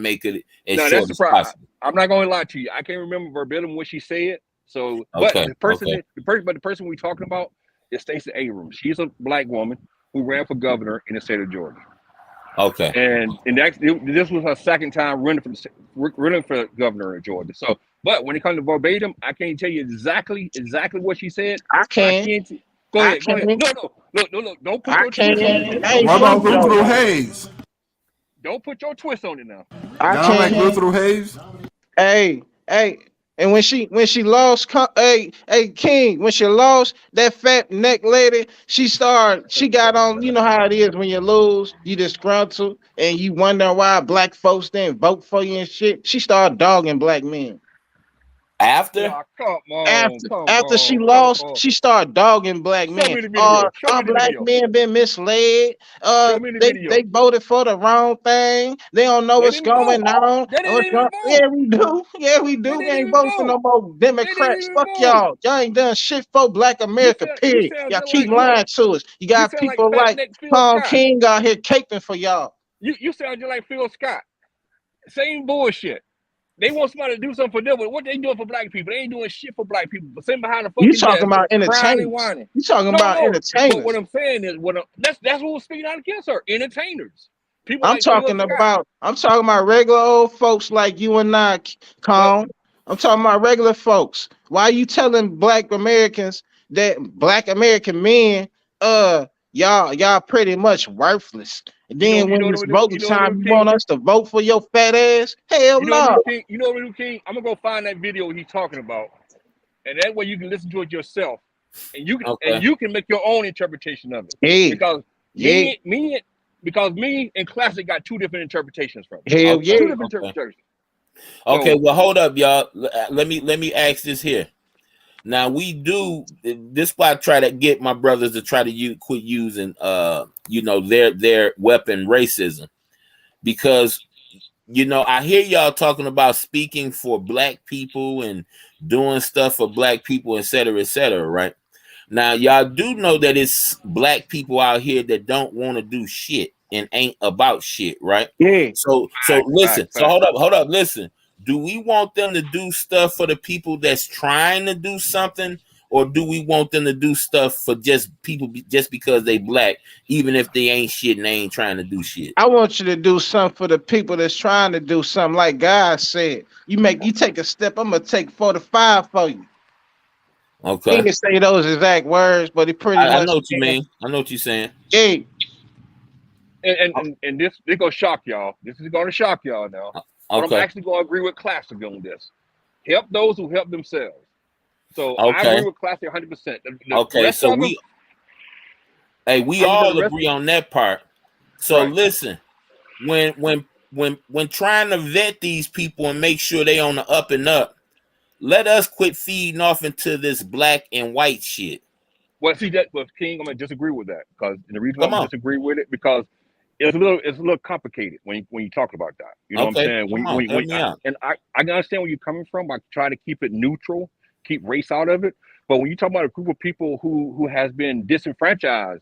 Speaker 1: make it as
Speaker 6: No, that's
Speaker 1: short
Speaker 6: the
Speaker 1: as
Speaker 6: problem.
Speaker 1: possible?
Speaker 6: I'm not going to lie to you. I can't remember verbatim what she said. So, but
Speaker 1: Okay, okay.
Speaker 6: the person we're talking about is Stacey Abrams. She's a black woman who ran for governor in the state of Georgia,
Speaker 1: Okay.
Speaker 6: and this was her second time running for governor in Georgia. So, but when it comes to verbatim, I can't tell you exactly what she said.
Speaker 5: I
Speaker 6: But I
Speaker 5: can.
Speaker 6: can't. Go
Speaker 5: I
Speaker 6: ahead.
Speaker 5: can.
Speaker 6: No. Don't put
Speaker 5: I
Speaker 6: your
Speaker 5: can.
Speaker 6: twist on it now.
Speaker 5: I
Speaker 6: Don't
Speaker 5: ain't
Speaker 6: put
Speaker 3: What
Speaker 6: your
Speaker 5: from
Speaker 3: about
Speaker 6: twist on
Speaker 3: Luther
Speaker 6: it
Speaker 5: Georgia.
Speaker 6: now.
Speaker 3: Hayes?
Speaker 6: Don't put your twist on it now.
Speaker 5: I
Speaker 3: Y'all like
Speaker 5: can.
Speaker 3: Luther Hayes?
Speaker 5: Hey, and when she lost, hey, King, when she lost that fat neck lady, she got on. You know how it is when you lose, you disgruntled, and you wonder why black folks didn't vote for you and shit. She started dogging black men.
Speaker 1: After?
Speaker 6: Nah, come on,
Speaker 5: After she lost, she started dogging black
Speaker 6: Show
Speaker 5: men.
Speaker 6: me the video. Show
Speaker 5: Our
Speaker 6: me the
Speaker 5: black
Speaker 6: video.
Speaker 5: men been misled.
Speaker 6: Show me the
Speaker 5: They
Speaker 6: video.
Speaker 5: voted for the wrong thing. They don't know
Speaker 6: They
Speaker 5: what's
Speaker 6: didn't
Speaker 5: going
Speaker 6: vote.
Speaker 5: on.
Speaker 6: They
Speaker 5: And
Speaker 6: didn't
Speaker 5: what's
Speaker 6: even
Speaker 5: going?
Speaker 6: vote.
Speaker 5: Yeah, we do. Yeah, we
Speaker 6: They
Speaker 5: do. We
Speaker 6: didn't
Speaker 5: ain't
Speaker 6: even
Speaker 5: voting for no
Speaker 6: vote.
Speaker 5: more
Speaker 6: They didn't
Speaker 5: Democrats.
Speaker 6: even
Speaker 5: Fuck
Speaker 6: vote.
Speaker 5: y'all. Y'all ain't done shit for Black
Speaker 6: You
Speaker 5: America.
Speaker 6: sound you
Speaker 5: Period.
Speaker 6: sound
Speaker 5: Y'all
Speaker 6: just
Speaker 5: keep
Speaker 6: like
Speaker 5: lying to us. You
Speaker 6: you
Speaker 5: got
Speaker 6: sound like
Speaker 5: people
Speaker 6: Fat
Speaker 5: like
Speaker 6: Neck Phil
Speaker 5: Tom
Speaker 6: Scott.
Speaker 5: King out here caping for y'all.
Speaker 6: You sound just like Phil Scott. Same bullshit. They want somebody to do something for them, but what they doing for black people? They ain't doing shit for black people. But sitting behind the
Speaker 5: You
Speaker 6: fucking
Speaker 5: talking
Speaker 6: desk,
Speaker 5: about
Speaker 6: crying and
Speaker 5: entertainers?
Speaker 6: whining.
Speaker 5: You talking
Speaker 6: No,
Speaker 5: about
Speaker 6: no. But what
Speaker 5: entertainers?
Speaker 6: I'm saying is, that's what was speaking out against her. Entertainers, people
Speaker 5: I'm
Speaker 6: like Phil
Speaker 5: talking
Speaker 6: Scott.
Speaker 5: about regular old folks like you and I,
Speaker 6: But
Speaker 5: Con. I'm talking about regular folks. Why are you telling black Americans that black American men, y'all pretty much worthless? And then when it's voting
Speaker 6: you know what,
Speaker 5: time,
Speaker 6: Little
Speaker 5: you
Speaker 6: King.
Speaker 5: want us to vote for your fat ass? Hell
Speaker 6: You know what,
Speaker 5: no.
Speaker 6: Little King. You know what, Little King. I'm gonna go find that video he's talking about, and that way you can listen to it yourself, and
Speaker 1: Okay.
Speaker 6: you can make your own interpretation of it.
Speaker 5: Yeah,
Speaker 6: Because
Speaker 5: yeah,
Speaker 6: me and Classic got two different interpretations from it.
Speaker 5: hell
Speaker 1: Okay.
Speaker 6: Two
Speaker 5: yeah.
Speaker 6: different interpretations.
Speaker 1: Okay,
Speaker 6: So
Speaker 1: well hold up, y'all. Let me ask this here. Now we do this why I try to get my brothers to try to quit using their weapon racism, because I hear y'all talking about speaking for black people and doing stuff for black people, et cetera, right? Now y'all do know that it's black people out here that don't want to do shit and ain't about shit, right?
Speaker 5: Yeah.
Speaker 1: So listen. So hold up, listen. Do we want them to do stuff for the people that's trying to do something, or do we want them to do stuff for just people just because they black, even if they ain't shit and they ain't trying to do shit?
Speaker 5: I want you to do something for the people that's trying to do something. Like God said, you take a step, I'm gonna take 45 for you. He
Speaker 1: Okay,
Speaker 5: didn't say those exact words, but he pretty
Speaker 1: I
Speaker 5: much
Speaker 1: know what you
Speaker 5: said,
Speaker 1: mean. I know what you're saying.
Speaker 5: hey,
Speaker 6: And this gonna shock y'all. This is gonna shock y'all now. But I'm
Speaker 1: Okay,
Speaker 6: actually gonna agree with Classic on this. Help those who help themselves. So I agree
Speaker 1: okay,
Speaker 6: with Classic 100%. The
Speaker 1: okay.
Speaker 6: rest
Speaker 1: So
Speaker 6: of them,
Speaker 1: we
Speaker 6: I'm gonna say
Speaker 1: all
Speaker 6: the rest.
Speaker 1: agree on that part. So
Speaker 6: Right.
Speaker 1: listen, when trying to vet these people and make sure they on the up and up, let us quit feeding off into this black and white shit.
Speaker 6: Well, see that, but King, I'm gonna disagree with that because the reason why
Speaker 1: Come
Speaker 6: I'm
Speaker 1: on.
Speaker 6: disagree with it because it's a little complicated when you talk about that. You know what I'm
Speaker 1: Okay,
Speaker 6: saying?
Speaker 1: come on, help me out.
Speaker 6: I can understand where you're coming from. I try to keep it neutral, keep race out of it. But when you talk about a group of people who has been disenfranchised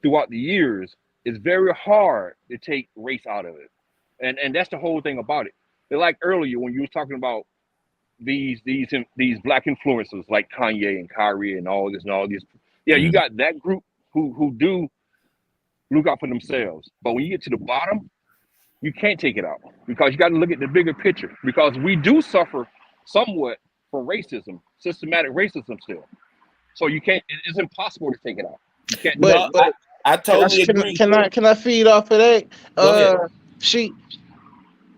Speaker 6: throughout the years, it's very hard to take race out of it. And that's the whole thing about it. But like earlier when you were talking about these black influencers like Kanye and Kyrie and all this and all these. Yeah, you got that group who do look out for themselves. But when you get to the bottom, you can't take it out because you got to look at the bigger picture. Because we do suffer somewhat for racism, systematic racism still. So you can't. It's impossible to take it out. You can't do
Speaker 5: but
Speaker 1: No,
Speaker 6: it.
Speaker 1: I totally
Speaker 5: can,
Speaker 1: agree.
Speaker 5: can I feed off of that?
Speaker 1: Go ahead.
Speaker 5: She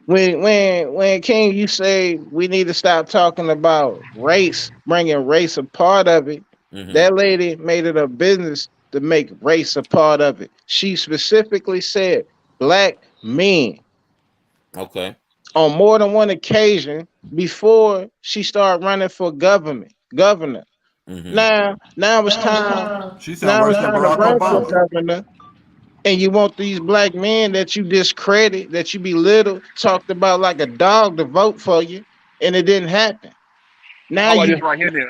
Speaker 5: when King, you say we need to stop talking about race, bringing race a part of it. That lady made it a business to make race a part of it. She specifically said black men
Speaker 1: Okay.
Speaker 5: on more than one occasion before she started running for governor. Now it's time.
Speaker 7: She sound
Speaker 5: Now
Speaker 7: worse
Speaker 5: it's
Speaker 7: than
Speaker 5: time to
Speaker 7: Barack
Speaker 5: run for
Speaker 7: Obama.
Speaker 5: governor. And you want these black men that you discredit, that you belittle, talked about like a dog to vote for you, and it didn't happen. Now
Speaker 6: How about this
Speaker 5: you
Speaker 6: right here? Then,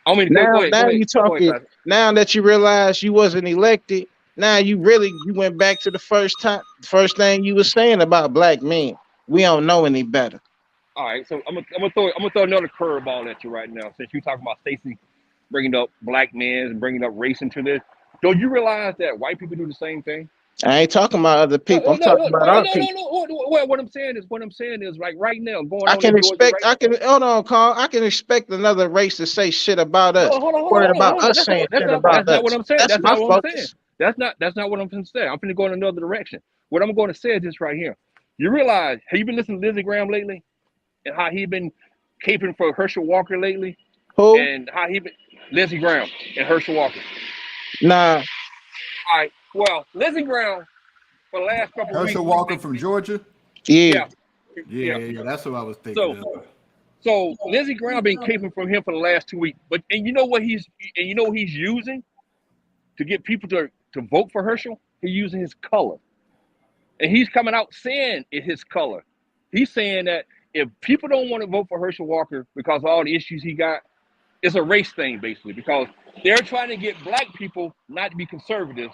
Speaker 6: I mean, go ahead,
Speaker 5: now you
Speaker 6: go ahead,
Speaker 5: talking.
Speaker 6: Classic.
Speaker 5: Now that you realize you wasn't elected, now you went back to the first thing you was saying about black men. We don't know any better.
Speaker 6: All right, so I'm gonna throw another curveball at you right now. Since you talking about Stacey bringing up black men and bringing up race into this, don't you realize that white people do the same thing?
Speaker 5: I ain't talking about other
Speaker 6: No,
Speaker 5: people.
Speaker 6: no,
Speaker 5: I'm
Speaker 6: no,
Speaker 5: talking
Speaker 6: no,
Speaker 5: about
Speaker 6: no,
Speaker 5: our
Speaker 6: no,
Speaker 5: people.
Speaker 6: no. What I'm saying is like right now going
Speaker 5: I
Speaker 6: on
Speaker 5: can
Speaker 6: in Georgia
Speaker 5: expect.
Speaker 6: right.
Speaker 5: I can hold on, Carl. I can expect another race to say shit about
Speaker 6: No,
Speaker 5: us. Worried about
Speaker 6: hold on.
Speaker 5: us saying shit
Speaker 6: That's
Speaker 5: about
Speaker 6: not what
Speaker 5: us.
Speaker 6: I'm saying.
Speaker 5: That's
Speaker 6: That's
Speaker 5: my
Speaker 6: not what I'm saying.
Speaker 5: focus.
Speaker 6: That's not what I'm going to say. I'm going to go in another direction. What I'm going to say is this right here. You realize, have you been listening to Lindsey Graham lately, and how he been caping for Herschel Walker lately,
Speaker 5: Who?
Speaker 6: and how he been Lindsey Graham and Herschel Walker.
Speaker 5: Nah.
Speaker 6: All right. Well, Lindsey Graham for the last couple of weeks.
Speaker 7: Herschel Walker from Georgia.
Speaker 5: Yeah.
Speaker 7: Yeah. That's what I was thinking of.
Speaker 6: So Lindsey Graham been caping from him for the last 2 weeks. But you know what he's using to get people to vote for Herschel? He's using his color. And he's coming out saying it's his color. He's saying that if people don't want to vote for Herschel Walker because of all the issues he got, it's a race thing, basically, because they're trying to get black people not to be conservative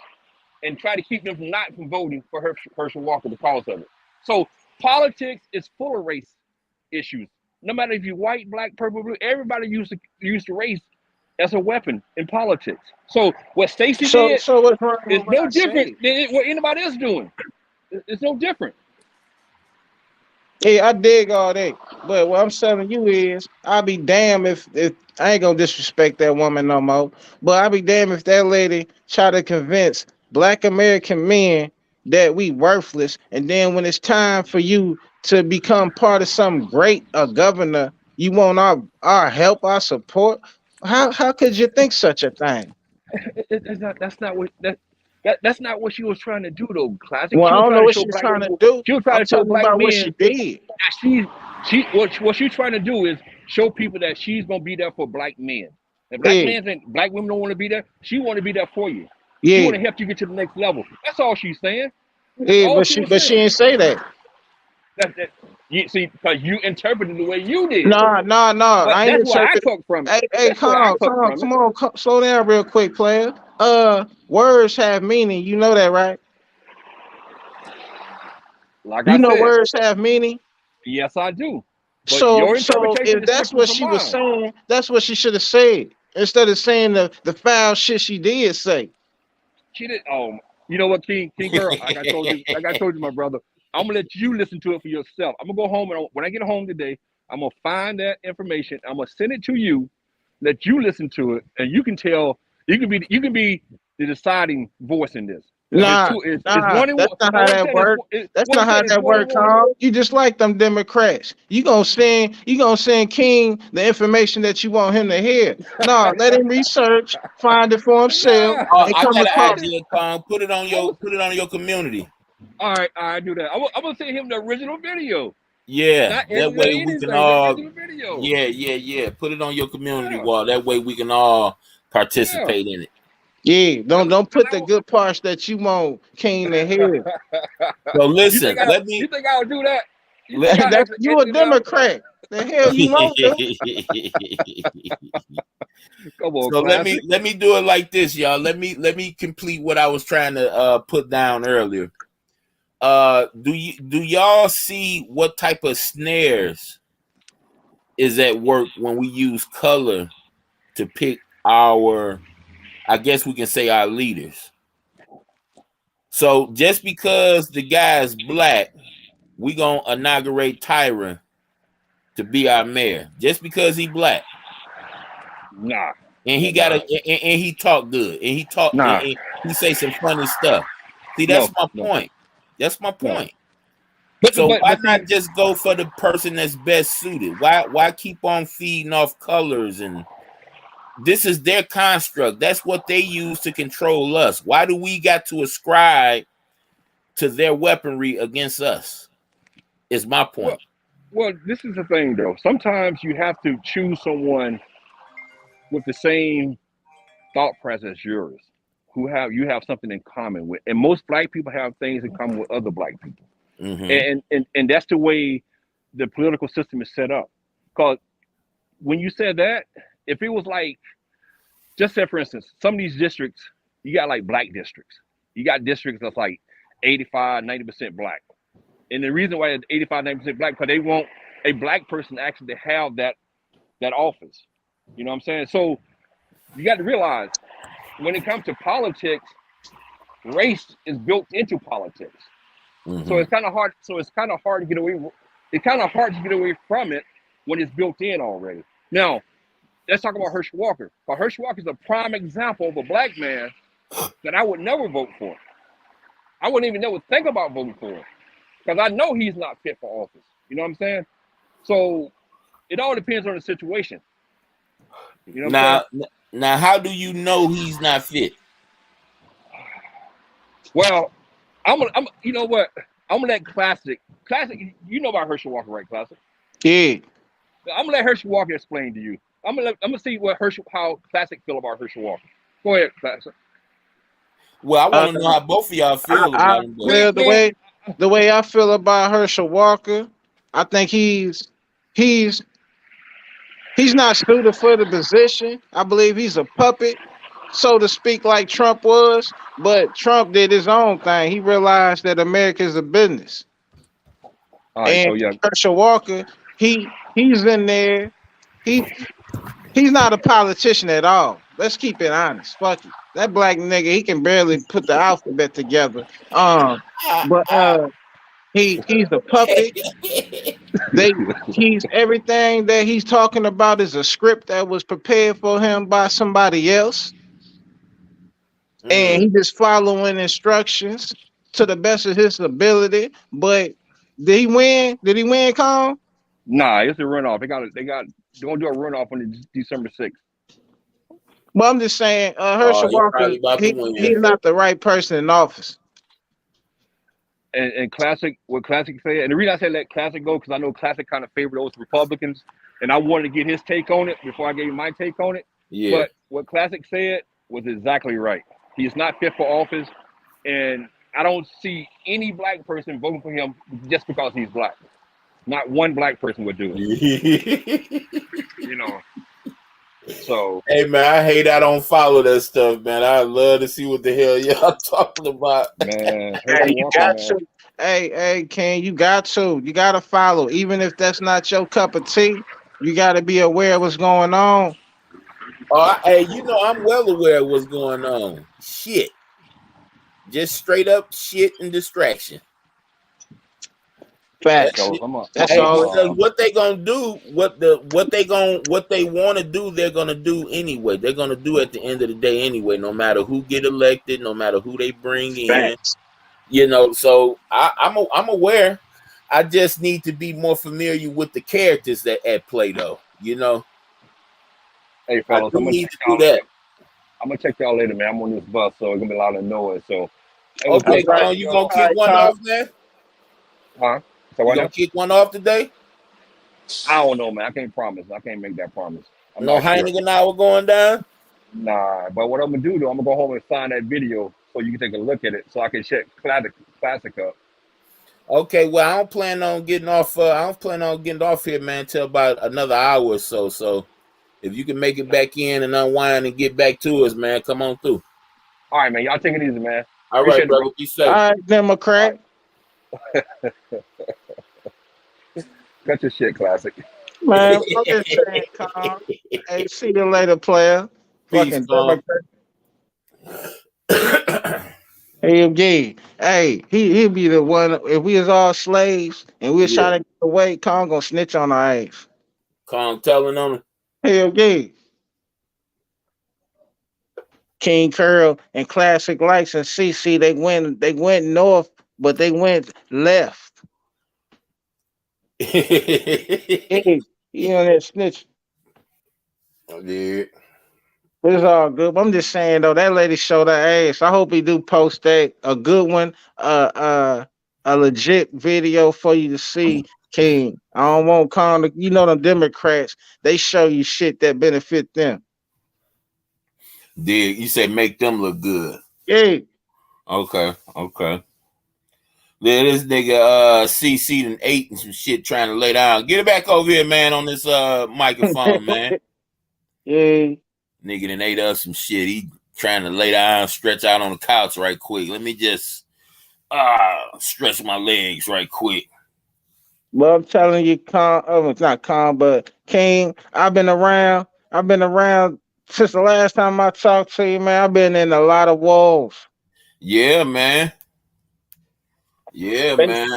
Speaker 6: and try to keep them from voting for Herschel Walker because of it. So politics is full of race issues. No matter if you're white, black, purple, blue, everybody used to race as a weapon in politics. So what Stacey did
Speaker 5: So what's wrong
Speaker 6: is
Speaker 5: with what
Speaker 6: no
Speaker 5: I
Speaker 6: different
Speaker 5: said?
Speaker 6: than what anybody else doing. It's no different.
Speaker 5: Yeah, I dig all that. But what I'm telling you is, I'll be damned if I ain't gonna disrespect that woman no more. But I'll be damned if that lady try to convince black American men that we worthless, and then when it's time for you to become part of some great governor, you want our help, our support. How could you think such a thing?
Speaker 6: That's not what she was trying to do though. Classic.
Speaker 5: Well,
Speaker 6: She
Speaker 5: I
Speaker 6: was
Speaker 5: don't know
Speaker 6: trying to
Speaker 5: what
Speaker 6: show
Speaker 5: she's
Speaker 6: black
Speaker 5: trying to
Speaker 6: people.
Speaker 5: do.
Speaker 6: She was trying
Speaker 5: I'm
Speaker 6: to show
Speaker 5: talking
Speaker 6: black
Speaker 5: about what she
Speaker 6: men
Speaker 5: did.
Speaker 6: that what she's trying to do is show people that she's gonna be there for black men. And black
Speaker 5: Yeah,
Speaker 6: men and black women don't want to be there. She want to be there for you. She
Speaker 5: yeah,
Speaker 6: want to help you get to the next level. That's all she's saying. That's
Speaker 5: yeah.
Speaker 6: all
Speaker 5: But
Speaker 6: she
Speaker 5: she
Speaker 6: was
Speaker 5: but she
Speaker 6: saying.
Speaker 5: didn't say that.
Speaker 6: That you see, because you interpreted the way you did.
Speaker 5: No.
Speaker 6: But
Speaker 5: I ain't
Speaker 6: that's where I
Speaker 5: interpret.
Speaker 6: took from it.
Speaker 5: Hey,
Speaker 6: That's where I took from it.
Speaker 5: come on, slow down real quick, player. Words have meaning. You know that, right?
Speaker 6: Like
Speaker 5: You
Speaker 6: I
Speaker 5: know
Speaker 6: said,
Speaker 5: words have meaning.
Speaker 6: yes, I do. But
Speaker 5: So
Speaker 6: your
Speaker 5: so
Speaker 6: interpretation
Speaker 5: if
Speaker 6: is
Speaker 5: that's
Speaker 6: different
Speaker 5: what
Speaker 6: from
Speaker 5: she was
Speaker 6: mine.
Speaker 5: saying, that's what she should have said. instead of saying the foul shit she did say.
Speaker 6: She did. Oh, you know what, King Girl? Like I told you, my brother. I'm gonna let you listen to it for yourself. I'm gonna go home, and when I get home today, I'm gonna find that information. I'm gonna send it to you. Let you listen to it, and you can tell. You can be the deciding voice in this.
Speaker 5: Nah,
Speaker 6: It's
Speaker 5: nah,
Speaker 6: one and
Speaker 5: that's
Speaker 6: one.
Speaker 5: not
Speaker 6: What
Speaker 5: how
Speaker 6: I'm
Speaker 5: that
Speaker 6: saying is,
Speaker 5: works. That's
Speaker 6: what I'm
Speaker 5: not how
Speaker 6: saying is
Speaker 5: that
Speaker 6: one and
Speaker 5: works,
Speaker 6: one.
Speaker 5: Carl. You just like them Democrats. You gonna send King the information that you want him to hear. No, let him research, find it for himself,
Speaker 6: Nah,
Speaker 1: Oh,
Speaker 5: and
Speaker 1: I
Speaker 5: come
Speaker 1: got an
Speaker 5: across.
Speaker 1: idea, Tom. Put it on your community.
Speaker 6: all right, I do that. I'm gonna send him the original video,
Speaker 1: Yeah,
Speaker 6: not
Speaker 1: that
Speaker 6: edited or
Speaker 1: way we can
Speaker 6: anything. The
Speaker 1: all.
Speaker 6: original video.
Speaker 1: Yeah. Put it on your community
Speaker 6: Yeah,
Speaker 1: wall. That way we can all
Speaker 6: yeah.
Speaker 1: participate in it.
Speaker 5: Yeah, don't
Speaker 6: Cause
Speaker 5: put the good parts that you want King to hear.
Speaker 1: So
Speaker 6: you
Speaker 1: listen,
Speaker 6: think I
Speaker 1: let
Speaker 6: you
Speaker 1: me.
Speaker 6: think I'll do that? You think
Speaker 1: Let,
Speaker 6: I'll
Speaker 5: That's
Speaker 6: actually
Speaker 5: you
Speaker 6: edit
Speaker 5: a
Speaker 6: it out?
Speaker 5: Democrat. The hell you won't do.
Speaker 6: Come on,
Speaker 1: so
Speaker 6: classic.
Speaker 1: let me do it like this, y'all. Let me complete what I was trying to put down earlier. Do y'all see what type of snares is at work when we use color to pick our, I guess we can say, our leaders? So just because the guy's black, we gonna inaugurate Tyron to be our mayor just because he black
Speaker 6: Nah,
Speaker 1: and he got
Speaker 6: nah,
Speaker 1: and he talk good and
Speaker 6: nah.
Speaker 1: and he say some funny stuff. See, that's
Speaker 6: No,
Speaker 1: my
Speaker 6: no,
Speaker 1: point. That's my
Speaker 6: no.
Speaker 1: point. So why
Speaker 6: But
Speaker 1: not
Speaker 6: see,
Speaker 1: just go for the person that's best suited? Why keep on feeding off colors? And this is their construct. That's what they use to control us. Why do we got to ascribe to their weaponry against us? Is my
Speaker 6: well,
Speaker 1: point.
Speaker 6: this is the thing though. Sometimes you have to choose someone with the same thought process as yours, who you have something in common with. And most black people have things in common with other black people.
Speaker 1: Mm-hmm.
Speaker 6: And that's the way the political system is set up. Because when you said that, if it was like, just say for instance, some of these districts, you got like black districts. You got districts that's like 85, 90% black. And the reason why it's 85, 90% black, because they want a black person actually to have that office. You know what I'm saying? So you got to realize when it comes to politics, race is built into politics. So
Speaker 1: Mm-hmm.
Speaker 6: it's kind of hard. So it's kind of hard to get away. It's kind of hard to get away from it when it's built in already. Now, let's talk about Herschel Walker. But Herschel Walker is a prime example of a black man that I would never vote for. I wouldn't even never think about voting for him because I know he's not fit for office. You know what I'm saying? So it all depends on the situation. You know what I'm saying?
Speaker 1: Now, how do you know he's not fit?
Speaker 6: Well, you know what? I'm gonna let Classic. You know about Herschel Walker, right? Classic.
Speaker 5: Yeah.
Speaker 6: I'm gonna let Herschel Walker explain to you. I'm gonna see how Classic feel about Herschel Walker. Go ahead, Classic.
Speaker 1: Well, I
Speaker 5: Uh,
Speaker 1: want to know how both of y'all feel
Speaker 5: I
Speaker 1: about him. But
Speaker 5: well
Speaker 6: Man,
Speaker 5: the way I feel about Herschel Walker, I think he's not suited for the position. I believe he's a puppet, so to speak, like Trump was. But Trump did his own thing. He realized that America is a business.
Speaker 6: all right.
Speaker 5: And
Speaker 6: So yeah,
Speaker 5: Herschel Walker, he's in there. He he's not a politician at all. Let's keep it honest. Fuck it. That black nigga, he can barely put the alphabet together. But he's a puppet. They he's everything that he's talking about is a script that was prepared for him by somebody else, and he just following instructions to the best of his ability. But did he win? Did he win, Con?
Speaker 6: nah, it's a runoff. They're gonna do a runoff on December 6th.
Speaker 5: Well, I'm just saying, Herschel
Speaker 1: he
Speaker 5: Walker,
Speaker 1: probably about to
Speaker 5: he's
Speaker 1: win.
Speaker 5: not the right person in office.
Speaker 6: And Classic, what Classic said, and the reason I said let Classic go because I know Classic kind of favored those Republicans, and I wanted to get his take on it before I gave you my take on it.
Speaker 1: Yeah.
Speaker 6: But what Classic said was exactly right. He's not fit for office, and I don't see any black person voting for him just because he's black. Not one black person would do it. You know. So
Speaker 1: Hey man, I hate I don't follow that stuff, man. I love to see what the hell y'all talking about.
Speaker 6: man,
Speaker 5: Hey,
Speaker 6: Herschel
Speaker 5: you
Speaker 6: Walker,
Speaker 5: got
Speaker 6: man.
Speaker 5: to. Hey, Ken, you got to. You got to follow, even if that's not your cup of tea. You got to be aware of what's going on.
Speaker 1: Hey, you know, I'm well aware of what's going on. Shit. Just straight up shit and distraction.
Speaker 4: Facts.
Speaker 1: That's
Speaker 4: So
Speaker 1: it.
Speaker 4: I'm
Speaker 1: Hey,
Speaker 4: a
Speaker 1: because what they gonna do, what they want to do, they're gonna do anyway. They're gonna do at the end of the day anyway. No matter who get elected, no matter who they bring in,
Speaker 5: Facts.
Speaker 1: you know. So I'm aware. I just need to be more familiar with the characters that at play, though. You know,
Speaker 6: Hey,
Speaker 1: I
Speaker 6: fellas,
Speaker 1: do need to do that.
Speaker 6: I'm gonna check y'all later, man. I'm on this bus, so it's gonna be a lot of noise. So it was
Speaker 1: Okay,
Speaker 6: good
Speaker 5: All right.
Speaker 6: talking
Speaker 1: Con,
Speaker 6: to
Speaker 1: you
Speaker 6: y'all.
Speaker 1: gonna
Speaker 5: All
Speaker 1: kick
Speaker 5: right,
Speaker 1: one
Speaker 5: Carl.
Speaker 1: off, man?
Speaker 6: Huh? So
Speaker 1: You
Speaker 6: what
Speaker 1: gonna
Speaker 6: now?
Speaker 1: kick one off today?
Speaker 6: I don't know, man. I can't promise. I can't make that promise. I'm
Speaker 1: No
Speaker 6: not sure.
Speaker 1: Heineken hour going down.
Speaker 6: Nah, but what I'm gonna do though, I'm gonna go home and find that video so you can take a look at it, so I can check classic up.
Speaker 1: Okay, well, I don't plan on getting off. I don't plan on getting off here, man, till about another hour or so. So, if you can make it back in and unwind and get back to us, man, come on through.
Speaker 6: All right, man. Y'all take it easy, man.
Speaker 1: All right,
Speaker 6: Appreciate it, bro.
Speaker 1: brother. Be
Speaker 5: All
Speaker 1: safe.
Speaker 5: right, Democrat.
Speaker 6: Cut your shit, classic.
Speaker 5: Man, I'm just saying, Carl. Hey, see you later, player.
Speaker 1: Peace,
Speaker 5: Fucking
Speaker 1: Tom.
Speaker 5: Democrat. AMG. Hey, he'll be the one. If we was all slaves and we was
Speaker 1: Yeah,
Speaker 5: trying to get away, Kong gonna snitch on our ass.
Speaker 1: Kong telling them.
Speaker 5: Hell yeah. King Curl and Classic Lights and CC, they went north, but they went left. Hey, he on that snitch.
Speaker 1: Yeah.
Speaker 5: But it's all good. But I'm just saying though, that lady showed her ass. I hope he do post that a good one, a legit video for you to see. King, I don't want Kong to, you know, them Democrats, they show you shit that benefit them.
Speaker 1: Did you say make them look good?
Speaker 5: Yeah.
Speaker 1: Okay. Yeah, this nigga CC and 8 and some shit trying to lay down. Get it back over here, man, on this microphone, man.
Speaker 5: Yeah.
Speaker 1: Nigga done ate up some shit. He trying to lay down, stretch out on the couch right quick. Let me just stretch my legs right quick.
Speaker 5: Well, I'm telling you, it's not Con, but King, I've been around since the last time I talked to you, man. I've been in a lot of walls.
Speaker 1: Yeah, man. Yeah, man.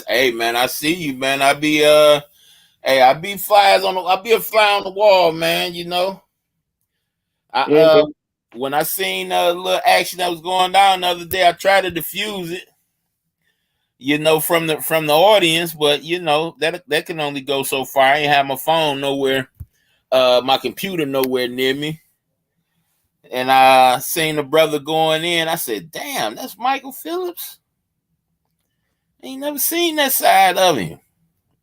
Speaker 1: Hey, man, I see you, man. I be I be a fly on the wall, man, you know.
Speaker 5: Yeah,
Speaker 1: When I seen a little action that was going down the other day, I tried to diffuse it, you know, from the audience, but you know, that can only go so far. I ain't have my phone nowhere, my computer nowhere near me. And I seen the brother going in. I said, damn, that's Michael Phillips. I ain't never seen that side of him,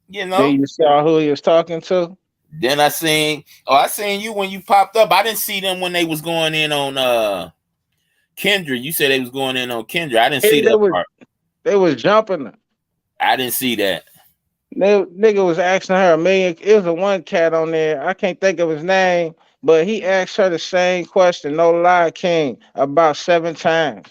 Speaker 1: you know.
Speaker 5: then you saw who he was talking to.
Speaker 1: Then I seen you when you popped up. I didn't see them when they was going in on Kendra. You said they was going in on Kendra. I didn't see
Speaker 5: Hey,
Speaker 1: that part.
Speaker 5: they was jumping.
Speaker 1: I didn't see that.
Speaker 5: Nigga was asking her a million. It was a one cat on there. I can't think of his name, but he asked her the same question, no lie, King, about 7 times.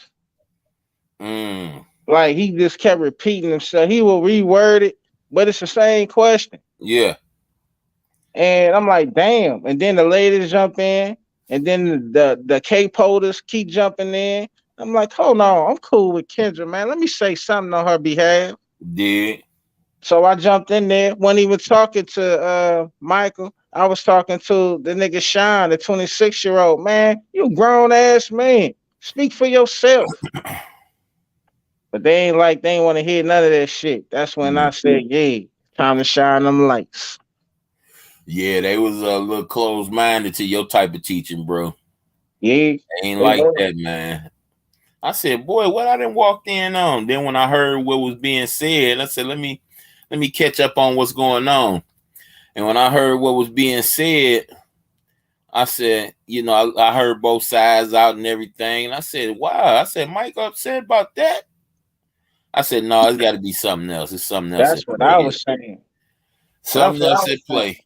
Speaker 5: Like he just kept repeating himself. He will reword it, but it's the same question.
Speaker 1: Yeah.
Speaker 5: And I'm like, damn. And then the ladies jump in, and then the Cape holders keep jumping in. I'm like, hold on, I'm cool with Kendra, man. Let me say something on her behalf.
Speaker 1: Did.
Speaker 5: So I jumped in there. Wasn't even talking to Michael. I was talking to the nigga Sean, the 26-year-old. Man, you grown ass man. Speak for yourself. But they ain't want to hear none of that shit. That's when I said, yeah, time to shine them lights.
Speaker 1: Yeah, they was a little closed-minded to your type of teaching, bro.
Speaker 5: Yeah.
Speaker 1: They ain't like that, man. I said, boy, what I done walked in on. Then when I heard what was being said, I said, let me catch up on what's going on. And when I heard what was being said, I said, you know, I heard both sides out and everything. And I said, wow. I said, Mike upset about that? I said, no, it's got to be something else. It's something else.
Speaker 5: That's what I was saying.
Speaker 1: Something else at play.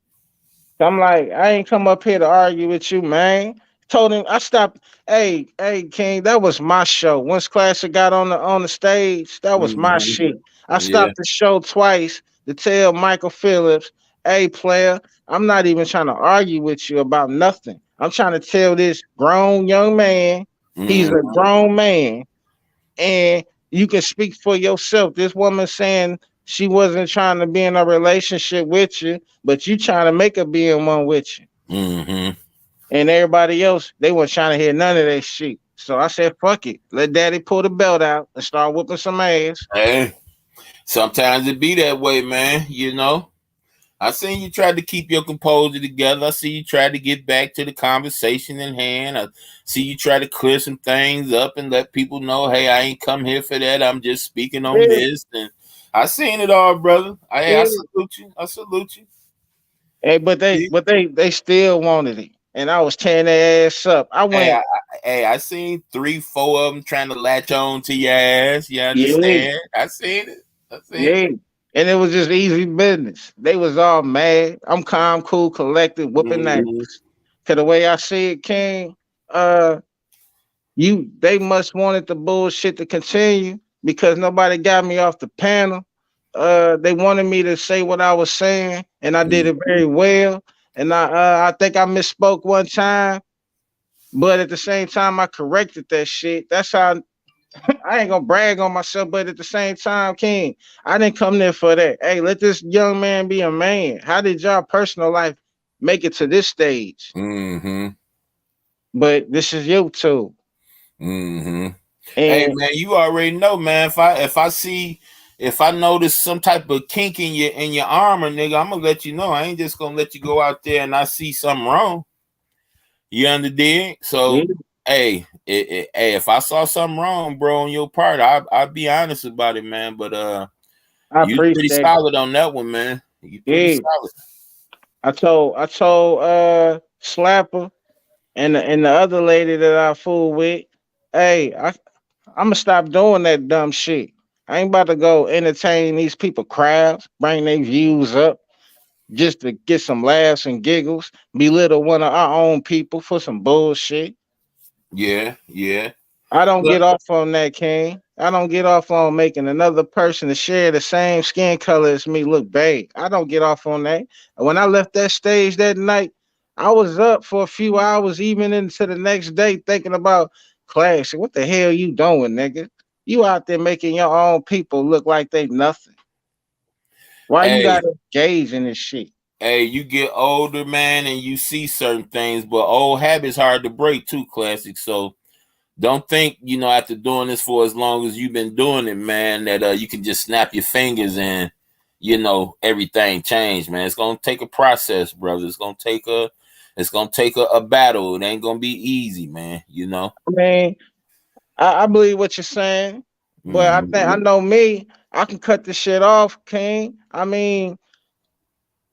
Speaker 5: I'm like, I ain't come up here to argue with you, man. Told him I stopped. Hey, King, that was my show. Once Classic got on the stage, that was my shit. I stopped the show twice to tell Michael Phillips, hey, player, I'm not even trying to argue with you about nothing. I'm trying to tell this grown young man, he's a
Speaker 1: Mm-hmm.
Speaker 5: grown man, and you can speak for yourself. This woman saying she wasn't trying to be in a relationship with you, but you trying to make her be in one with you.
Speaker 1: Mm-hmm.
Speaker 5: And everybody else, they weren't trying to hear none of that shit. So I said, fuck it. Let daddy pull the belt out and start whooping some ass.
Speaker 1: Hey, sometimes it be that way, man. You know, I seen you tried to keep your composure together. I see you tried to get back to the conversation in hand. I see you try to clear some things up and let people know, hey, I ain't come here for that. I'm just speaking on
Speaker 5: Yeah,
Speaker 1: this. And I seen it all, brother. I
Speaker 5: yeah.
Speaker 1: salute you. I salute you.
Speaker 5: Hey, but they still wanted it. And I was tearing their ass up. I
Speaker 1: Hey,
Speaker 5: went,
Speaker 1: I seen 3, 4 of them trying to latch on to your ass. You
Speaker 5: yeah,
Speaker 1: understand? I seen it. I seen
Speaker 5: yeah. And it was just easy business. They was all mad. I'm calm, cool, collected,
Speaker 1: it.
Speaker 5: whooping ass.
Speaker 1: Mm-hmm.
Speaker 5: Cause the way I see it, King, uh, they must wanted the bullshit to continue because nobody got me off the panel. They wanted me to say what I was saying, and I did it very well. And I think I misspoke one time, but at the same time I corrected that shit. That's how I ain't gonna brag on myself, but at the same time, King, I didn't come there for that. Hey, let this young man be a man. How did y'all personal life make it to this stage?
Speaker 1: Mm-hmm.
Speaker 5: But this is YouTube.
Speaker 1: Mm-hmm. Hey
Speaker 5: And
Speaker 1: man, you already know, man. If I notice some type of kink in your armor, nigga, I'm gonna let you know. I ain't just gonna let you go out there and I see something wrong. You understand?
Speaker 5: yeah,
Speaker 1: So, hey, hey, if I saw something wrong, bro, on your part, I'll be honest about it, man. But
Speaker 5: I
Speaker 1: you pretty
Speaker 5: appreciate it.
Speaker 1: solid on that one, man. You pretty
Speaker 5: Yeah.
Speaker 1: solid.
Speaker 5: I told Slapper and the other lady that I fool with, hey, I'm gonna stop doing that dumb shit. I ain't about to go entertain these people crowds, bring their views up just to get some laughs and giggles, belittle one of our own people for some bullshit.
Speaker 1: Yeah, yeah.
Speaker 5: I don't
Speaker 1: But
Speaker 5: get off on that, King. I don't get off on making another person to share the same skin color as me look bad. I don't get off on that. When I left that stage that night, I was up for a few hours, even into the next day, thinking about classic. What the hell you doing, nigga? You out there making your own people look like they nothing. Why you
Speaker 1: hey,
Speaker 5: gotta engage in this shit?
Speaker 1: hey, you get older, man, and you see certain things, but old habits hard to break too, classic. So don't think, after doing this for as long as you've been doing it, man, that you can just snap your fingers and everything changed, man. It's gonna take a process, brother. It's gonna take a battle. It ain't gonna be easy, man.
Speaker 5: I mean, I believe what you're saying, but I
Speaker 1: Mm-hmm.
Speaker 5: think I know me. I can cut this shit off, King. I mean,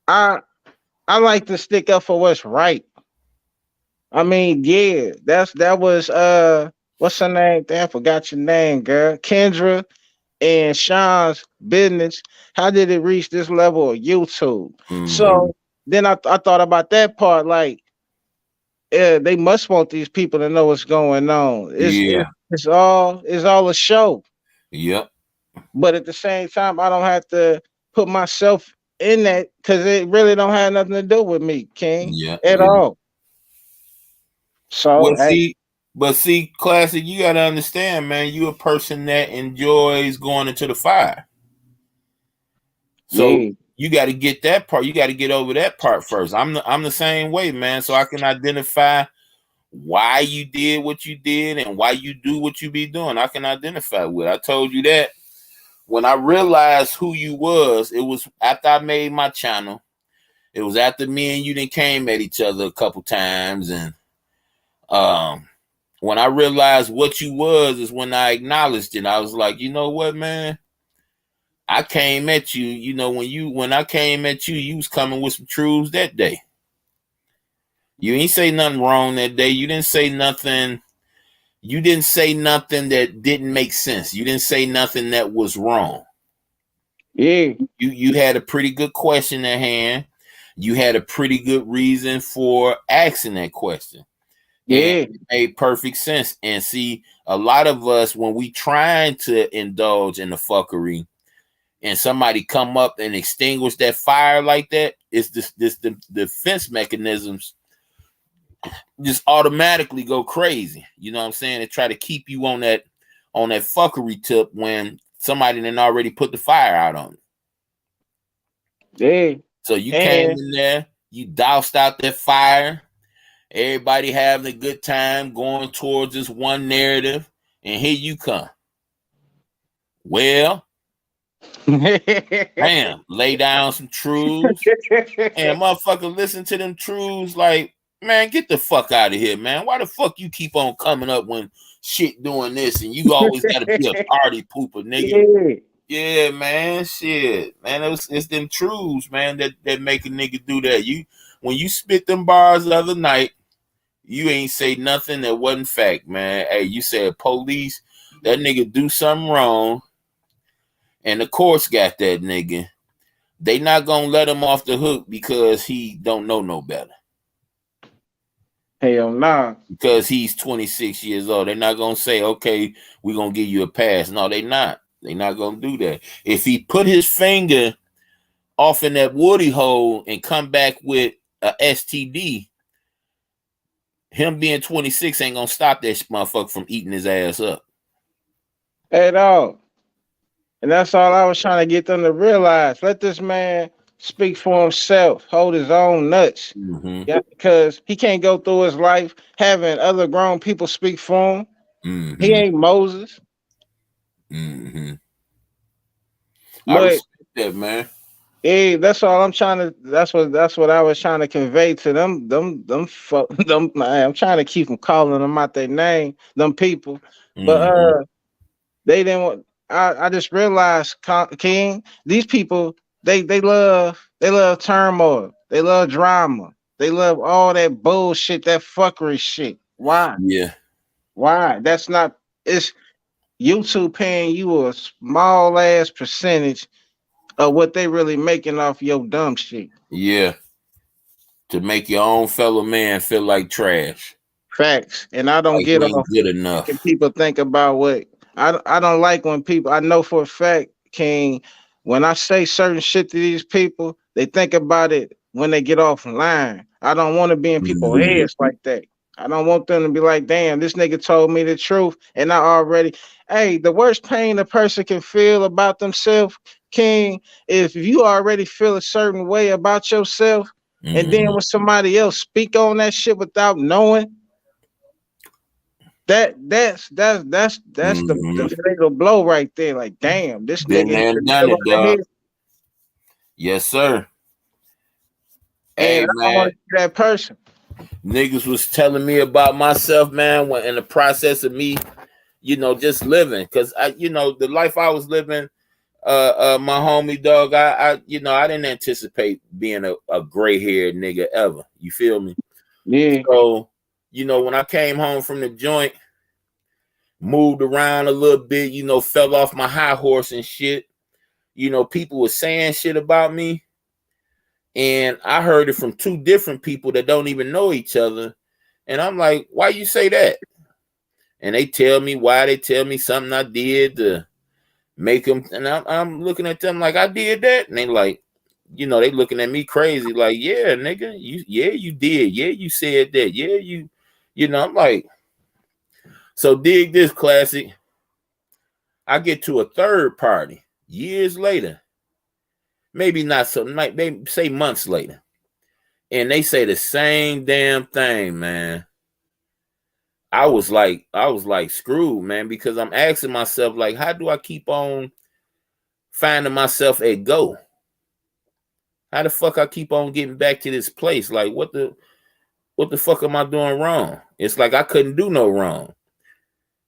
Speaker 5: I I like to stick up for what's right. I mean, yeah, that was what's her name? Damn, I forgot your name, girl. Kendra and Sean's business. How did it reach this level of YouTube?
Speaker 1: Mm-hmm.
Speaker 5: So then I thought about that part, like, they must want these people to know what's going on.
Speaker 1: Yeah.
Speaker 5: It's all a show.
Speaker 1: Yep.
Speaker 5: But at the same time, I don't have to put myself in that because it really don't have nothing to do with me, King,
Speaker 1: Yep.
Speaker 5: at
Speaker 1: Yep.
Speaker 5: all. So
Speaker 1: Well,
Speaker 5: hey,
Speaker 1: see, classic. You gotta understand, man. You a person that enjoys going into the fire. So
Speaker 5: yeah,
Speaker 1: you got to get that part. You got to get over that part first. I'm the same way, man. So I can identify why you did what you did and why you do what you be doing. I can identify with. I told you that when I realized who you was, it was after I made my channel. It was after me and you then came at each other a couple times, and um, when I realized what you was is when I acknowledged it. I was like, you know what, man. I came at you, when I came at you, you was coming with some truths that day. You ain't say nothing wrong that day. You didn't say nothing that didn't make sense. You didn't say nothing that was wrong.
Speaker 5: yeah,
Speaker 1: You had a pretty good question at hand. You had a pretty good reason for asking that question. And
Speaker 5: yeah,
Speaker 1: it made perfect sense. And see, a lot of us, when we trying to indulge in the fuckery, and somebody come up and extinguish that fire like that, it's the defense mechanisms just automatically go crazy. You know what I'm saying? They try to keep you on that fuckery tip when somebody done already put the fire out on it.
Speaker 5: Yeah.
Speaker 1: So you came in there, you doused out that fire. Everybody having a good time going towards this one narrative, and here you come. Well, damn, lay down some truths, and motherfucker listen to them truths like, man, get the fuck out of here, man. Why the fuck you keep on coming up when shit doing this, and you always gotta be a party pooper, nigga? Yeah, man, shit, man, it's them truths, man, that make a nigga do that. When you spit them bars the other night, you ain't say nothing that wasn't fact, man. Hey, you said police, that nigga do something wrong, and the courts got that nigga. They not gonna let him off the hook because he don't know no better.
Speaker 5: Hell nah.
Speaker 1: Because he's 26 years old. They're not gonna say, okay, we're gonna give you a pass. No, they not. They're not gonna do that. If he put his finger off in that woody hole and come back with a STD, him being 26 ain't gonna stop that motherfucker from eating his ass up.
Speaker 5: At all. And that's all I was trying to get them to realize. Let this man speak for himself, hold his own nuts.
Speaker 1: Mm-hmm.
Speaker 5: Yeah, because he can't go through his life having other grown people speak for him.
Speaker 1: Mm-hmm.
Speaker 5: He ain't Moses.
Speaker 1: Mm-hmm.
Speaker 5: But
Speaker 1: I respect that, man.
Speaker 5: hey, that's all I'm trying to. That's what I was trying to convey to them. Them. Man, I'm trying to keep them calling them out their name. Them people, but they didn't want. I just realized, King. These people, they love turmoil. They love drama. They love all that bullshit, that fuckery shit. Why?
Speaker 1: Yeah.
Speaker 5: Why? That's not. It's YouTube paying you a small ass percentage of what they really making off your dumb shit.
Speaker 1: Yeah. To make your own fellow man feel like trash.
Speaker 5: Facts. And I don't
Speaker 1: like
Speaker 5: get
Speaker 1: off good enough.
Speaker 5: When people think about what I don't like when people, I know for a fact, King, when I say certain shit to these people, they think about it when they get offline. I don't want to be in people's heads like that. I don't want them to be like, damn, this nigga told me the truth. And I already, hey, the worst pain a person can feel about themselves, King, is if you already feel a certain way about yourself, and then when somebody else speak on that shit without knowing, that's the fatal blow right there. Like, damn, this nigga
Speaker 1: done it, dog. Yes, sir.
Speaker 5: And I don't want to be that person.
Speaker 1: Niggas was telling me about myself, man, when in the process of me, just living. Cause the life I was living, my homie dog, I didn't anticipate being a gray-haired nigga ever. You feel me?
Speaker 5: Yeah.
Speaker 1: So, when I came home from the joint, moved around a little bit, fell off my high horse and shit. People were saying shit about me. And I heard it from two different people that don't even know each other. And I'm like, why you say that? And they tell me why. They tell me something I did to make them. And I'm looking at them like, I did that. And they like, they looking at me crazy. Like, yeah, nigga, you did. Yeah, you said that. Yeah, I'm like, so dig this, classic. I get to a third party years later. Maybe not so, maybe say months later. And they say the same damn thing, man. I was like screwed, man, because I'm asking myself, like, how do I keep on finding myself at go? How the fuck I keep on getting back to this place? Like, what the fuck am I doing wrong? It's like I couldn't do no wrong.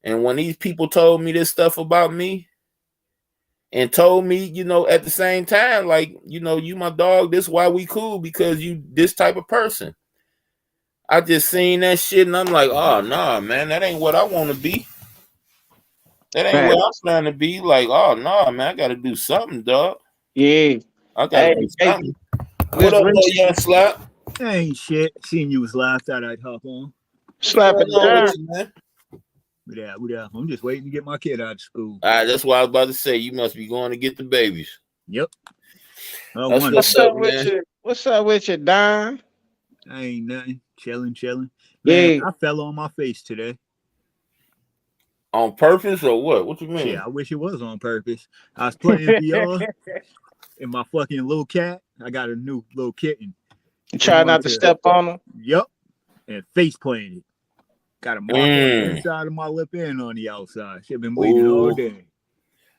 Speaker 1: And when these people told me this stuff about me, and told me, at the same time, like, you my dog, this why we cool, because you this type of person. I just seen that shit and I'm like, oh, nah, man, that ain't what I want to be. That ain't what I'm trying to be. Like, oh, nah, man, I got to do something, dog.
Speaker 5: Yeah.
Speaker 1: I got to do something. What up, young Slap?
Speaker 8: Ain't shit. Seeing you was live, thought I'd hop on.
Speaker 5: Slapping down.
Speaker 8: Man. Yeah. I'm just waiting to get my kid out of school.
Speaker 1: All right, that's what I was about to say. You must be going to get the babies.
Speaker 8: Yep.
Speaker 5: What's up with you, Don?
Speaker 8: Ain't nothing. Chilling. Man,
Speaker 5: Yeah.
Speaker 8: I fell on my face today.
Speaker 1: On purpose or what? What you mean?
Speaker 8: Shit, I wish it was on purpose. I was playing VR and my fucking little cat. I got a new little kitten.
Speaker 5: You try not to step on them.
Speaker 8: Yup. And face planted. Got a mark on the inside of my lip and on the outside. Shit been bleeding all day.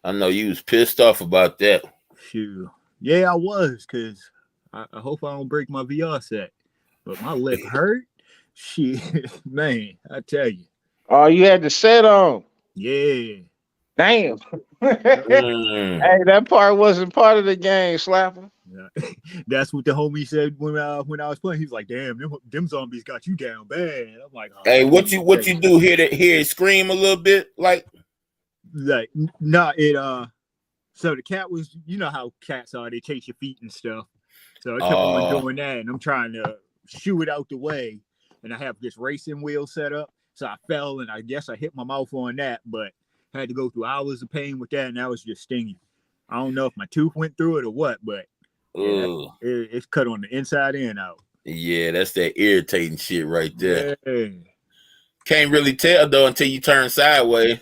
Speaker 1: I know you was pissed off about that.
Speaker 8: Shoot. Yeah, I was, because I hope I don't break my VR set. But my lip hurt. Shit, man, I tell you.
Speaker 5: Oh, you had the set on.
Speaker 8: Yeah.
Speaker 5: Damn. Hey, that part wasn't part of the game, Slapper.
Speaker 8: Yeah. That's what the homie said when I was playing. He was like, "Damn, them zombies got you down bad." I'm like, oh,
Speaker 1: "Hey, what you do? Hear it scream a little bit, like
Speaker 8: nah, it So the cat was, you know how cats are, they chase your feet and stuff. So I kept on doing that, and I'm trying to shoo it out the way, and I have this racing wheel set up. So I fell, and I guess I hit my mouth on that, but I had to go through hours of pain with that, and that was just stinging. I don't know if my tooth went through it or what, but yeah, it's cut on the inside and out.
Speaker 1: Yeah, that's that irritating shit right there.
Speaker 8: Yeah.
Speaker 1: Can't really tell though until you turn sideways.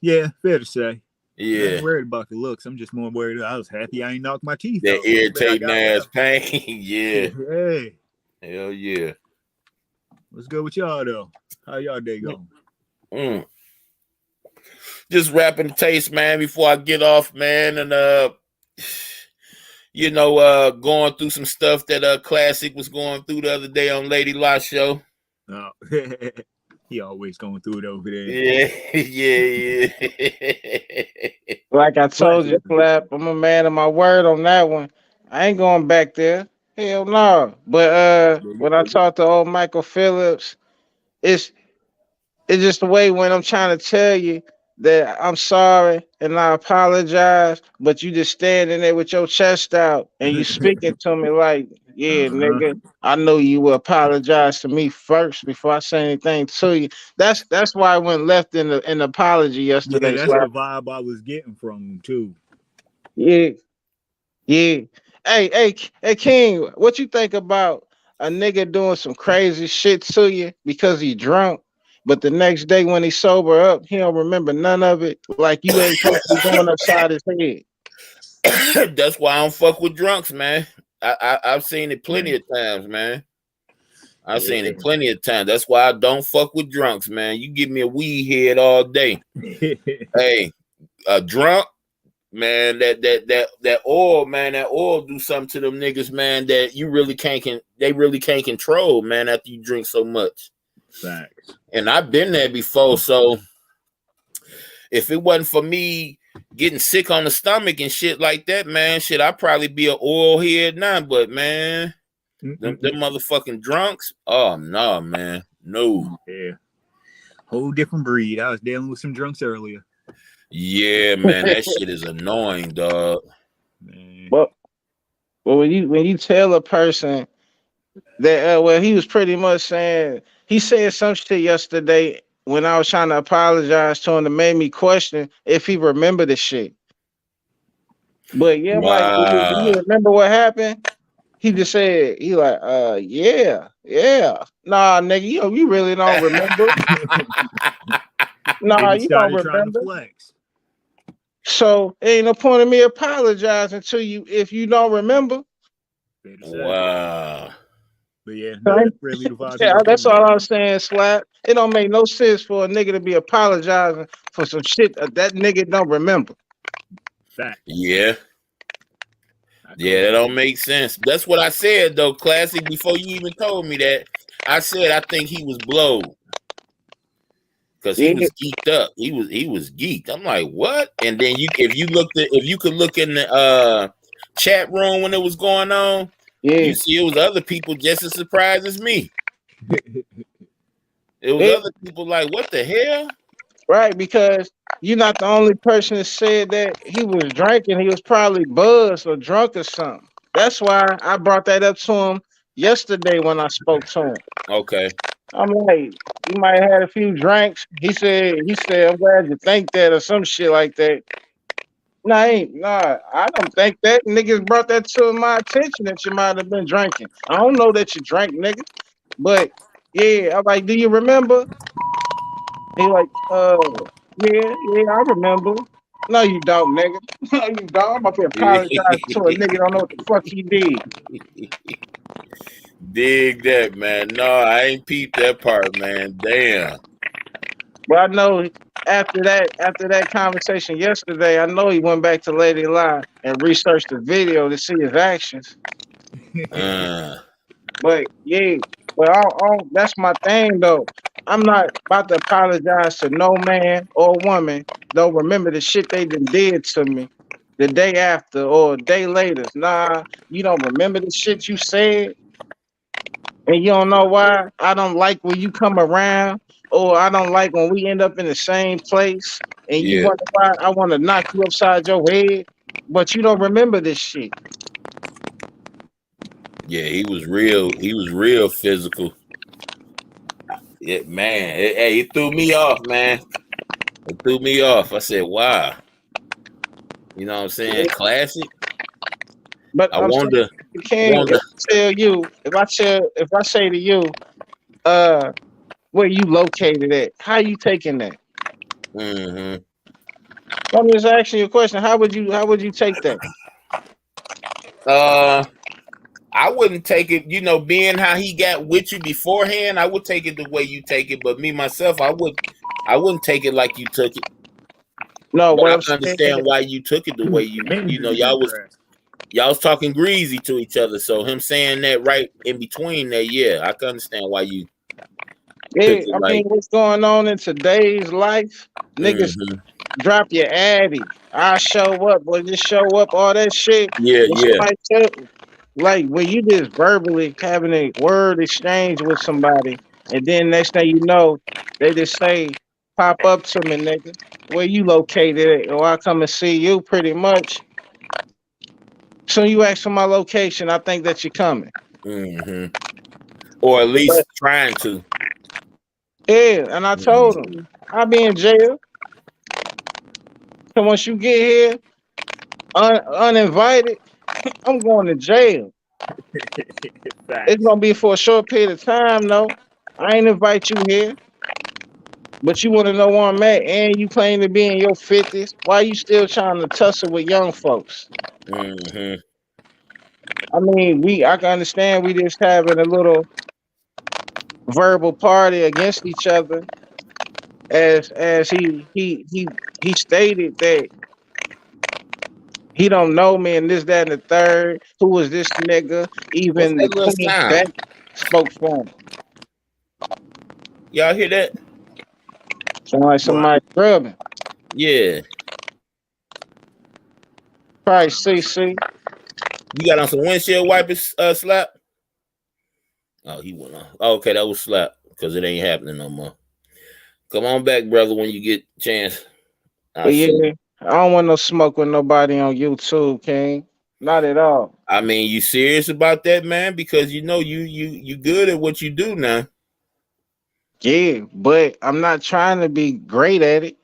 Speaker 8: Yeah, fair to say.
Speaker 1: Yeah.
Speaker 8: I ain't worried about the looks. I'm just more worried. I was happy I ain't knocked my teeth
Speaker 1: that
Speaker 8: out.
Speaker 1: irritating ass pain. Yeah.
Speaker 8: Hey.
Speaker 1: Hell yeah.
Speaker 8: What's good with y'all though? How y'all day going?
Speaker 1: Just wrapping the taste, man, before I get off, man, and going through some stuff that Classic was going through the other day on Lady La show.
Speaker 8: Oh. He always going through it over there.
Speaker 1: Yeah.
Speaker 5: Like I told you, Flap, I'm a man of my word on that one. I ain't going back there. Hell no. But when I talked to old Michael Phillips, it's just the way when I'm trying to tell you that I'm sorry and I apologize, but you just standing there with your chest out and you speaking to me like, yeah, nigga, I know you will apologize to me first before I say anything to you. That's why I went left in the apology yesterday.
Speaker 8: Yeah, that's the vibe I was getting from him too.
Speaker 5: Yeah. Hey, King, what you think about a nigga doing some crazy shit to you because he drunk, but the next day when he sober up, he don't remember none of it? Like you ain't supposed to be going upside his head.
Speaker 1: That's why I don't fuck with drunks, man. I've seen it plenty of times, man. I've seen it plenty of times. That's why I don't fuck with drunks, man. You give me a weed head all day. Hey, a drunk, man, that oil, man, that oil do something to them niggas, man, that you really they really can't control, man, after you drink so much.
Speaker 8: Facts.
Speaker 1: And I've been there before, so if it wasn't for me getting sick on the stomach and shit like that, man, I'd probably be an oil head now, but man, them motherfucking drunks, oh no, man, no.
Speaker 8: Yeah. Whole different breed. I was dealing with some drunks earlier.
Speaker 1: Yeah, man, that shit is annoying, dog.
Speaker 8: Man.
Speaker 5: Well, when you tell a person that, he was pretty much saying, he said some shit yesterday when I was trying to apologize to him that made me question if he remembered the shit. But yeah,
Speaker 1: wow.
Speaker 5: Like, do you remember what happened? He just said, he like, yeah. Nah, nigga, you really don't remember. Nah, you don't remember. So ain't no point in me apologizing to you if you don't remember.
Speaker 1: Wow.
Speaker 8: But yeah, that's really the vibe.
Speaker 5: Yeah, that's all I'm saying, Slap. It don't make no sense for a nigga to be apologizing for some shit that nigga don't remember.
Speaker 8: Fact.
Speaker 1: Yeah. Yeah, that don't make sense. That's what I said though, Classic. Before you even told me that, I said I think he was blowed because he was geeked up. He was geeked. I'm like, what? And then if you could look in the chat room when it was going on, you see it was other people just as surprised as me. It was other people like, what the hell?
Speaker 5: Right, because you're not the only person that said that he was drinking. He was probably buzzed or drunk or something. That's why I brought that up to him yesterday when I spoke to him.
Speaker 1: Okay.
Speaker 5: I'm like, you might have had a few drinks. He said, I'm glad you think that or some shit like that. I don't think that. Niggas brought that to my attention that you might have been drinking. I don't know that you drank, nigga. But Yeah, I'm like, do you remember? He like, yeah, I remember. No, you don't, nigga. No, you don't. I'm up here apologize to a nigga don't know what the fuck he did.
Speaker 1: Dig that, man. No, I ain't peeped that part, man. Damn.
Speaker 5: But I know after that conversation yesterday, I know he went back to Lady Lie and researched the video to see his actions.
Speaker 1: Uh,
Speaker 5: But yeah, but that's my thing though. I'm not about to apologize to no man or woman. Don't remember the shit they did to me the day after or a day later. Nah, you don't remember the shit you said, and you don't know why. I don't like when you come around, or I don't like when we end up in the same place, and you
Speaker 1: yeah.
Speaker 5: wonder why I want to knock you upside your head, but you don't remember this shit.
Speaker 1: Yeah, he was real. He was real physical. Man. Hey, it threw me off, man. It threw me off. I said, wow. You know what I'm saying? Classic.
Speaker 5: But
Speaker 1: I
Speaker 5: I'm saying,
Speaker 1: wonder.
Speaker 5: King, if I say to you, where you located at, how you taking that?
Speaker 1: Mm-hmm.
Speaker 5: I'm just asking you a question. How would you take that?
Speaker 1: I wouldn't take it, being how he got with you beforehand, I would take it the way you take it. But me myself, I wouldn't take it like you took it.
Speaker 5: No,
Speaker 1: But
Speaker 5: what
Speaker 1: I
Speaker 5: I'm
Speaker 1: can
Speaker 5: saying,
Speaker 1: understand why you took it the way
Speaker 8: Men do be
Speaker 1: y'all
Speaker 8: impressed.
Speaker 1: was talking greasy to each other. So him saying that right in between that, yeah, I can understand why you took
Speaker 5: yeah,
Speaker 1: it
Speaker 5: I mean,
Speaker 1: like,
Speaker 5: what's going on in today's life? Niggas
Speaker 1: mm-hmm.
Speaker 5: drop your addy. I show up, boy, just show up, all that shit.
Speaker 1: Yeah,
Speaker 5: When
Speaker 1: yeah.
Speaker 5: somebody like when you just verbally having a word exchange with somebody, and then next thing you know, they just say, "Pop up to me, nigga. Where you located at? Or I come and see you." Pretty much. So you ask for my location, I think that you're coming.
Speaker 1: Mm-hmm. Or at
Speaker 5: But
Speaker 1: least trying to.
Speaker 5: yeah, and I told
Speaker 1: Mm-hmm.
Speaker 5: him I'll be in jail. So once you get here uninvited, I'm going to jail. It's
Speaker 8: Facts.
Speaker 5: gonna be for a short period of time, though. I ain't invite you here, but you want to know where I'm at, and you claim to be in your 50s. Why you still trying to tussle with young folks?
Speaker 1: Mm-hmm.
Speaker 5: I mean, I can understand we just having a little verbal party against each other, as he stated that he don't know me and this, that, and the third. Who was this nigga?
Speaker 1: What's
Speaker 5: Even
Speaker 1: that
Speaker 5: the
Speaker 1: little
Speaker 5: Queen
Speaker 1: sound?
Speaker 5: Beck spoke for him.
Speaker 1: Y'all hear that?
Speaker 5: Sound like
Speaker 8: What?
Speaker 5: somebody grubbing.
Speaker 1: Yeah.
Speaker 5: Probably CC.
Speaker 1: You got on some windshield wipers, Slap? Oh, he went on. Oh, okay, that was Slap because it ain't happening no more. Come on back, brother, when you get a chance. I
Speaker 5: But
Speaker 1: see you.
Speaker 5: yeah, I don't want no smoke with nobody on YouTube, King. Not at all.
Speaker 1: I mean, you serious about that, man? Because you good at what you do now.
Speaker 5: Yeah, but I'm not trying to be great at it.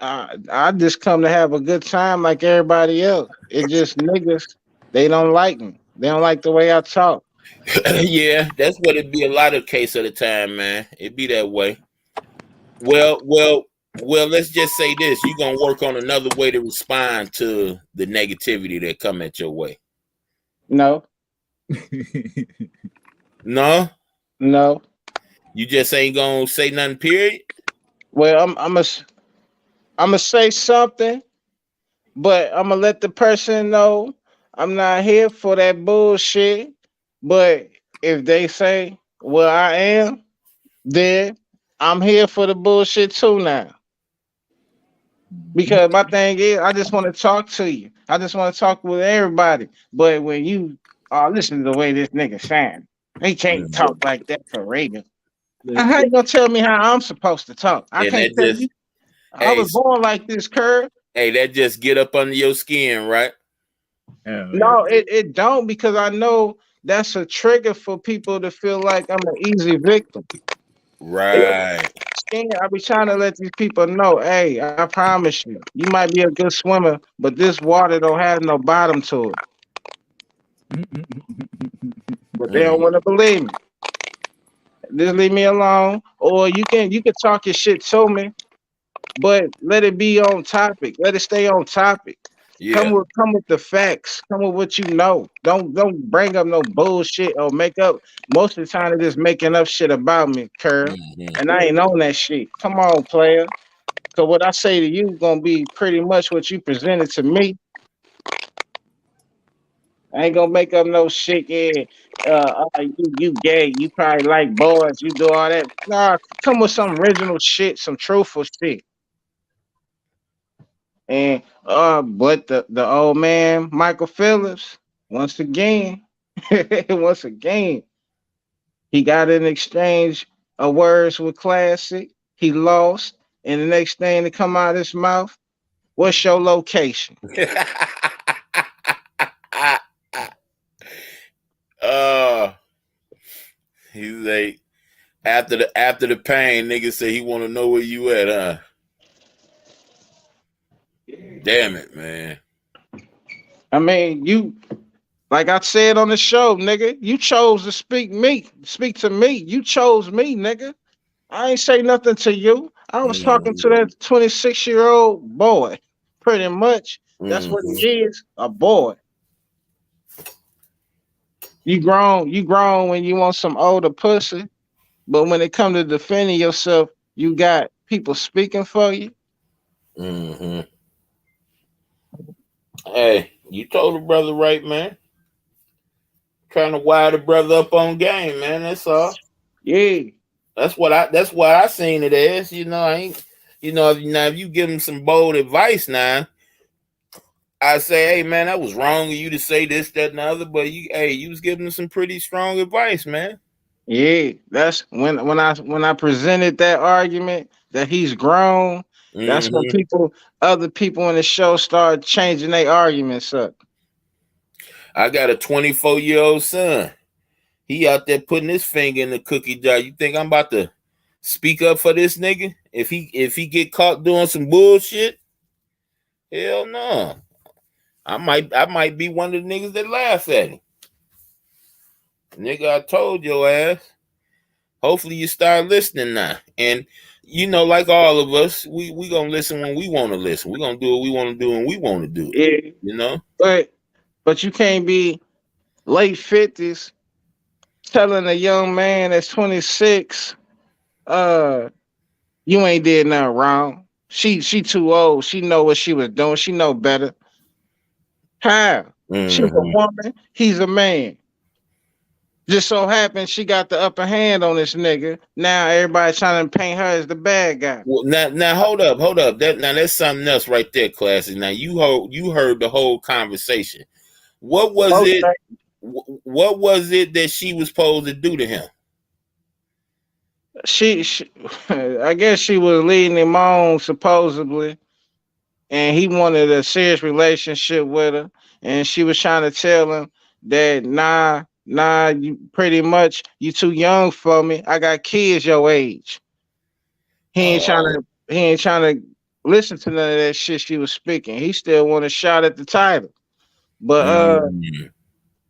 Speaker 5: I just come to have a good time like everybody else. It just niggas, they don't like me. They don't like the way I talk.
Speaker 1: Yeah, that's what it'd be a lot of case of the time, man. It'd be that way. Well, let's just say this. You're gonna work on another way to respond to the negativity that come at your way.
Speaker 5: No,
Speaker 1: No?
Speaker 5: no.
Speaker 1: You just ain't gonna say nothing, period?
Speaker 5: Well, I'm gonna say something, but I'm gonna let the person know I'm not here for that bullshit. But if they say, "Well, I am," then I'm here for the bullshit too now. Because my thing is, I just want to talk to you. I just want to talk with everybody. But when you listen to the way this nigga sound, he can't
Speaker 1: Mhm.
Speaker 5: talk like that for Reagan. How you gonna tell me how I'm supposed to talk? I
Speaker 1: And
Speaker 5: can't
Speaker 1: that
Speaker 5: tell
Speaker 1: just
Speaker 5: you. I
Speaker 1: hey,
Speaker 5: was born like this, Curb.
Speaker 1: that just get up under your skin, right?
Speaker 8: Oh, yeah.
Speaker 5: No, it don't, because I know that's a trigger for people to feel like I'm an easy victim. It
Speaker 1: Right.
Speaker 5: scared. I be trying to let these people know, hey, I promise you, you might be a good swimmer, but this water don't have no bottom to it. But they don't
Speaker 1: Mm.
Speaker 5: want to believe me. Just leave me alone. Or you can talk your shit to me, but let it be on topic. Let it stay on topic.
Speaker 1: Yeah.
Speaker 5: Come with the facts. Come with what you know. Don't bring up no bullshit or make up. Most of the time, they're just making up shit about me, Curve.
Speaker 1: Mm-hmm.
Speaker 5: And I ain't on that shit. Come on, player. So what I say to you gonna be pretty much what you presented to me. I ain't gonna make up no shit. Yeah, you gay. You probably like boys. You do all that. Nah, come with some original shit, some truthful shit. And but the old man Michael Phillips, once again, once again, he got an exchange of words with Classic. He lost, and the next thing to come out of his mouth, what's your location?
Speaker 1: uh, he's like after the pain, nigga say he want to know where you at, huh? Damn it, man.
Speaker 5: I mean, you like I said on the show, nigga, you chose to speak to me. You chose me, nigga. I ain't say nothing to you. I was talking to that 26-year-old boy. Pretty much. That's what
Speaker 1: Mm-hmm.
Speaker 5: he is, a boy. You grown when you want some older pussy, but when it comes to defending yourself, you got people speaking for you.
Speaker 1: Mm-hmm. Hey, you told the brother right, man. Trying to wire the brother up on game, man. That's all.
Speaker 5: Yeah.
Speaker 1: That's what I seen it as. You know, I ain't. You know, if you give him some bold advice now, I say, hey man, that was wrong of you to say this, that, and the other. But you was giving him some pretty strong advice, man.
Speaker 5: Yeah. That's when I presented that argument that he's grown, that's when
Speaker 1: Mm-hmm.
Speaker 5: other people in the show start changing their arguments up.
Speaker 1: I got a 24-year-old son. He out there putting his finger in the cookie jar. You think I'm about to speak up for this nigga? If he get caught doing some bullshit, hell no. I might be one of the niggas that laugh at him. Nigga, I told your ass. Hopefully you start listening now. And you know, like all of us, we gonna listen when we want to listen. We gonna do what we want to do when we want to do it.
Speaker 5: Yeah.
Speaker 1: You know?
Speaker 5: But you can't be late 50s telling a young man that's 26, you ain't did nothing wrong. She too old. She know what she was doing. She know better. How? She's a
Speaker 1: Mm-hmm.
Speaker 5: woman. He's a man. Just so happens she got the upper hand on this nigga. Now everybody trying to paint her as the bad guy.
Speaker 1: Well, now hold up. That's something else right there, classy. Now you heard the whole conversation. What was it?
Speaker 5: Okay.
Speaker 1: What was it that she was supposed to do to him?
Speaker 5: She I guess she was leading him on supposedly, and he wanted a serious relationship with her, and she was trying to tell him that nah, you pretty much you too young for me. I got kids your age. He ain't trying to listen to none of that shit she was speaking. He still want a shot at the title. But
Speaker 1: Mm-hmm.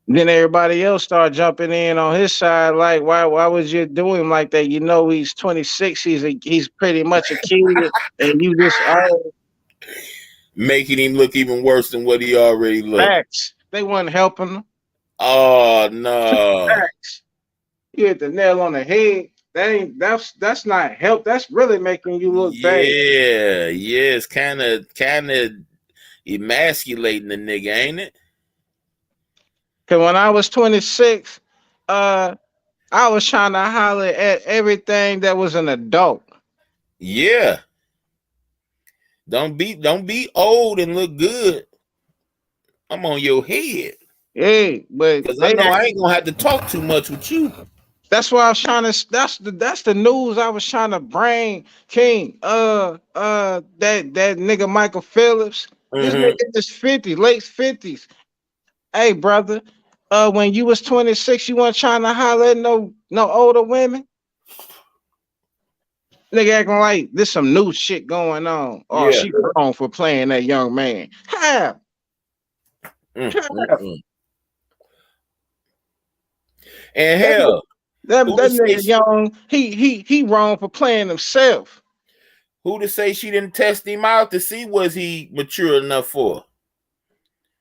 Speaker 5: then everybody else started jumping in on his side, like, why would you do him like that? You know he's 26, he's pretty much a kid, and you just
Speaker 1: Making him look even worse than what he already looked.
Speaker 5: facts. They wasn't helping him.
Speaker 1: Oh no.
Speaker 5: Facts. You hit the nail on the head. That's not help. That's really making you look bad.
Speaker 1: Yeah, it's kind of emasculating the nigga, ain't it?
Speaker 5: Cause when I was 26, I was trying to holler at everything that was an adult.
Speaker 1: Yeah. Don't be old and look good. I'm on your head.
Speaker 5: Yeah, but
Speaker 1: Because I know I ain't gonna have to talk too much with you.
Speaker 5: that's why I was trying to. That's the news I was trying to bring. King, that nigga Michael Phillips. This
Speaker 1: Mm-hmm.
Speaker 5: nigga is 50, late 50s. Hey, brother, when you was 26, you weren't trying to holler at no older women. Nigga acting like there's some new shit going on. Oh,
Speaker 1: Yeah.
Speaker 5: she grown for playing that young man. How?
Speaker 1: Mm-hmm. And hell,
Speaker 5: That
Speaker 1: Who to say
Speaker 5: nigga young, he wrong for playing himself.
Speaker 1: who to say she didn't test him out to see was he mature enough for?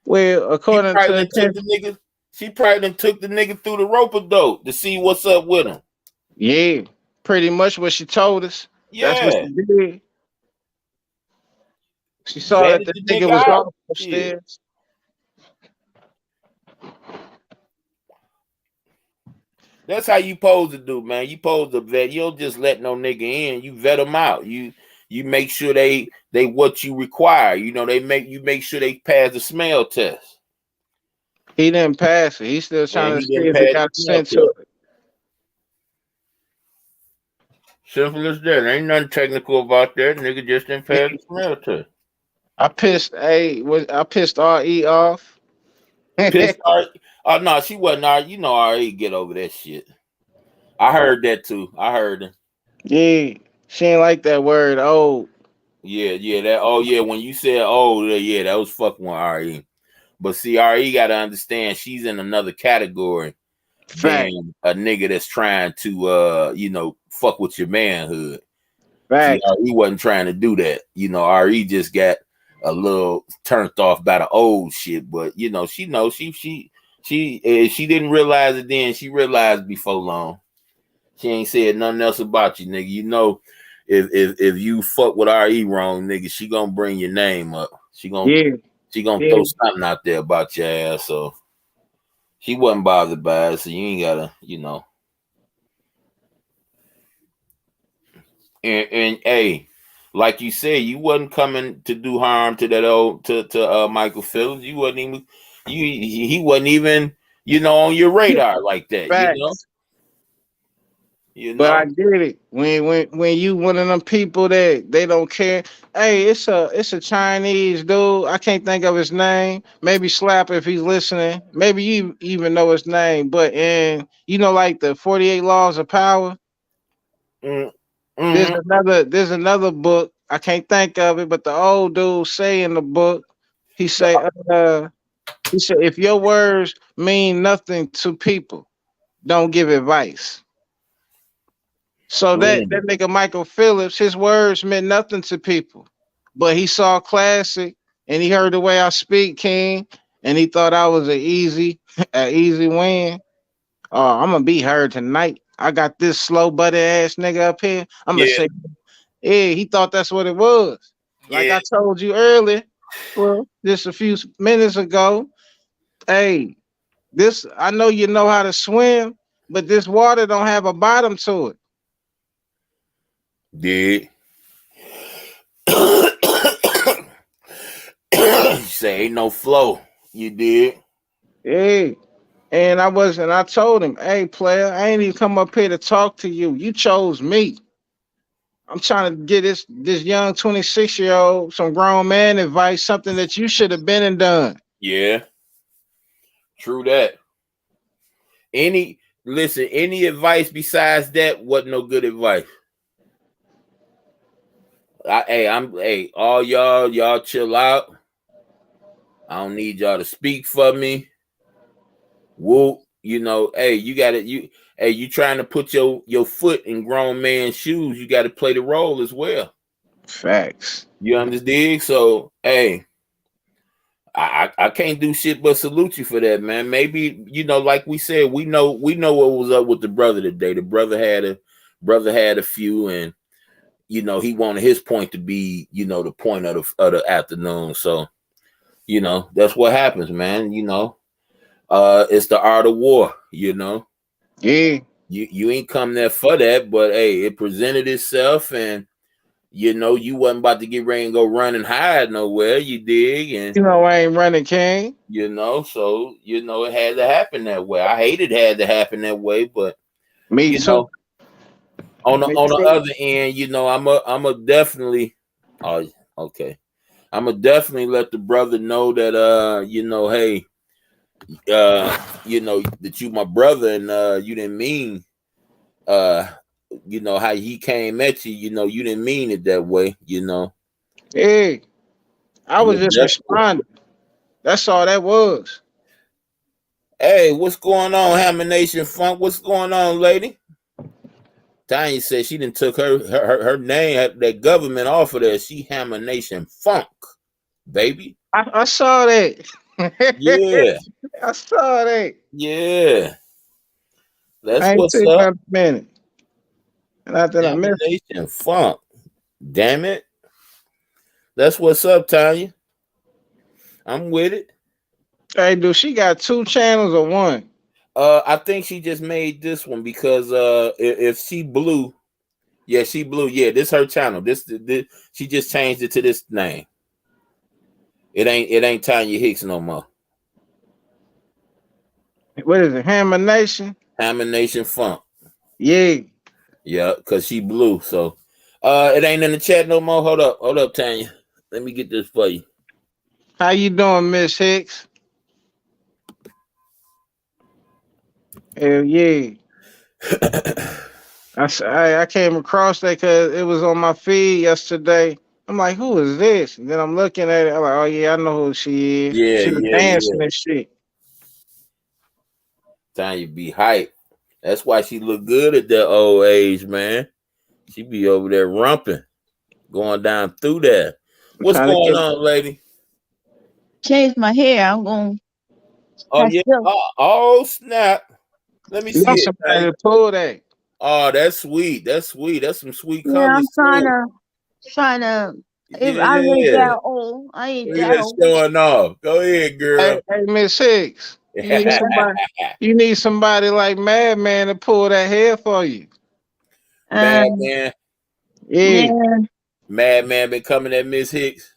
Speaker 5: Well, according to the
Speaker 1: She probably done took the nigga through the rope-a-dope to see what's up with him.
Speaker 5: yeah, pretty much what she told us. That's what
Speaker 1: Yeah.
Speaker 5: she did. She saw that
Speaker 1: Vetted
Speaker 5: the
Speaker 1: the
Speaker 5: nigga
Speaker 1: nigga
Speaker 5: was
Speaker 1: out.
Speaker 5: off upstairs.
Speaker 1: That's how you supposed to do, man. You supposed to vet. You don't just let no nigga in. You vet them out. You make sure they what you require. You know, make sure they pass the smell test.
Speaker 5: He didn't pass it. He's still
Speaker 1: And
Speaker 5: trying to
Speaker 1: he
Speaker 5: see
Speaker 1: didn't
Speaker 5: if
Speaker 1: pass
Speaker 5: it
Speaker 1: the
Speaker 5: got
Speaker 1: smell
Speaker 5: sent
Speaker 1: test.
Speaker 5: to it.
Speaker 1: Simple as that. There ain't nothing technical about that. Nigga just didn't pass the smell test.
Speaker 5: I pissed RE off.
Speaker 1: Pissed R. Oh no, she wasn't R. You know RE get over that shit. I heard that too. I heard it.
Speaker 5: Yeah, she ain't like that word old.
Speaker 1: Yeah, that. Oh yeah, when you said oh yeah, that was fucking with RE. But see, RE got to understand she's in another category
Speaker 5: Fact.
Speaker 1: than a nigga that's trying to fuck with your manhood.
Speaker 5: Fact.
Speaker 1: See, RE wasn't trying to do that. You know, RE just got a little turned off by the old shit. But you know, she knows she didn't realize it then. She realized before long. She ain't said nothing else about you, nigga. You know, if you fuck with RE wrong, nigga, she gonna bring your name up. She gonna throw something out there about your ass. So she wasn't bothered by it. So you ain't gotta, And hey, like you said, you wasn't coming to do harm to that old to Michael Phillips. You wasn't even he wasn't even on your radar like that.
Speaker 5: Facts.
Speaker 1: You know.
Speaker 5: But I get it. When you one of them people that they don't care. Hey, it's a Chinese dude. I can't think of his name. Maybe slap if he's listening. Maybe you even know his name. But like the 48 Laws of Power.
Speaker 1: Mm-hmm.
Speaker 5: There's another book. I can't think of it, but the old dude say in the book, he said if your words mean nothing to people, don't give advice. So that nigga Michael Phillips, his words meant nothing to people, but he saw Classic and he heard the way I speak, King, and he thought I was an easy win. Oh, I'm gonna be heard tonight. I got this slow butted ass nigga up here. I'm gonna say, yeah, he thought that's what it was. Like I told you earlier, well, just a few minutes ago. Hey, I know you know how to swim, but this water don't have a bottom to it.
Speaker 1: Did say ain't no flow. You did.
Speaker 5: Hey, and I told him, hey, player, I ain't even come up here to talk to you. You chose me. I'm trying to get this young 26-year-old some grown man advice, something that you should have been and done.
Speaker 1: Yeah. True that. Any advice besides that wasn't no good advice. All y'all chill out. I don't need y'all to speak for me. Whoop, you trying to put your foot in grown man's shoes, you got to play the role as well.
Speaker 5: Facts.
Speaker 1: You understand? So, hey, I can't do shit but salute you for that, man. Maybe, like we said, we know what was up with the brother today. The brother had a few, and he wanted his point to be, the point of the afternoon. So, that's what happens, man. It's the art of war,
Speaker 5: Yeah.
Speaker 1: You ain't come there for that, but hey, it presented itself, and you wasn't about to get ready and go run and hide nowhere. You dig? And
Speaker 5: I ain't running, King.
Speaker 1: So it had to happen that way. I hate it had to happen that way, but
Speaker 5: me too.
Speaker 1: On the other end, I'm a definitely. Oh, okay. I'm gonna definitely let the brother know that hey, that you my brother, and you didn't mean how he came at you, you didn't mean it that way,
Speaker 5: Hey, I was just responding. That's all that was.
Speaker 1: Hey, what's going on, Hammer Nation Funk? What's going on, lady? Tanya said she done took her name, that government off of there. She Hammer Nation Funk, baby.
Speaker 5: I saw that.
Speaker 1: Yeah.
Speaker 5: I saw that.
Speaker 1: Yeah. That's
Speaker 5: I ain't
Speaker 1: what's
Speaker 5: seen that
Speaker 1: up.
Speaker 5: in a minute. And I thought I
Speaker 1: Hammer
Speaker 5: missed it.
Speaker 1: Nation Funk. Damn it. That's what's up, Tanya. I'm with it.
Speaker 5: Hey, dude, she got 2 channels or 1?
Speaker 1: I think she just made this one because if she blew, yeah, she blew. Yeah, this her channel. This she just changed it to this name. It ain't Tanya Hicks no more.
Speaker 5: What is it? Hammer Nation?
Speaker 1: Hammer Nation Funk.
Speaker 5: Yeah.
Speaker 1: Yeah, because she blew. So it ain't in the chat no more. Hold up, Tanya. Let me get this for you.
Speaker 5: How you doing, Miss Hicks? Hell yeah. I came across that because it was on my feed yesterday. I'm like, who is this? And then I'm looking at it. I'm like, oh yeah, I know who she is.
Speaker 1: Yeah,
Speaker 5: She was dancing and shit.
Speaker 1: Tanya be hype. That's why she look good at that old age, man. She be over there rumping, going down through there. What's going on, lady?
Speaker 9: Change my hair. I'm going.
Speaker 1: Oh yeah. Oh snap. Let me see it.
Speaker 5: Somebody to pull that.
Speaker 1: Oh, that's sweet. That's sweet. That's some sweet
Speaker 9: Yeah,
Speaker 1: colors.
Speaker 9: I'm trying to. If I ain't that old, I ain't that old.
Speaker 1: Showing off. Go ahead, girl.
Speaker 5: Hey, Miss Hicks. You need somebody like Madman to pull that hair for you.
Speaker 1: Madman.
Speaker 5: Yeah.
Speaker 1: Madman been coming at Miss Hicks.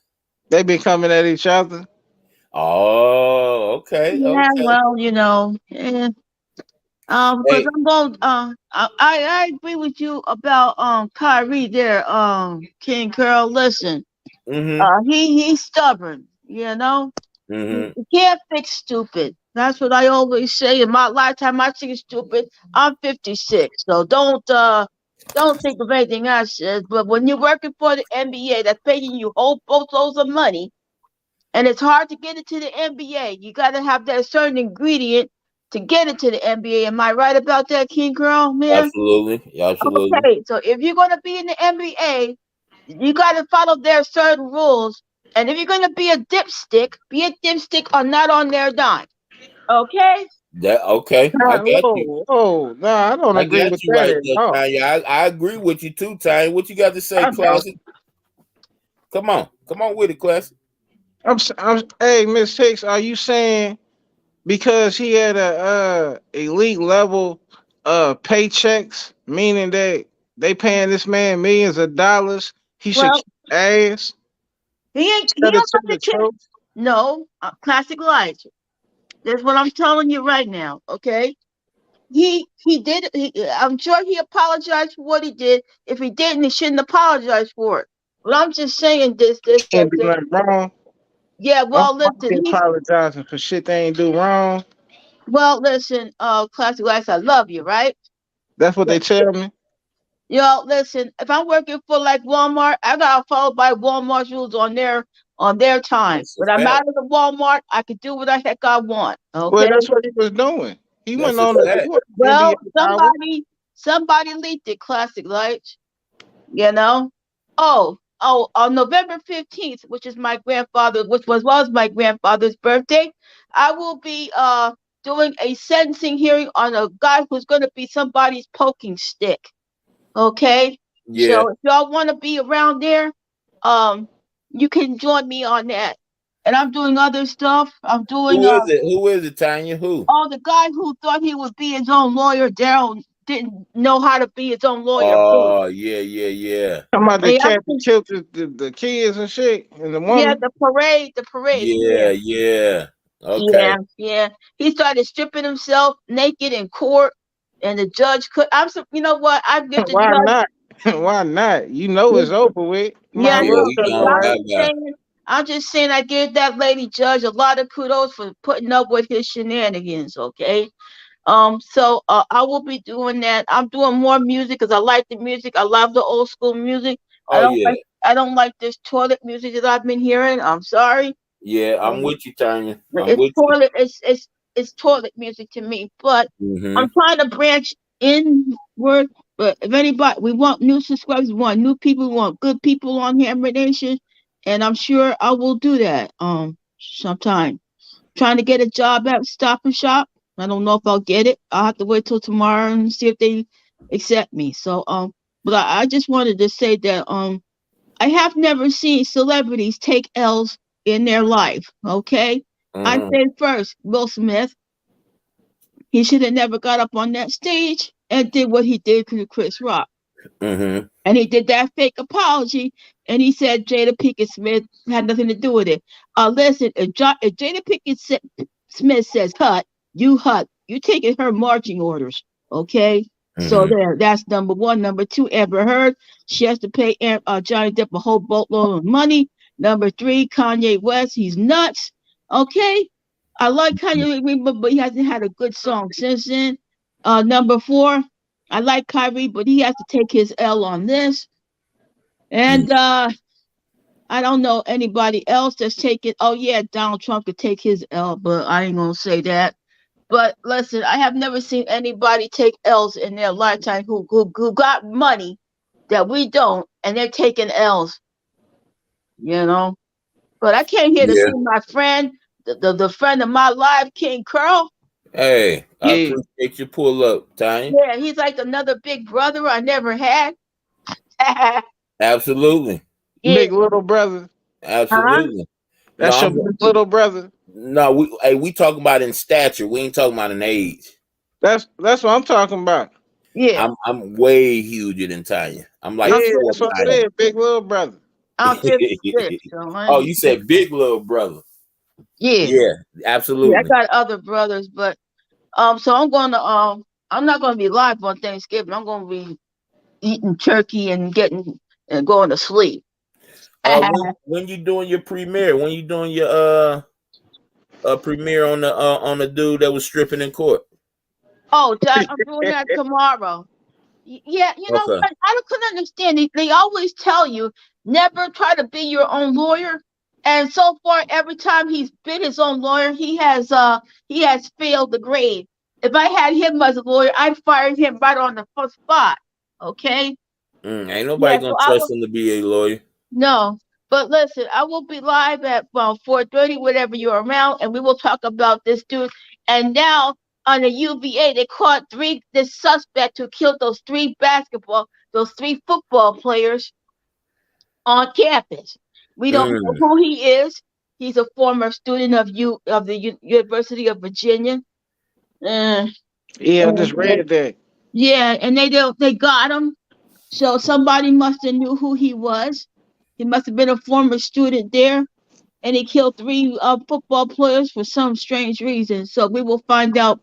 Speaker 5: They been coming at each other.
Speaker 1: Oh, okay.
Speaker 9: Yeah,
Speaker 1: okay.
Speaker 9: well, because I'm going. I agree with you about Kyrie there. King Curl, listen. He's stubborn. You can't fix stupid. That's what I always say. In my lifetime, I think it's stupid. I'm 56, so don't think of anything I said. But when you're working for the NBA, that's paying you whole boatloads of money, and it's hard to get into the NBA. You got to have that certain ingredient to get into the NBA. Am I right about that, King Girl, man?
Speaker 1: Absolutely.
Speaker 9: Okay, so if you're gonna be in the NBA, you got to follow their certain rules. And if you're going to be a dipstick or not on their dime. Okay?
Speaker 1: Okay. I got you.
Speaker 5: Oh, no, I don't agree with that.
Speaker 1: Right there, Tanya. I agree with you too, Tanya. What you got to say, Classic? Come on with it, Classic.
Speaker 5: Hey, Miss Hicks, are you saying because he had a elite level paychecks, meaning that they paying this man millions of dollars, he should keep ass?
Speaker 9: He don't have the truth. No, Classic Elijah. That's what I'm telling you right now, okay? He did. I'm sure he apologized for what he did. If he didn't, he shouldn't apologize for it. Well, I'm just saying this.
Speaker 5: Can't do nothing wrong.
Speaker 9: Yeah, well, listen.
Speaker 5: He's apologizing for shit they ain't do wrong.
Speaker 9: Well, listen, Classic Elijah, I love you, right?
Speaker 5: That's what they tell me.
Speaker 9: Listen, if I'm working for like Walmart, I gotta follow by Walmart's rules on their time. But I'm out of the Walmart, I can do what the heck I want. Okay.
Speaker 5: Well, that's what he was doing. He went on the
Speaker 9: well, somebody leaked it, Classic Lights. On November 15th, which was my grandfather's birthday, I will be doing a sentencing hearing on a guy who's gonna be somebody's poking stick. Okay.
Speaker 1: Yeah.
Speaker 9: So if y'all want to be around there, you can join me on that. And I'm doing other stuff. I'm doing.
Speaker 1: Who is it, Tanya? Who?
Speaker 9: Oh, the guy who thought he would be his own lawyer. Daryl didn't know how to be his own lawyer.
Speaker 1: Oh, yeah.
Speaker 5: Talking about the cat that killed the kids and shit and the woman.
Speaker 9: Yeah, the parade.
Speaker 1: Yeah. Okay.
Speaker 9: Yeah. He started stripping himself naked in court, and the judge could. You know what? I give the
Speaker 5: Why
Speaker 9: judge.
Speaker 5: not? Why not? You know it's over with.
Speaker 9: Yeah, I'm just saying I give that lady judge a lot of kudos for putting up with his shenanigans, okay? So I will be doing that. I'm doing more music because I like the music. I love the old school music. I don't like this toilet music that I've been hearing. I'm sorry.
Speaker 1: Yeah, I'm with you, Tanya.
Speaker 9: It's toilet. it's toilet music to me. But
Speaker 1: Mm-hmm.
Speaker 9: I'm trying to branch inward. But if anybody, we want new subscribers, we want new people, we want good people on Hammer Nation, and I'm sure I will do that. Sometime. Trying to get a job at Stop and Shop. I don't know if I'll get it. I'll have to wait till tomorrow and see if they accept me. So but I just wanted to say that I have never seen celebrities take L's in their life. Okay. I
Speaker 1: Mm-hmm.
Speaker 9: say first, Will Smith, he should have never got up on that stage and did what he did to Chris Rock.
Speaker 1: Mm-hmm.
Speaker 9: And he did that fake apology, and he said Jada Pinkett Smith had nothing to do with it. Listen, if Jada Pinkett Smith says hut, you taking her marching orders, okay? So
Speaker 1: Mm-hmm.
Speaker 9: there, that's number one. Number two, Amber Heard, she has to pay Johnny Depp a whole boatload of money. Number three, Kanye West, he's nuts, okay? I like Kanye, but he hasn't had a good song since then. Number four, I like Kyrie, but he has to take his L on this. And I don't know anybody else that's taking. Oh yeah, Donald Trump could take his L, but I ain't gonna say that. But listen, I have never seen anybody take L's in their lifetime who got money that we don't, and they're taking L's. You know. But I came here to
Speaker 1: Yeah.
Speaker 9: see my friend, the friend of my life, King Curl.
Speaker 1: Hey, I
Speaker 5: Yeah.
Speaker 1: appreciate your pull up, Tanya.
Speaker 9: Yeah, he's like another big brother I never had.
Speaker 1: Absolutely.
Speaker 9: Yeah.
Speaker 5: Big little brother.
Speaker 9: Huh?
Speaker 1: Absolutely. No,
Speaker 5: That's your big little brother.
Speaker 1: no, we talking about in stature. We ain't talking about in age.
Speaker 5: That's what I'm talking about.
Speaker 9: Yeah.
Speaker 1: I'm way huger than Tanya. I'm like
Speaker 9: I'm
Speaker 5: Yeah,
Speaker 1: four
Speaker 5: that's what I
Speaker 1: Tanya.
Speaker 5: said. Big little brother.
Speaker 9: I'm 56, so
Speaker 1: Oh, you said big little brother.
Speaker 9: yeah.
Speaker 1: Yeah,
Speaker 9: Yeah, I
Speaker 1: absolutely.
Speaker 9: got other brothers, but so I'm not gonna be live on Thanksgiving. I'm gonna be eating turkey and going to sleep.
Speaker 1: When you doing your premiere? When you doing your premiere on the dude that was stripping in court?
Speaker 9: Oh, I'm doing that tomorrow. Yeah, you know
Speaker 1: Okay.
Speaker 9: what? I couldn't understand. They always tell you never try to be your own lawyer. And so far, every time he's been his own lawyer, he has failed the grade. If I had him as a lawyer, I'd fire him right on the first spot. Okay.
Speaker 1: Ain't nobody
Speaker 9: Yeah. So
Speaker 1: gonna
Speaker 9: I
Speaker 1: trust
Speaker 9: will
Speaker 1: him to be a lawyer.
Speaker 9: no. But listen, I will be live at 4:30, whenever you're around, and we will talk about this dude. And now on the UVA, they caught this suspect who killed those three football players on campus. We don't know
Speaker 1: Mm,
Speaker 9: who he is. He's a former student of the University of Virginia. Uh,
Speaker 5: Yeah, I
Speaker 9: uh,
Speaker 5: just read that.
Speaker 9: yeah, and they got him. So somebody must have knew who he was. He must have been a former student there, and he killed three football players for some strange reason. So we will find out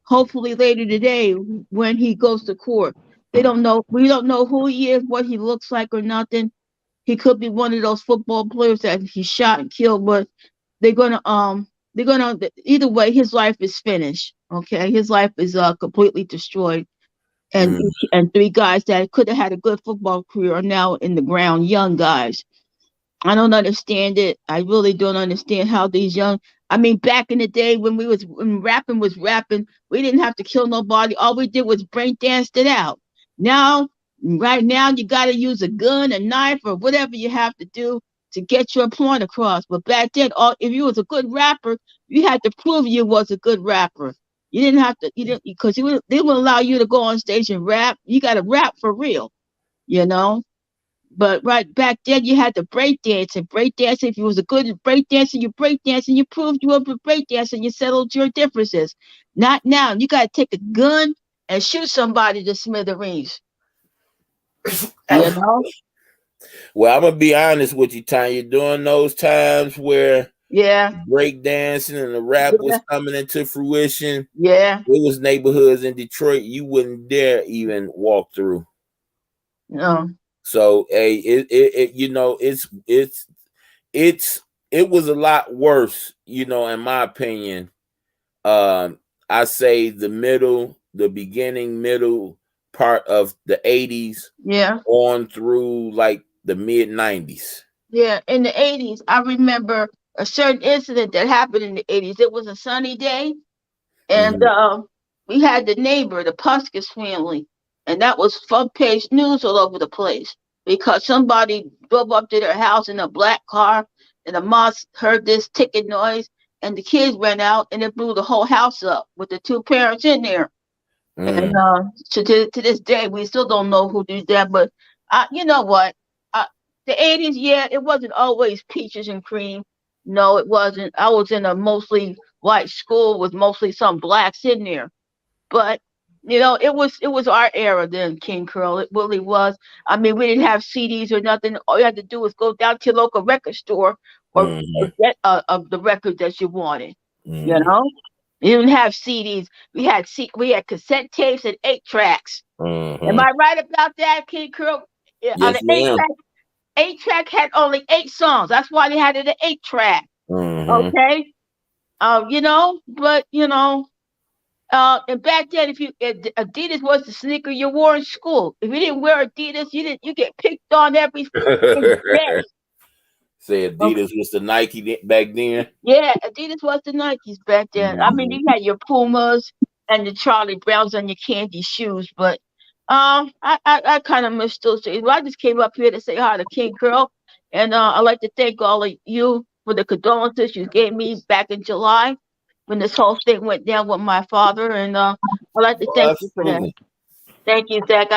Speaker 9: hopefully later today when he goes to court. They don't know. We don't know who he is, what he looks like, or nothing. He could be one of those football players that he shot and killed, but they're gonna either way, his life is finished. Okay, his life is completely destroyed. And
Speaker 1: mm.
Speaker 9: three guys that could have had a good football career are now in the ground, young guys. I don't understand it. I really don't understand how these young. I mean, back in the day when rapping was rapping, we didn't have to kill nobody. All we did was break danced it out. Now, right now, you got to use a gun, a knife, or whatever you have to do to get your point across. But back then, if you was a good rapper, you had to prove you was a good rapper. You didn't have to. You didn't because they wouldn't allow you to go on stage and rap. You got to rap for real, you know. But right back then, you had to break dance. And break dancing, if you was a good break dancer, you proved you were a break dancer, and you settled your differences. Not now. You got to take a gun and shoot somebody to smithereens. You know?
Speaker 1: Well, I'm gonna be honest with you, Tanya. During those times where
Speaker 9: Yeah.
Speaker 1: break dancing and the rap was
Speaker 9: Yeah.
Speaker 1: coming into fruition,
Speaker 9: Yeah.
Speaker 1: it was neighborhoods in Detroit you wouldn't dare even walk through.
Speaker 9: No.
Speaker 1: So, hey, it was a lot worse, in my opinion. I say the beginning, middle part of the 80s
Speaker 9: Yeah.
Speaker 1: on through like the mid 90s.
Speaker 9: Yeah. In the 80s, I remember a certain incident that happened in the 80s. It was a sunny day, And we had the neighbor, the Puskis family, and that was front page news all over the place because somebody drove up to their house in a black car, and the mom heard this ticking noise, and the kids ran out, and it blew the whole house up with the two parents in there. And to this day, we still don't know who did that. But you know what? The 80s, yeah, it wasn't always peaches and cream. No, it wasn't. I was in a mostly white school with mostly some blacks in there. But it was our era then, King Curl. It really was. I mean, we didn't have CDs or nothing. All you had to do was go down to your local record store or get the record that you wanted. You know, you didn't have CDs. We had cassette tapes and 8 tracks. Am I right about that, King Curl? Yeah, on
Speaker 1: Yes,
Speaker 9: the
Speaker 1: ma'am.
Speaker 9: 8 track had only 8 songs. That's why they had it an 8 track. Okay. But and back then, if Adidas was the sneaker you wore in school. If you didn't wear Adidas, you get picked on every day.
Speaker 1: Say Adidas was the Nike back then.
Speaker 9: Yeah, Adidas was the Nikes back then. I mean, you had your Pumas and the Charlie Browns and your candy shoes, but I kind of miss those days. Well, I just came up here to say hi to King Curl, and I'd like to thank all of you for the condolences you gave me back in July when this whole thing went down with my father, and I'd like to thank you for that. Thank you, Zach.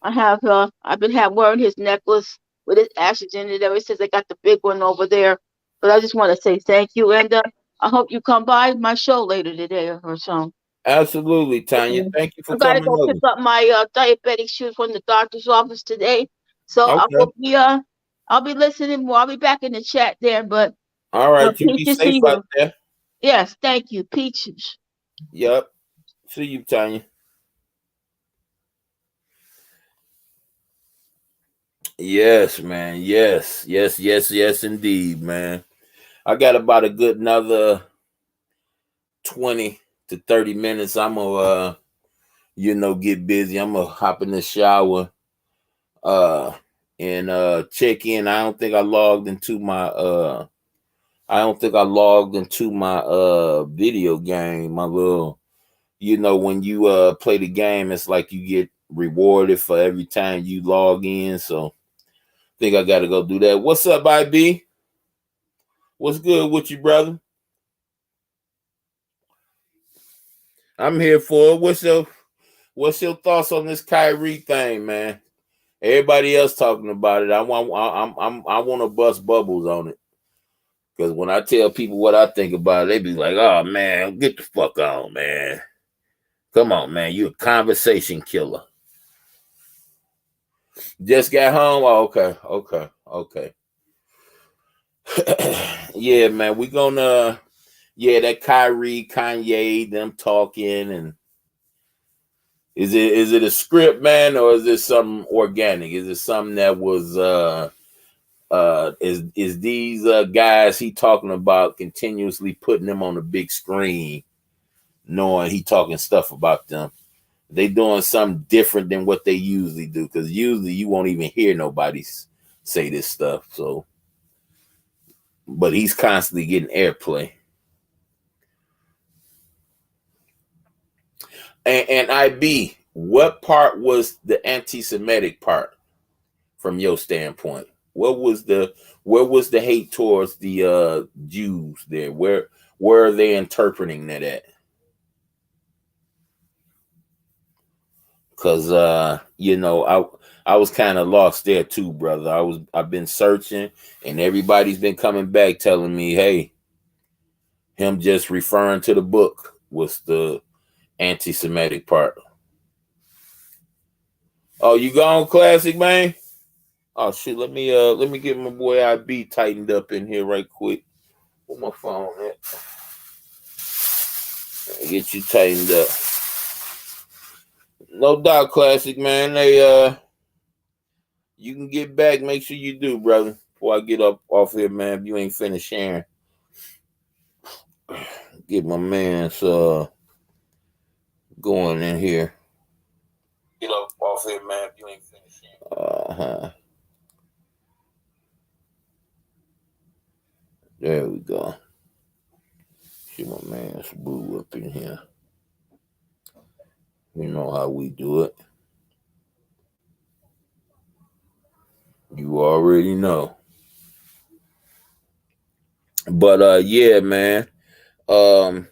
Speaker 9: I've been wearing his necklace with his ashes in it ever since I got the big one over there. But I just want to say thank you, and I hope you come by my show later today or so.
Speaker 1: Absolutely, Tanya. Thank you for
Speaker 9: I gotta
Speaker 1: coming
Speaker 9: go
Speaker 1: over.
Speaker 9: pick up my diabetic shoes from the doctor's office today, so
Speaker 1: Okay.
Speaker 9: I'll be listening more. I'll be back in the chat there, but
Speaker 1: All right, you be
Speaker 9: peaches to
Speaker 1: safe
Speaker 9: you.
Speaker 1: out there.
Speaker 9: Yes, thank you, peaches.
Speaker 1: Yep. See you, Tanya. Yes, man. Yes, indeed, man. I got about a good another 20 to 30 minutes. I'm gonna get busy. I'm gonna hop in the shower and check in. I don't think I logged into my video game, my little, when you play the game, it's like you get rewarded for every time you log in. So I think I gotta go do that. What's up, IB? What's good with you, brother? I'm here for it. What's your thoughts on this Kyrie thing, man? Everybody else talking about it. I want to bust bubbles on it. Because when I tell people what I think about it, they be like, oh, man, get the fuck on, man. Come on, man. You a conversation killer. Just got home? Oh, okay. Yeah, man. We gonna, that Kyrie, Kanye, them talking. And is it a script, man? Or is it something organic? Is it something that was, is these guys he talking about continuously putting them on the big screen, knowing he talking stuff about them? They doing something different than what they usually do, because usually you won't even hear nobody say this stuff. So, but he's constantly getting airplay. And IB, what part was the anti-Semitic part from your standpoint? Where was the hate towards the Jews there? Where are they interpreting that at? Because I was kind of lost there too, brother. I've been searching, and everybody's been coming back telling me, hey, him just referring to the book was the anti-Semitic part. Oh, you gone, Classic, man? Oh shit, let me get my boy IB tightened up in here right quick. Where my phone at? Get you tightened up. No doubt, Classic, man. You can get back. Make sure you do, brother. Before I get up off here, man. If you ain't finished sharing, get my man's going in here. Get up off here, man. If you ain't finished sharing. There we go. get my man's boo up in here. You know how we do it. You already know. But yeah, man. The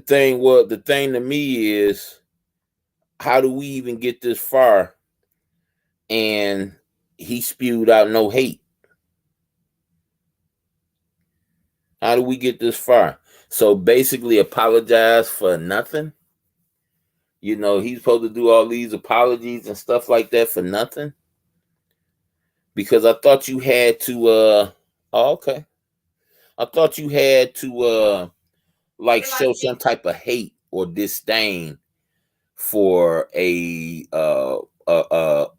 Speaker 1: thing to me is, how do we even get this far? And he spewed out no hate. How do we get this far? So basically, apologize for nothing. You know, he's supposed to do all these apologies and stuff like that for nothing. Because I thought you had to. Okay. I thought you had to like show some type of hate or disdain for a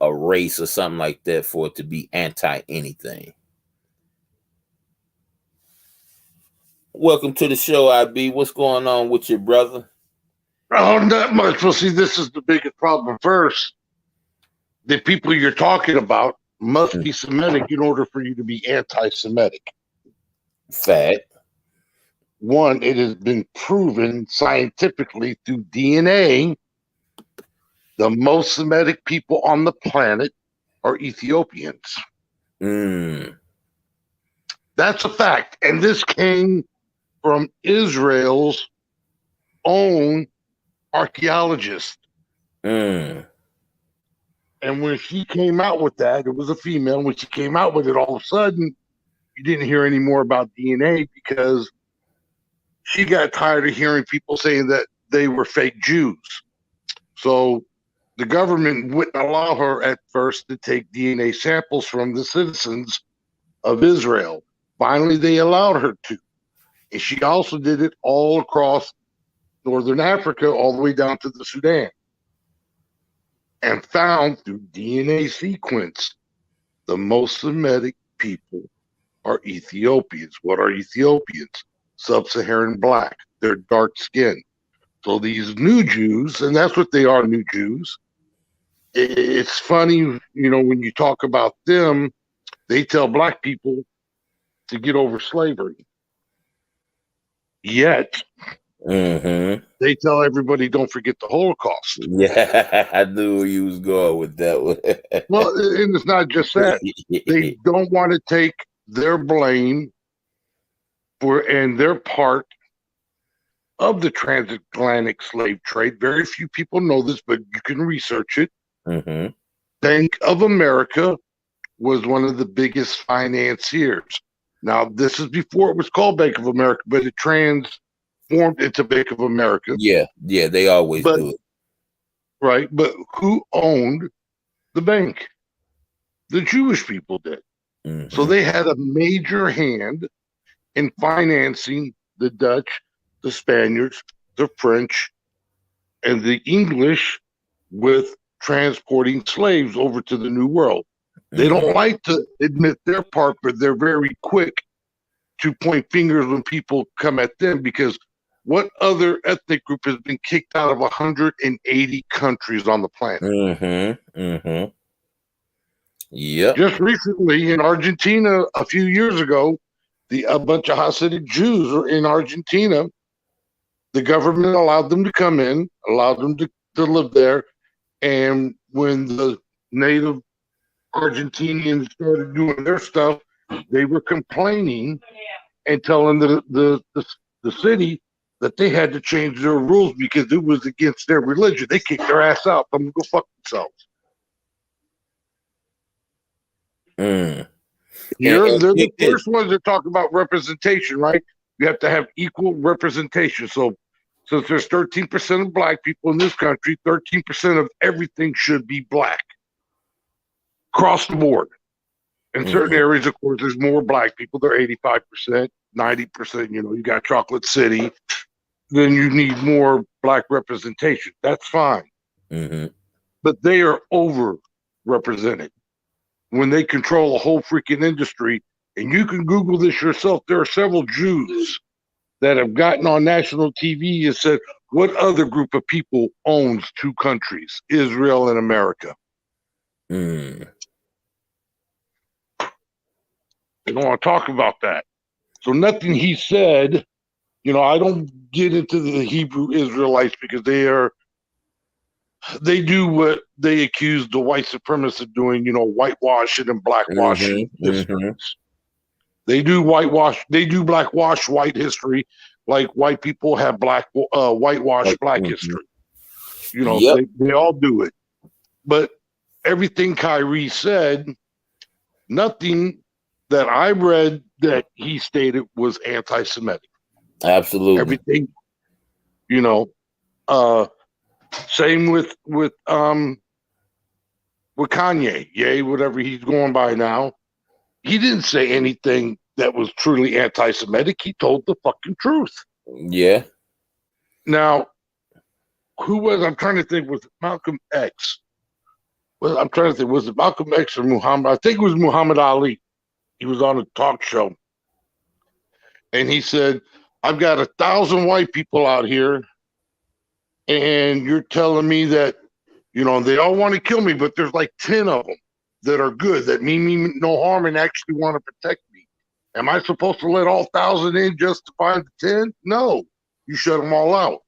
Speaker 1: race or something like that for it to be anti anything. Welcome to the show, IB. What's going on with your brother?
Speaker 10: Oh, not much. Well, see, this is the biggest problem. First, the people you're talking about must be Semitic in order for you to be anti-Semitic.
Speaker 1: Fact.
Speaker 10: One, it has been proven scientifically through DNA, the most Semitic people on the planet are Ethiopians. That's a fact. And this came from Israel's own archaeologist. And when she came out with that, it was a female. When she came out with it, all of a sudden, you didn't hear any more about DNA because she got tired of hearing people saying that they were fake Jews. So the government wouldn't allow her at first to take DNA samples from the citizens of Israel. Finally, they allowed her to. And she also did it all across Northern Africa, all the way down to the Sudan. And found through DNA sequence, the most Semitic people are Ethiopians. What are Ethiopians? Sub-Saharan black. They're dark skinned. So these new Jews, and that's what they are, new Jews. It's funny, you know, when you talk about them, they tell black people to get over slavery. Yet, they tell everybody don't forget the Holocaust.
Speaker 1: Yeah, I knew where you was going with that one.
Speaker 10: Well, and it's not just that. They don't want to take their blame for and their part of the transatlantic slave trade. Very few people know this, but you can research it. Bank of America was one of the biggest financiers. Now, this is before it was called Bank of America, but it transformed into Bank of America.
Speaker 1: Yeah, they always do it.
Speaker 10: Right, but who owned the bank? The Jewish people did. So they had a major hand in financing the Dutch, the Spaniards, the French, and the English with transporting slaves over to the New World. They don't like to admit their part, but they're very quick to point fingers when people come at them, because what other ethnic group has been kicked out of 180 countries on the planet?
Speaker 1: Yep.
Speaker 10: Just recently in Argentina, a few years ago, a bunch of Hasidic Jews were in Argentina. The government allowed them to come in, allowed them to live there. And when the native Argentinians started doing their stuff, they were complaining and telling the city that they had to change their rules because it was against their religion. They kicked their ass out. Them to go fuck themselves. They're the first ones that talk about representation, right? You have to have equal representation. So since there's 13% of black people in this country, 13% of everything should be black. Across the board. In certain areas, of course, there's more black people. They're 85%, 90%. You know, you got Chocolate City. Then you need more black representation. That's fine. But they are overrepresented. When they control a whole freaking industry, and you can Google this yourself, there are several Jews that have gotten on national TV and said, what other group of people owns two countries, Israel and America? They don't want to talk about that. So nothing he said, you know, I don't get into the Hebrew Israelites because they do what they accuse the white supremacists of doing, you know, whitewashing and blackwashing history. They do blackwash white history, like white people have whitewash black history. You know, they all do it. But everything Kyrie said, nothing that I read that he stated was anti-Semitic.
Speaker 1: Absolutely.
Speaker 10: Everything, you know, same with Kanye, Ye, whatever he's going by now. He didn't say anything that was truly anti-Semitic. He told the fucking truth.
Speaker 1: Yeah.
Speaker 10: Now, I'm trying to think, was it Malcolm X? Well, I'm trying to think, was it Malcolm X or Muhammad? I think it was Muhammad Ali. He was on a talk show. And he said, I've got 1,000 white people out here. And you're telling me that, you know, they all want to kill me, but there's like 10 of them that are good, that mean me no harm and actually want to protect me. Am I supposed to let all 1,000 in just to find the 10? No, you shut them all out.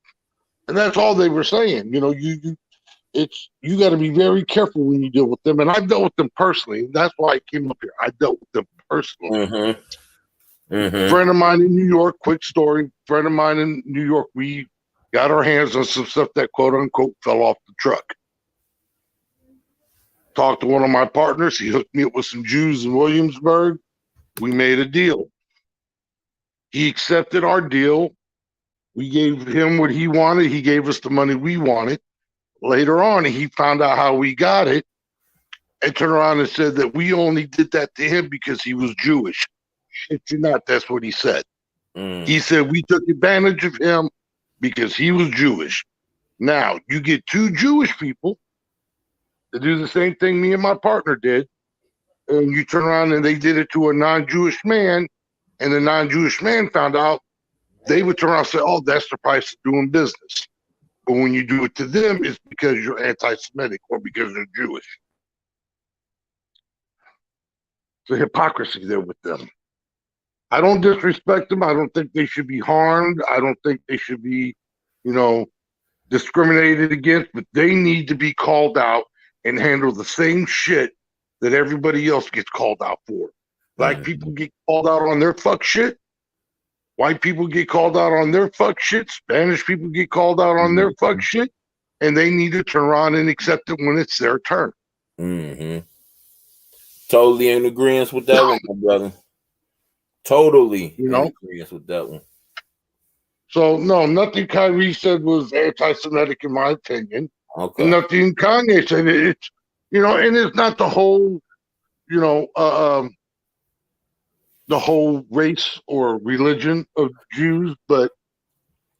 Speaker 10: And that's all they were saying. You know, you got to be very careful when you deal with them. And I've dealt with them personally. That's why I came up here. I dealt with them personally. Friend of mine in New York, quick story. Friend of mine in New York, we got our hands on some stuff that quote unquote fell off the truck. Talked to one of my partners. He hooked me up with some Jews in Williamsburg. We made a deal. He accepted our deal. We gave him what he wanted. He gave us the money we wanted. Later on, he found out how we got it and turned around and said that we only did that to him because he was Jewish. Shit you not, that's what he said. He said we took advantage of him because he was Jewish. Now, you get two Jewish people to do the same thing me and my partner did, and you turn around and they did it to a non-Jewish man, and the non-Jewish man found out, they would turn around and say, oh, that's the price of doing business. But when you do it to them, it's because you're anti-Semitic or because they're Jewish. It's a hypocrisy there with them. I don't disrespect them. I don't think they should be harmed. I don't think they should be, you know, discriminated against, but they need to be called out and handle the same shit that everybody else gets called out for. Black people get called out on their fuck shit. White people get called out on their fuck shit. Spanish people get called out on their fuck shit. And they need to turn around and accept it when it's their turn.
Speaker 1: Totally in agreement with that one, my brother. Totally in agreement with that one.
Speaker 10: So, no, nothing Kyrie said was anti-Semitic in my opinion.
Speaker 1: Okay.
Speaker 10: Nothing Kanye said. It's, you know, and it's not the whole, you know, the whole race or religion of Jews, but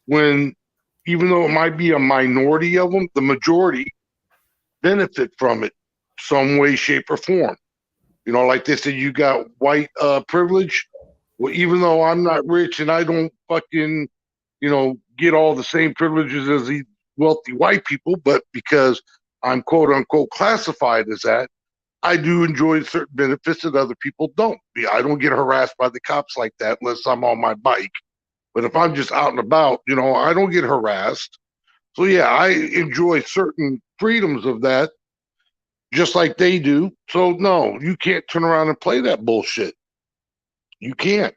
Speaker 10: when, even though it might be a minority of them, the majority benefit from it some way, shape, or form. You know, like they said, you got white privilege. Well, even though I'm not rich and I don't fucking, you know, get all the same privileges as these wealthy white people, but because I'm quote unquote classified as that, I do enjoy certain benefits that other people don't. I don't get harassed by the cops like that unless I'm on my bike. But if I'm just out and about, you know, I don't get harassed. So yeah, I enjoy certain freedoms of that, just like they do. So no, you can't turn around and play that bullshit. You can't.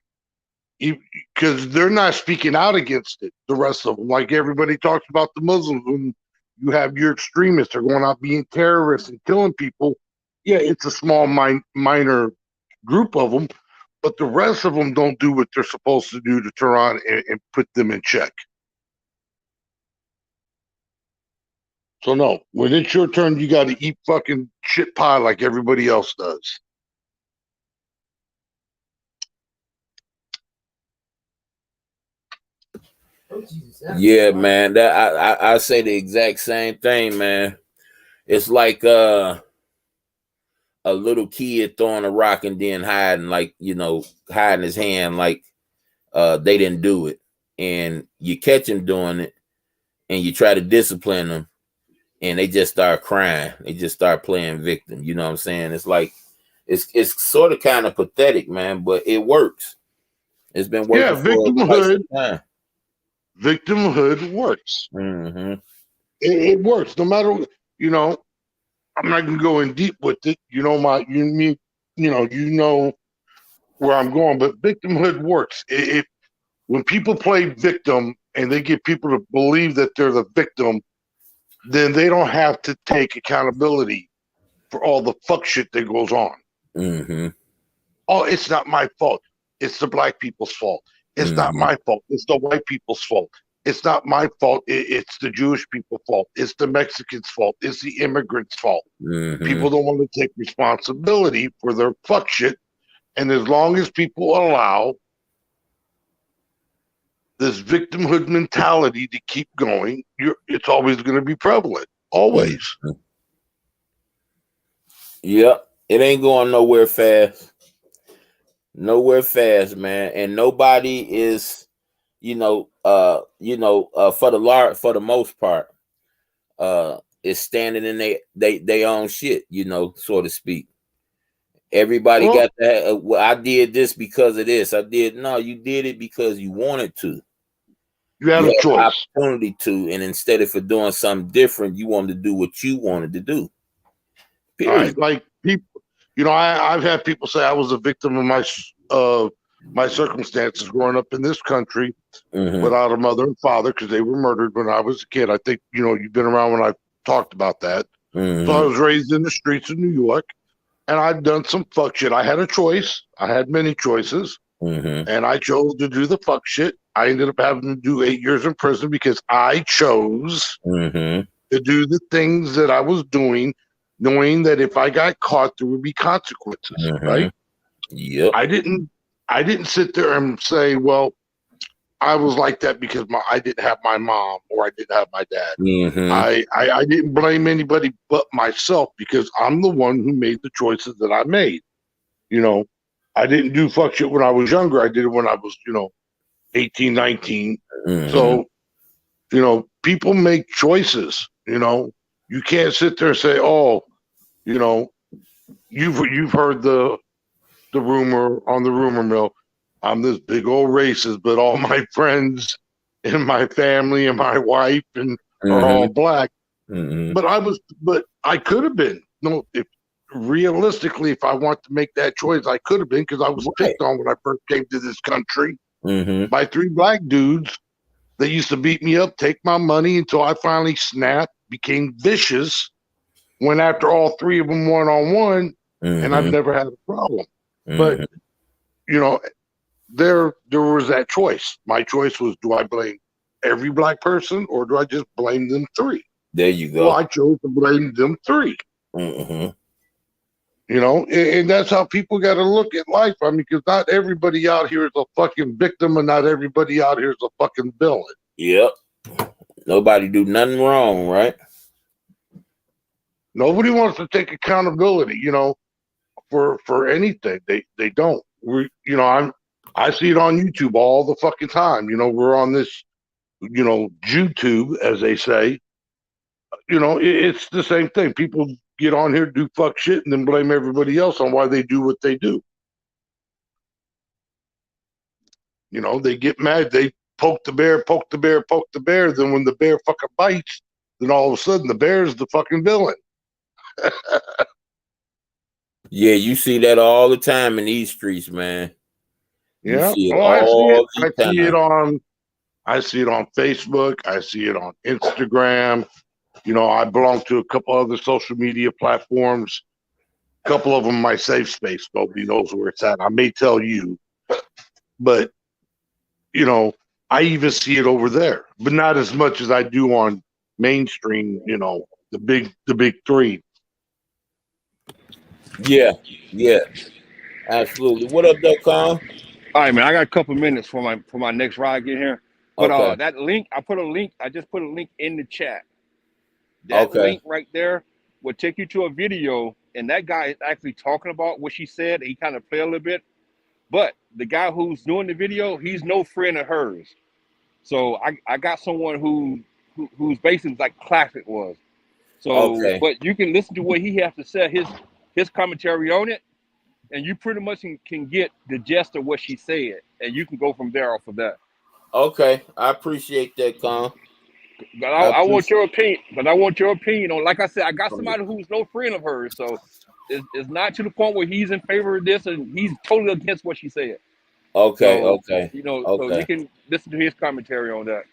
Speaker 10: Because they're not speaking out against it, the rest of them. Like everybody talks about the Muslims, when you have your extremists are going out being terrorists and killing people. Yeah, it's a small minor group of them, but the rest of them don't do what they're supposed to do to turn on and put them in check. So no, when it's your turn, you got to eat fucking shit pie like everybody else does.
Speaker 1: Yeah, man. That I say the exact same thing, man. It's like a little kid throwing a rock and then hiding, like, you know, hiding his hand like they didn't do it. And you catch them doing it and you try to discipline them and they just start crying. They just start playing victim. You know what I'm saying? It's like it's sort of kind of pathetic, man, but it works. It's been working for quite some time.
Speaker 10: Victimhood works.
Speaker 1: Mm-hmm.
Speaker 10: It works no matter, you know. I'm not gonna go in deep with it. You know where I'm going, but victimhood works. When people play victim and they get people to believe that they're the victim, then they don't have to take accountability for all the fuck shit that goes on.
Speaker 1: Mm-hmm.
Speaker 10: Oh, it's not my fault. It's the black people's fault. It's not my fault. It's the white people's fault. It's not my fault. It's the Jewish people's fault. It's the Mexicans' fault. It's the immigrants' fault.
Speaker 1: Mm-hmm.
Speaker 10: People don't want to take responsibility for their fuck shit. And as long as people allow this victimhood mentality to keep going, it's always going to be prevalent. Always.
Speaker 1: Mm-hmm. Yep. It ain't going nowhere fast. Nowhere fast, man. And nobody is, for the most part, is standing in they own shit, so to speak. Everybody got that. Well, I did this because of this. No, you did it because you wanted to.
Speaker 10: You had a choice.
Speaker 1: Opportunity to, and instead of doing something different, you wanted to do what you wanted to do.
Speaker 10: Period. Right. Like people, I've had people say I was a victim of my circumstances growing up in this country without a mother and father because they were murdered when I was a kid. I think you've been around when I talked about that. So I was raised in the streets of New York, and I've done some fuck shit. I had a choice. I had many choices, and I chose to do the fuck shit. I ended up having to do 8 years in prison because I chose to do the things that I was doing, knowing that if I got caught, there would be consequences. Right?
Speaker 1: Yep.
Speaker 10: I didn't sit there and say, well, I was like that because I didn't have my mom or I didn't have my dad. I didn't blame anybody but myself because I'm the one who made the choices that I made. I didn't do fuck shit when I was younger. I did it when I was, 18, 19. So, people make choices. You can't sit there and say, oh, you've heard the rumor on the rumor mill. I'm this big old racist, but all my friends and my family and my wife are all black. But I could have been. Realistically, if I want to make that choice, I could have been because I was picked on when I first came to this country by 3 black dudes that used to beat me up, take my money until I finally snapped, became vicious, went after all 3 of them one-on-one, and I've never had a problem. But, there was that choice. My choice was, do I blame every black person or do I just blame them 3?
Speaker 1: There you go.
Speaker 10: Well, I chose to blame them 3. And that's how people got to look at life. I mean, because not everybody out here is a fucking victim and not everybody out here is a fucking villain.
Speaker 1: Yep. Nobody do nothing wrong, right?
Speaker 10: Nobody wants to take accountability, for anything. They don't. I see it on YouTube all the fucking time. We're on this, YouTube, as they say. It's the same thing. People get on here, do fuck shit, and then blame everybody else on why they do what they do. They get mad. They poke the bear. Then when the bear fucking bites, then all of a sudden the bear's the fucking villain.
Speaker 1: Yeah, you see that all the time in these streets, man.
Speaker 10: Yeah, I see it on Facebook. I see it on Instagram. I belong to a couple other social media platforms. A couple of them my safe space. Nobody knows where it's at. I may tell you, but I even see it over there, but not as much as I do on mainstream. The big 3.
Speaker 1: Yeah, absolutely. What up, though, Con?
Speaker 6: All right, man. I got a couple minutes for my next ride get here. But
Speaker 1: okay.
Speaker 6: That link, I just put a link in the chat. That link right there will take you to a video, and that guy is actually talking about what she said. He kind of played a little bit, but the guy who's doing the video, he's no friend of hers. So I got someone who's basically like Classic was. So, but you can listen to what he has to say, his commentary on it, and you pretty much can get the gist of what she said, and you can go from there off of that.
Speaker 1: Okay, I appreciate that, Con.
Speaker 6: But I want your opinion. But I want your opinion on. Like I said, I got somebody who's no friend of hers, so it's not to the point where he's in favor of this and he's totally against what she said.
Speaker 1: Okay,
Speaker 6: So,
Speaker 1: okay.
Speaker 6: you know,
Speaker 1: okay.
Speaker 6: so you can listen to his commentary on that.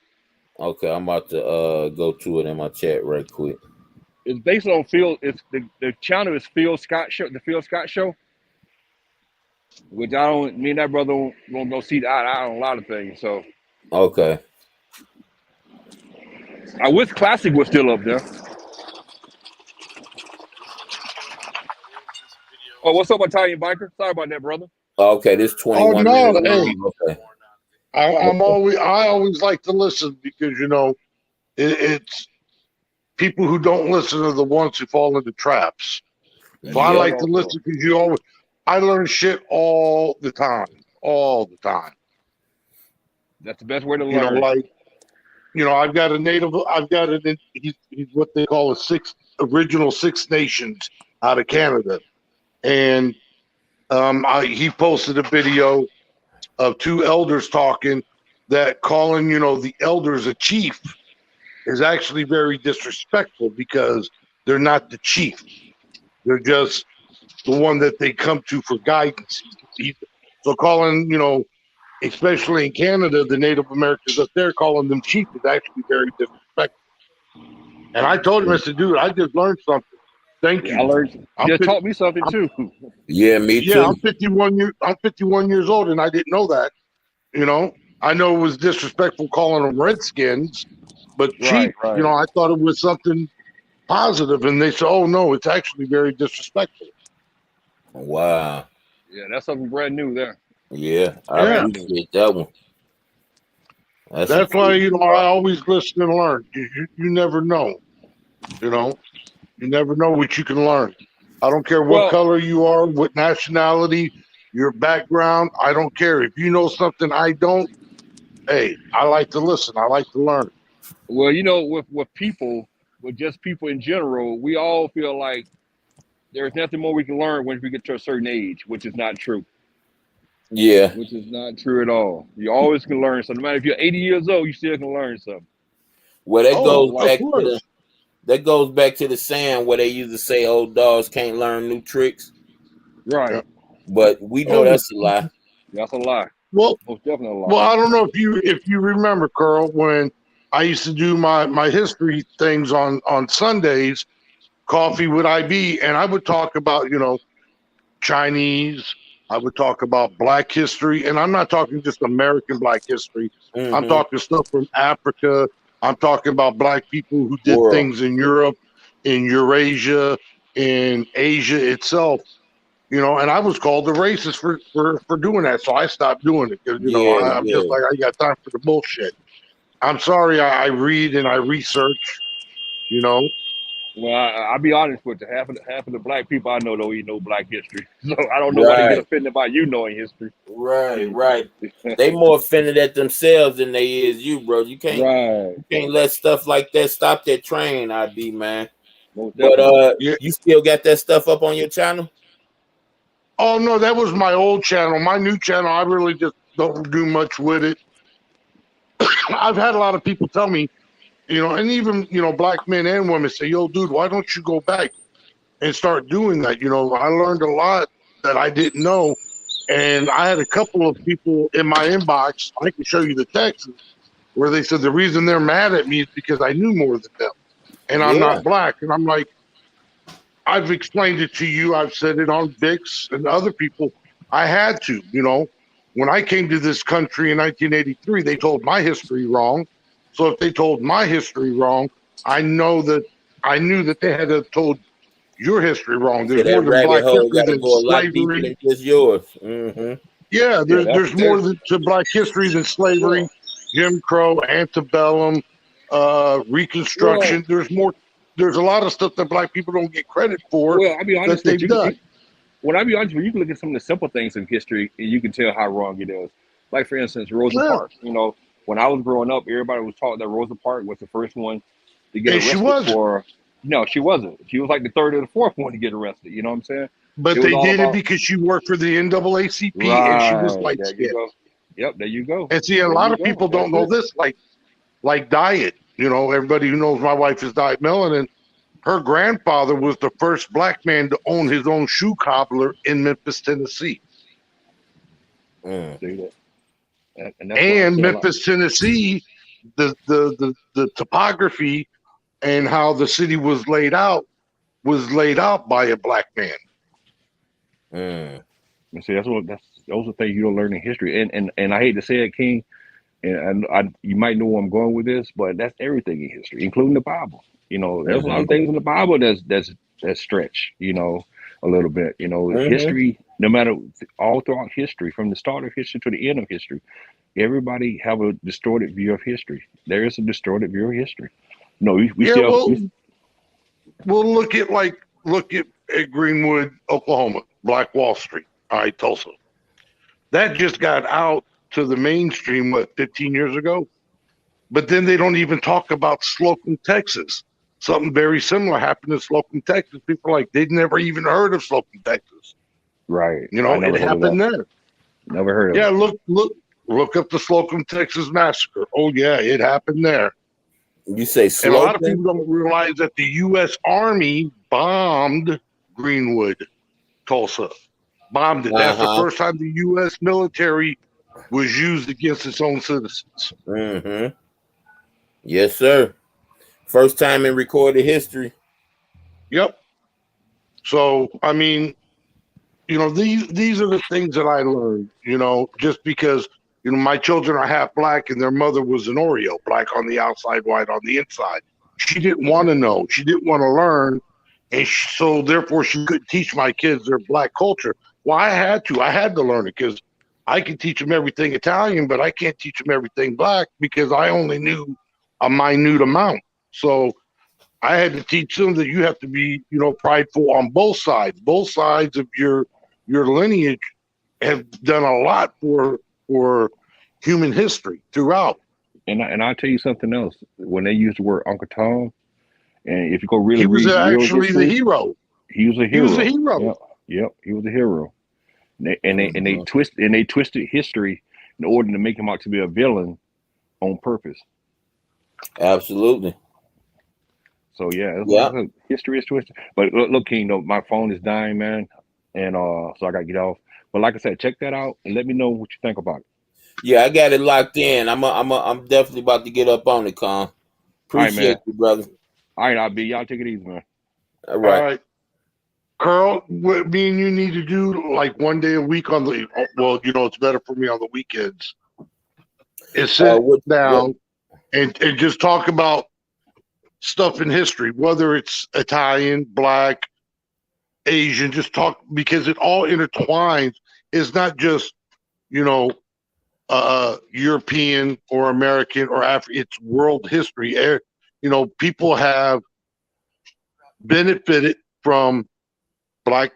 Speaker 1: Okay, I'm about to go to it in my chat right quick.
Speaker 6: It's based on Phil. It's the channel is Phil Scott Show, the Phil Scott Show, which I don't. Me and that brother won't go see eye to eye on a lot of things. So
Speaker 1: okay,
Speaker 6: I wish Classic was still up there. Oh, what's up, Italian biker? Sorry about that, brother.
Speaker 1: Okay, this 21
Speaker 10: no,
Speaker 1: minutes.
Speaker 10: hey.
Speaker 1: Okay.
Speaker 10: I always like to listen because it's people who don't listen are the ones who fall into traps. So I like to listen because I learn shit all the time.
Speaker 6: That's the best way to learn.
Speaker 10: I've got he's what they call original Six Nations out of Canada. And he posted a video of two elders talking that calling, the elders a chief is actually very disrespectful because they're not the chief. They're just the one that they come to for guidance. So calling, especially in Canada, the Native Americans up there, calling them chief is actually very disrespectful. And I told him, I said, dude, I just learned something. Thank you.
Speaker 6: I learned. You just taught me something too.
Speaker 1: Yeah, me too.
Speaker 10: Yeah, I'm 51 years old, and I didn't know that. I know it was disrespectful calling them Redskins, but chief,
Speaker 6: right.
Speaker 10: I thought it was something positive, and they said, "Oh no, it's actually very disrespectful."
Speaker 1: Wow.
Speaker 6: Yeah, that's something brand new there.
Speaker 1: Yeah, I appreciate that one.
Speaker 10: That's why I always listen and learn. You never know. You never know what you can learn. I don't care what color you are, what nationality, your background. I don't care. If you know something I don't, hey, I like to listen. I like to learn.
Speaker 6: Well, with people, with just people in general, we all feel like there's nothing more we can learn once we get to a certain age, which is not true.
Speaker 1: Yeah.
Speaker 6: Which is not true at all. You always can learn something. No matter if you're 80 years old, you still can learn something.
Speaker 1: Well, that goes back to the saying where they used to say old dogs can't learn new tricks.
Speaker 6: Right.
Speaker 1: But we know that's a lie.
Speaker 6: That's a lie.
Speaker 10: Well,
Speaker 6: most definitely a lie.
Speaker 10: Well, I don't know if you remember, Carl, when I used to do my history things on Sundays, Coffee with IB, and I would talk about, Chinese, I would talk about Black history, and I'm not talking just American Black history.
Speaker 1: Mm-hmm.
Speaker 10: I'm talking stuff from Africa. I'm talking about Black people who did things in Europe, in Eurasia, in Asia itself. And I was called a racist for doing that, so I stopped doing it because I'm just like, I got time for the bullshit. I'm sorry, I read and I research.
Speaker 6: Well, I'll be honest with you. Half of the Black people I know don't even know Black history, so I don't know why they get offended by you knowing history.
Speaker 1: Right. They more offended at themselves than they is you, bro. You can't let stuff like that stop that train, IB, man. But you still got that stuff up on your channel?
Speaker 10: Oh no, that was my old channel. My new channel, I really just don't do much with it. I've had a lot of people tell me, and even Black men and women say, "Yo, dude, why don't you go back and start doing that?" I learned a lot that I didn't know, and I had a couple of people in my inbox. I can show you the text where they said the reason they're mad at me is because I knew more than them, and I'm not Black, and I'm like, I've explained it to you. I've said it on Vix and other people. I had to, when I came to this country in 1983, they told my history wrong. So if they told my history wrong, I knew that they had to have told your history wrong. There's more than Black history than slavery.
Speaker 1: Just yours. Mm-hmm.
Speaker 10: Yeah, there's more to Black history than slavery, Jim Crow, antebellum, Reconstruction. There's a lot of stuff that Black people don't get credit for.
Speaker 6: Well, I'll be honest
Speaker 10: that they've done.
Speaker 6: I'll be honest with you, you can look at some of the simple things in history and you can tell how wrong it is. Like, for instance, Rosa Parks. When I was growing up, everybody was taught that Rosa Parks was the first one to get arrested for. No, she wasn't. She was like the third or the fourth one to get arrested. You know what I'm saying?
Speaker 10: But
Speaker 6: It was
Speaker 10: they
Speaker 6: all
Speaker 10: did it
Speaker 6: about
Speaker 10: because she worked for the NAACP and she was
Speaker 6: right.
Speaker 10: light
Speaker 6: There you
Speaker 10: skinned.
Speaker 6: go. Yep, there you go.
Speaker 10: And see, a
Speaker 6: There
Speaker 10: lot
Speaker 6: you
Speaker 10: of
Speaker 6: go.
Speaker 10: people
Speaker 6: That's
Speaker 10: don't know
Speaker 6: it.
Speaker 10: this, like Diet. You know, everybody who knows my wife is Diet Melanin. Her grandfather was the first black man to own his own shoe cobbler in Memphis, Tennessee.
Speaker 1: Mm.
Speaker 6: See that? And that's why I
Speaker 10: And
Speaker 6: say a lot.
Speaker 10: Memphis, Tennessee, the topography and how the city was laid out by a black man.
Speaker 1: Mm.
Speaker 6: And see, those are things you don't learn in history. And I hate to say it, King, and you might know where I'm going with this, but that's everything in history, including the Bible. You know, there's a lot
Speaker 1: Mm-hmm.
Speaker 6: of things in the Bible that's stretch, you know, a little bit. You know,
Speaker 1: Mm-hmm.
Speaker 6: history, no matter all throughout history, from the start of history to the end of history, everybody have a distorted view of history. There is a distorted view of history. No, we
Speaker 10: Yeah,
Speaker 6: still
Speaker 10: we'll look at Greenwood, Oklahoma, Black Wall Street. All right, Tulsa. That just got out to the mainstream, 15 years ago? But then they don't even talk about Slocum, Texas. Something very similar happened in Slocum, Texas. People are like, they'd never even heard of Slocum, Texas.
Speaker 6: right.
Speaker 10: You
Speaker 6: I
Speaker 10: know, it
Speaker 6: never heard of
Speaker 10: happened
Speaker 6: that.
Speaker 10: there.
Speaker 6: Never heard of
Speaker 10: Yeah,
Speaker 6: it.
Speaker 10: look up the Slocum, Texas massacre. Oh yeah, it happened there.
Speaker 1: You say
Speaker 10: And a lot of
Speaker 1: Slocum?
Speaker 10: people don't realize that the U.S. Army bombed Greenwood, Tulsa. Bombed it. That's the
Speaker 1: Uh-huh.
Speaker 10: first time the U.S. military was used against its own citizens.
Speaker 1: Mm-hmm. Yes, sir. First time in recorded history.
Speaker 10: Yep. So, I mean, you know, these are the things that I learned, you know, just because, you know, my children are half black and their mother was an Oreo, black on the outside, white on the inside. She didn't want to know. She didn't want to learn. And so therefore she couldn't teach my kids their black culture. Well, I had to learn it because I can teach them everything Italian, but I can't teach them everything black because I only knew a minute amount. So I had to teach them that you have to be, you know, prideful on both sides. Both sides of your lineage have done a lot for human history throughout.
Speaker 6: And I'll tell you something else. When they use the word Uncle Tom, and if you go really
Speaker 10: He was
Speaker 6: read real
Speaker 10: actually the
Speaker 6: history,
Speaker 10: hero.
Speaker 6: he was a
Speaker 10: He was the
Speaker 6: hero.
Speaker 10: hero.
Speaker 6: Yep, he was a hero. And they
Speaker 1: Mm-hmm.
Speaker 6: twisted history in order to make him out to be a villain on purpose.
Speaker 1: Absolutely.
Speaker 6: So yeah,
Speaker 1: Yeah.
Speaker 6: history is twisted. But look, King, though, my phone is dying, man, and so I gotta get off. But like I said, check that out and let me know what you think about it.
Speaker 1: Yeah, I got it locked in. I'm definitely about to get up on it, Con.
Speaker 6: All right, man.
Speaker 1: Appreciate you, brother.
Speaker 6: All right, I'll be. Y'all take it easy, man.
Speaker 1: All right.
Speaker 10: Carl, what me and you need to do like one day a week on the, well, you know, it's better for me on the weekends, is sit down and just talk about stuff in history, whether it's Italian, black, Asian, just talk because it all intertwines. It's not just, you know, European or American or African, it's world history. You know, people have benefited from black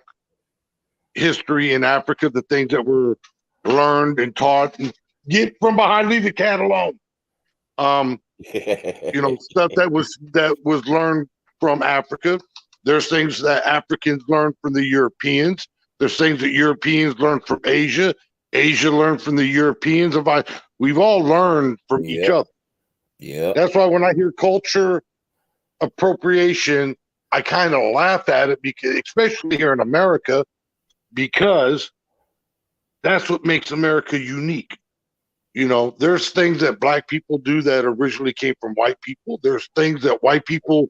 Speaker 10: history in Africa, the things that were learned and taught, and get from behind, leave the cat alone. You know, stuff that was learned from Africa. There's things that Africans learned from the Europeans. There's things that Europeans learned from Asia. Asia learned from the Europeans. We've all learned from each other.
Speaker 1: Yeah.
Speaker 10: That's why when I hear culture appropriation, I kind of laugh at it because, especially here in America, because that's what makes America unique. You know, there's things that black people do that originally came from white people. There's things that white people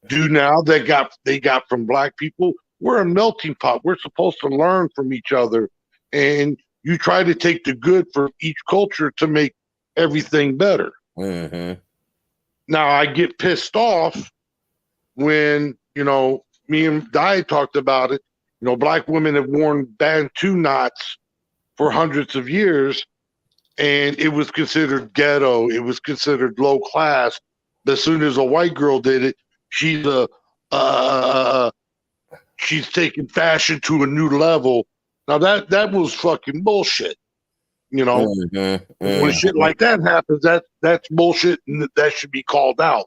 Speaker 10: do now that they got from black people. We're a melting pot. We're supposed to learn from each other. And you try to take the good from each culture to make everything better.
Speaker 1: Mm-hmm.
Speaker 10: Now, I get pissed off when, you know, me and Di talked about it. You know, black women have worn Bantu knots for hundreds of years, and it was considered ghetto. It was considered low class. But as soon as a white girl did it, she's taking fashion to a new level. Now that was fucking bullshit. You know, when shit like that happens, that's bullshit, and that should be called out.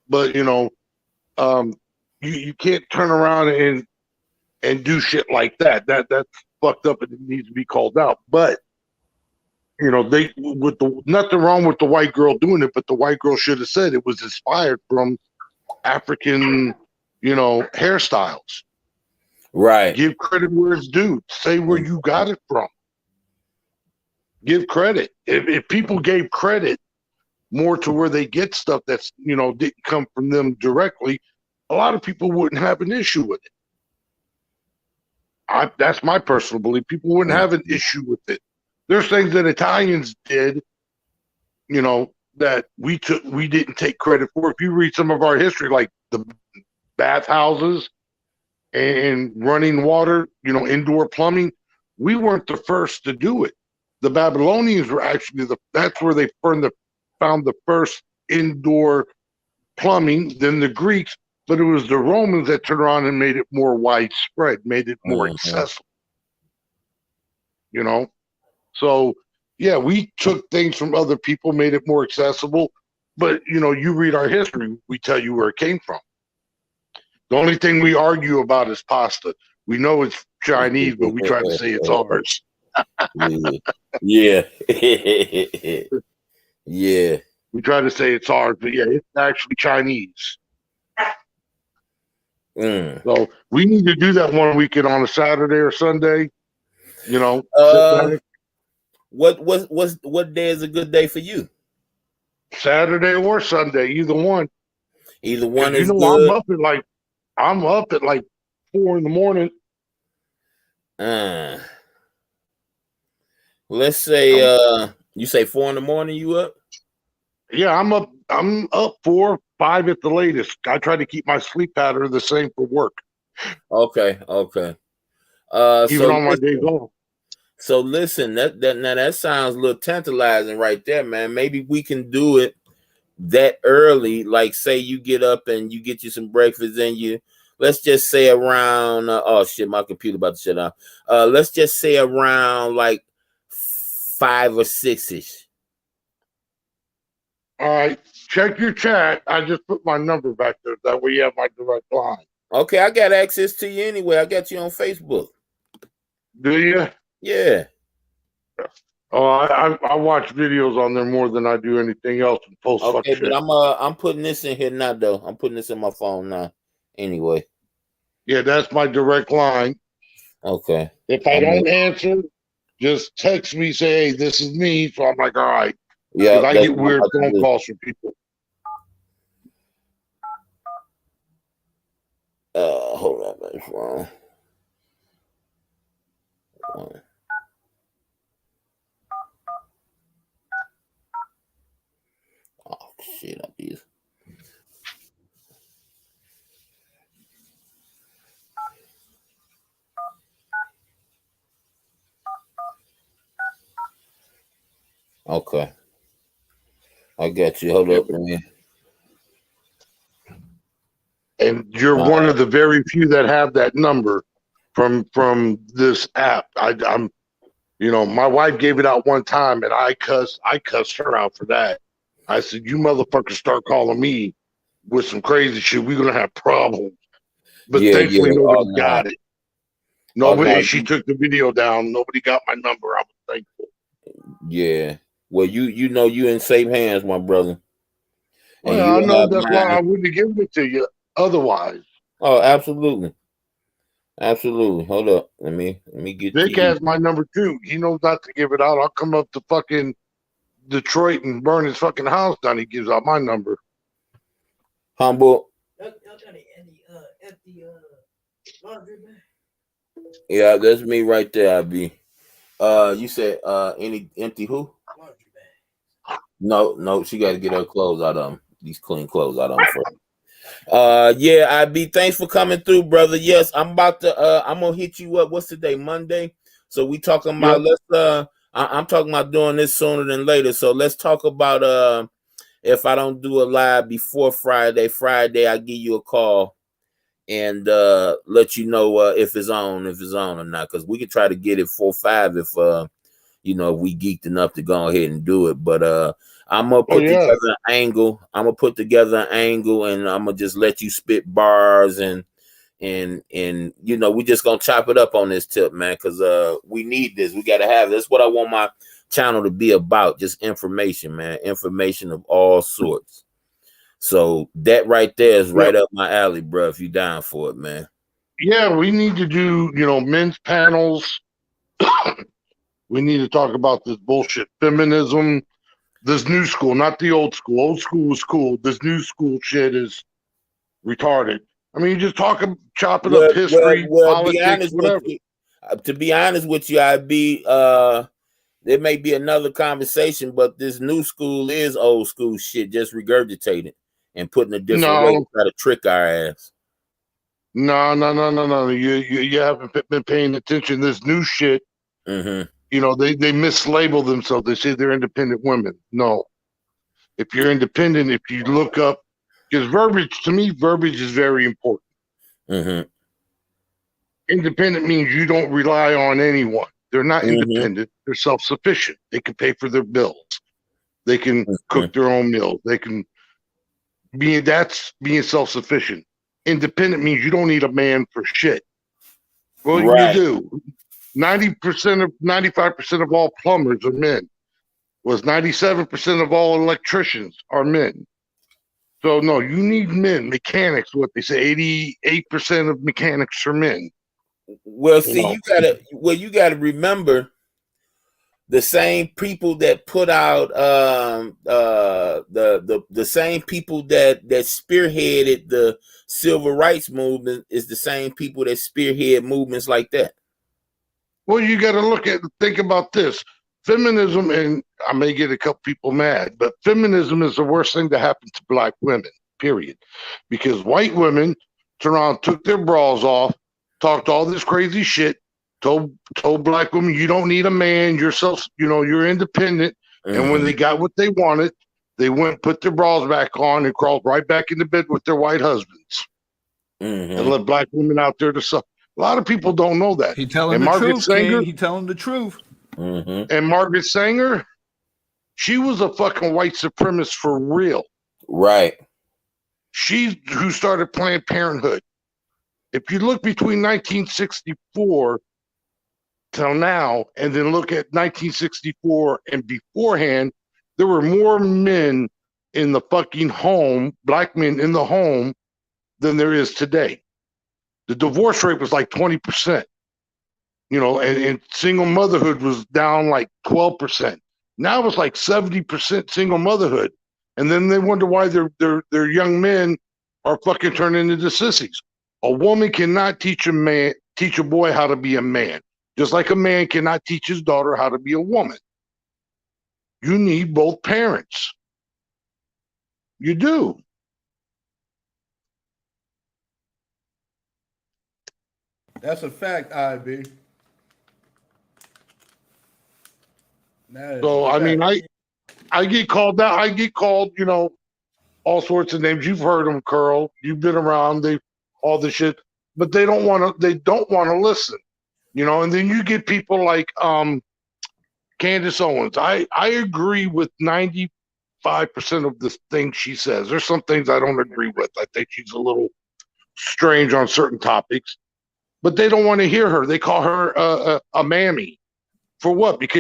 Speaker 10: But you know, you can't turn around and and do shit like that. That's fucked up and it needs to be called out. But you know, they with the nothing wrong with the white girl doing it, but the white girl should have said it was inspired from African, you know, hairstyles.
Speaker 1: Right.
Speaker 10: Give credit where it's due. Say where you got it from. Give credit. If people gave credit more to where they get stuff that's, you know, didn't come from them directly, a lot of people wouldn't have an issue with it. That's my personal belief. People wouldn't have an issue with it. There's things that Italians did, you know, that we didn't take credit for. If you read some of our history, like the bathhouses and running water, you know, indoor plumbing, we weren't the first to do it. The Babylonians were actually that's where they found the first indoor plumbing, then the Greeks, but it was the Romans that turned around and made it more widespread, made it more accessible. You know? So, yeah, we took things from other people, made it more accessible. But, you know, you read our history, we tell you where it came from. The only thing we argue about is pasta. We know it's Chinese, but we try to say it's ours.
Speaker 1: Yeah. Yeah.
Speaker 10: We try to say it's ours, but yeah, it's actually Chinese. So we need to do that one weekend on a Saturday or Sunday. You know,
Speaker 1: what day is a good day for you?
Speaker 10: Saturday or Sunday, either one.
Speaker 1: Either one is
Speaker 10: good. I'm up at like 4 a.m.
Speaker 1: Let's say you say 4 a.m. you up?
Speaker 10: Yeah, I'm up 4, 5 at the latest. I try to keep my sleep pattern the same for work.
Speaker 1: Okay.
Speaker 10: Even
Speaker 1: so
Speaker 10: on my days off.
Speaker 1: So listen, that sounds a little tantalizing right there, man. Maybe we can do it that early. Like, say you get up and you get you some breakfast and you, let's just say around, oh shit, my computer about to shut down. Let's just say around like 5 or 6-ish.
Speaker 10: All right, check your chat. I just put my number back there. That way you have my direct line.
Speaker 1: Okay, I got access to you anyway. I got you on Facebook.
Speaker 10: Do you?
Speaker 1: Yeah.
Speaker 10: Oh, I watch videos on there more than I do anything else and post fuck shit.
Speaker 1: But I'm putting this in here now though. I'm putting this in my phone now. Anyway.
Speaker 10: Yeah, that's my direct line.
Speaker 1: Okay.
Speaker 10: If I don't answer, just text me, say, hey, this is me. So I'm like, all right. Yeah. I get weird phone calls from people.
Speaker 1: Hold on, that's wrong. Oh shit, I did. Okay. I got you. Hold up, man.
Speaker 10: And you're one of the very few that have that number from this app. I'm, you know, my wife gave it out one time, and I cussed her out for that. I said, "You motherfuckers start calling me with some crazy shit, we're gonna have problems." But thankfully, nobody got it. Nobody. She took the video down. Nobody got my number. I was thankful.
Speaker 1: Yeah. Well, you know you in safe hands, my brother.
Speaker 10: And well, I know that's why I wouldn't have given it to you otherwise.
Speaker 1: Oh, absolutely. Absolutely. Hold up. Let me get
Speaker 10: Vic has my number too. He knows not to give it out. I'll come up to fucking Detroit and burn his fucking house down. He gives out my number.
Speaker 1: Humble. Yeah, that's me right there, IB. You said any empty who? No, she got to get her clothes out of them. These clean clothes out of them first. Yeah, IB, thanks for coming through, brother. Yes, I'm about to I'm gonna hit you up. What's today? Monday. So we talking about I'm talking about doing this sooner than later. So let's talk about if I don't do a live before Friday, I give you a call and let you know if it's on or not, because we could try to get it 4-5 if you know, if we geeked enough to go ahead and do it. But I'm gonna put together an angle. And I'm gonna just let you spit bars and and you know, we just gonna chop it up on this tip, man, because we need this. We gotta have this. That's what I want my channel to be about, just information, man, information of all sorts. So that right there is right up my alley, bro, if you down for it, man.
Speaker 10: Yeah, we need to do, you know, men's panels. We need to talk about this bullshit feminism, this new school, not the old school. Old school was cool. This new school shit is retarded. I mean, you just chop it up, history, politics, whatever.
Speaker 1: To be honest with you, I'd be there may be another conversation, but this new school is old school shit, just regurgitated and putting a different way to try to trick our ass.
Speaker 10: No. You haven't been paying attention. This new shit, you know, they mislabel themselves. They say they're independent women. No. If you're independent, if you look up, because verbiage, to me, verbiage is very important. Independent means you don't rely on anyone. They're not independent. They're self-sufficient. They can pay for their bills. They can cook their own meals. They can that's being self-sufficient. Independent means you don't need a man for shit. Well, you do. 95% of all plumbers are men. 97% of all electricians are men. So no, you need men. Mechanics, what they say, 88% of mechanics are men.
Speaker 1: Well, see, you gotta remember the same people that put out the same people that spearheaded the civil rights movement is the same people that spearhead movements like that.
Speaker 10: Well, you got to think about this. Feminism, and I may get a couple people mad, but feminism is the worst thing to happen to black women, period. Because white women turned around, took their bras off, talked all this crazy shit, told black women, you don't need a man, you're independent. And when they got what they wanted, they went and put their bras back on and crawled right back into bed with their white husbands. And let black women out there to suffer. A lot of people don't know that.
Speaker 7: He telling the truth, King. He telling the truth.
Speaker 10: And Margaret Sanger, she was a fucking white supremacist for real.
Speaker 1: Right.
Speaker 10: She's who started Planned Parenthood. If you look between 1964 till now, and then look at 1964 and beforehand, there were more men in the fucking home, black men in the home, than there is today. The divorce rate was like 20%, you know, and single motherhood was down like 12%. Now it's like 70% single motherhood. And then they wonder why their young men are fucking turning into sissies. A woman cannot teach a boy how to be a man, just like a man cannot teach his daughter how to be a woman. You need both parents. You do.
Speaker 7: That's a fact, IB.
Speaker 10: So I mean, I get called out. I get called, you know, all sorts of names. You've heard them, Curl. You've been around. All the shit, but they don't want to. They don't want to listen, you know. And then you get people like Candace Owens. I agree with 95% of the things she says. There's some things I don't agree with. I think she's a little strange on certain topics, but they don't want to hear her. They call her a mammy. For what? Because